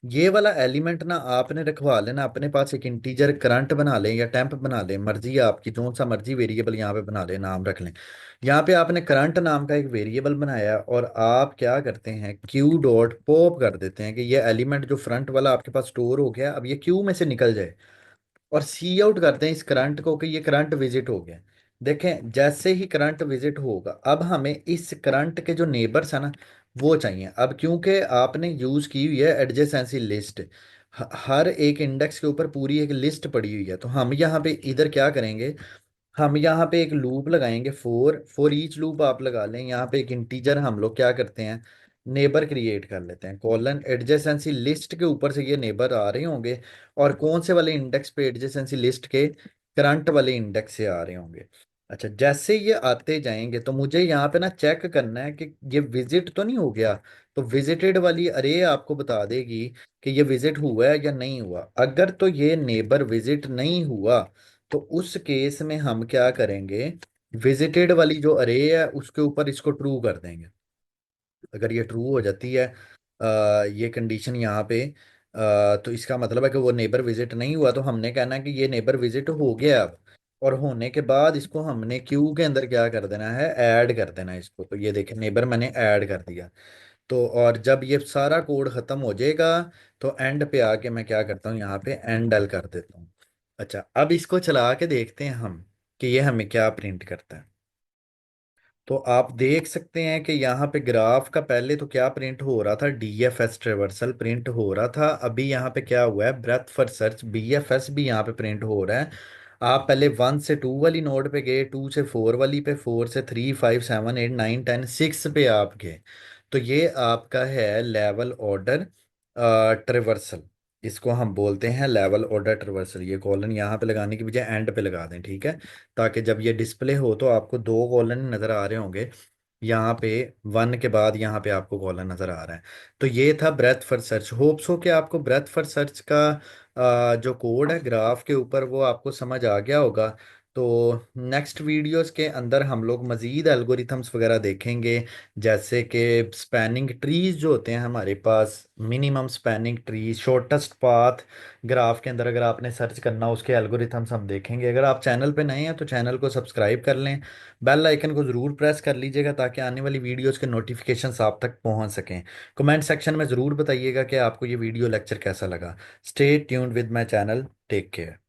ये वाला एलिमेंट ना आपने रखवा लेना अपने पास, एक इंटीजर करंट बना लें या टेम्प बना लें, मर्जी है आपकी, जो सा मर्जी वेरिएबल यहाँ पे बना लें, नाम रख लें। यहाँ पे आपने करंट नाम का एक वेरिएबल बनाया है, और आप क्या करते हैं, क्यू डॉट पॉप कर देते हैं कि ये एलिमेंट जो फ्रंट वाला आपके पास स्टोर हो गया अब ये क्यू में से निकल जाए। और सी आउट करते हैं इस करंट को कि ये करंट विजिट हो गया। देखें जैसे ही करंट विजिट होगा, अब हमें इस करंट के जो नेबर्स है ना वो चाहिए। अब क्योंकि आपने यूज की हुई है एडजेसेंसी लिस्ट, हर एक इंडेक्स के ऊपर पूरी एक लिस्ट पड़ी हुई है, तो हम यहाँ पे इधर क्या करेंगे, हम यहाँ पे एक लूप लगाएंगे, फॉर ईच लूप आप लगा लें। यहाँ पे एक इंटीजर हम लोग क्या करते हैं, नेबर क्रिएट कर लेते हैं, कॉलन एडजेसेंसी लिस्ट के ऊपर से ये नेबर आ रहे होंगे, और कौन से वाले इंडेक्स पे, एडजेसेंसी लिस्ट के करंट वाले इंडेक्स से आ रहे होंगे। अच्छा, जैसे ये आते जाएंगे तो मुझे यहाँ पे ना चेक करना है कि ये विजिट तो नहीं हो गया। तो विजिटेड वाली अरे आपको बता देगी कि ये विजिट हुआ है या नहीं हुआ। अगर तो ये नेबर विजिट नहीं हुआ तो उस केस में हम क्या करेंगे, विजिटेड वाली जो अरे है उसके ऊपर इसको ट्रू कर देंगे। अगर ये ट्रू हो जाती है ये कंडीशन यहाँ पे, तो इसका मतलब है कि वो नेबर विजिट नहीं हुआ, तो हमने कहना है कि ये नेबर विजिट हो गया अब। और होने के बाद इसको हमने क्यू के अंदर क्या कर देना है, ऐड कर देना है इसको। तो ये देखें नेबर मैंने ऐड कर दिया। तो और जब ये सारा कोड खत्म हो जाएगा तो एंड पे आके मैं क्या करता हूँ, यहाँ पे एंड एल कर देता हूँ। अच्छा, अब इसको चला के देखते हैं हम कि ये हमें क्या प्रिंट करता है। तो आप देख सकते हैं कि यहाँ पे ग्राफ का पहले तो क्या प्रिंट हो रहा था, डीएफएस ट्रेवर्सल प्रिंट हो रहा था। अभी यहाँ पे क्या हुआ है, ब्रेथ फॉर सर्च बीएफएस भी यहाँ पे प्रिंट हो रहा है। आप पहले 1 से 2 वाली नोड पे गए, 2 से 4 वाली पे, 4 से 3, 5, 7, 8, 9, 10, 6 पे आप गए। तो ये आपका है लेवल ऑर्डर ट्रेवर्सल। इसको हम बोलते हैं लेवल ऑर्डर ट्रेवर्सल। ये कॉलन यहाँ पे लगाने की बजाय एंड पे लगा दें, ठीक है, ताकि जब ये डिस्प्ले हो तो आपको दो कॉलन नजर आ रहे होंगे। यहाँ पे 1 के बाद यहाँ पे आपको कॉलन नजर आ रहा है। तो ये था ब्रेथ फॉर सर्च। होप्स हो कि आपको ब्रेथ फॉर सर्च का जो कोड है ग्राफ के ऊपर वो आपको समझ आ गया होगा। तो नेक्स्ट वीडियोस के अंदर हम लोग मज़ीद एल्गोरिथम्स वगैरह देखेंगे, जैसे कि स्पैनिंग ट्रीज जो होते हैं हमारे पास, minimum spanning tree, shortest path graph के अंदर अगर आपने सर्च करना हो उसके एल्गोरिथम्स हम देखेंगे। अगर आप चैनल पे नए हैं तो चैनल को सब्सक्राइब कर लें, बेल आइकन को ज़रूर प्रेस कर लीजिएगा ताकि आने वाली वीडियोस के नोटिफिकेशंस आप तक पहुंच सकें। कमेंट सेक्शन में ज़रूर बताइएगा कि आपको ये वीडियो लेक्चर कैसा लगा। Stay tuned with my channel, take care.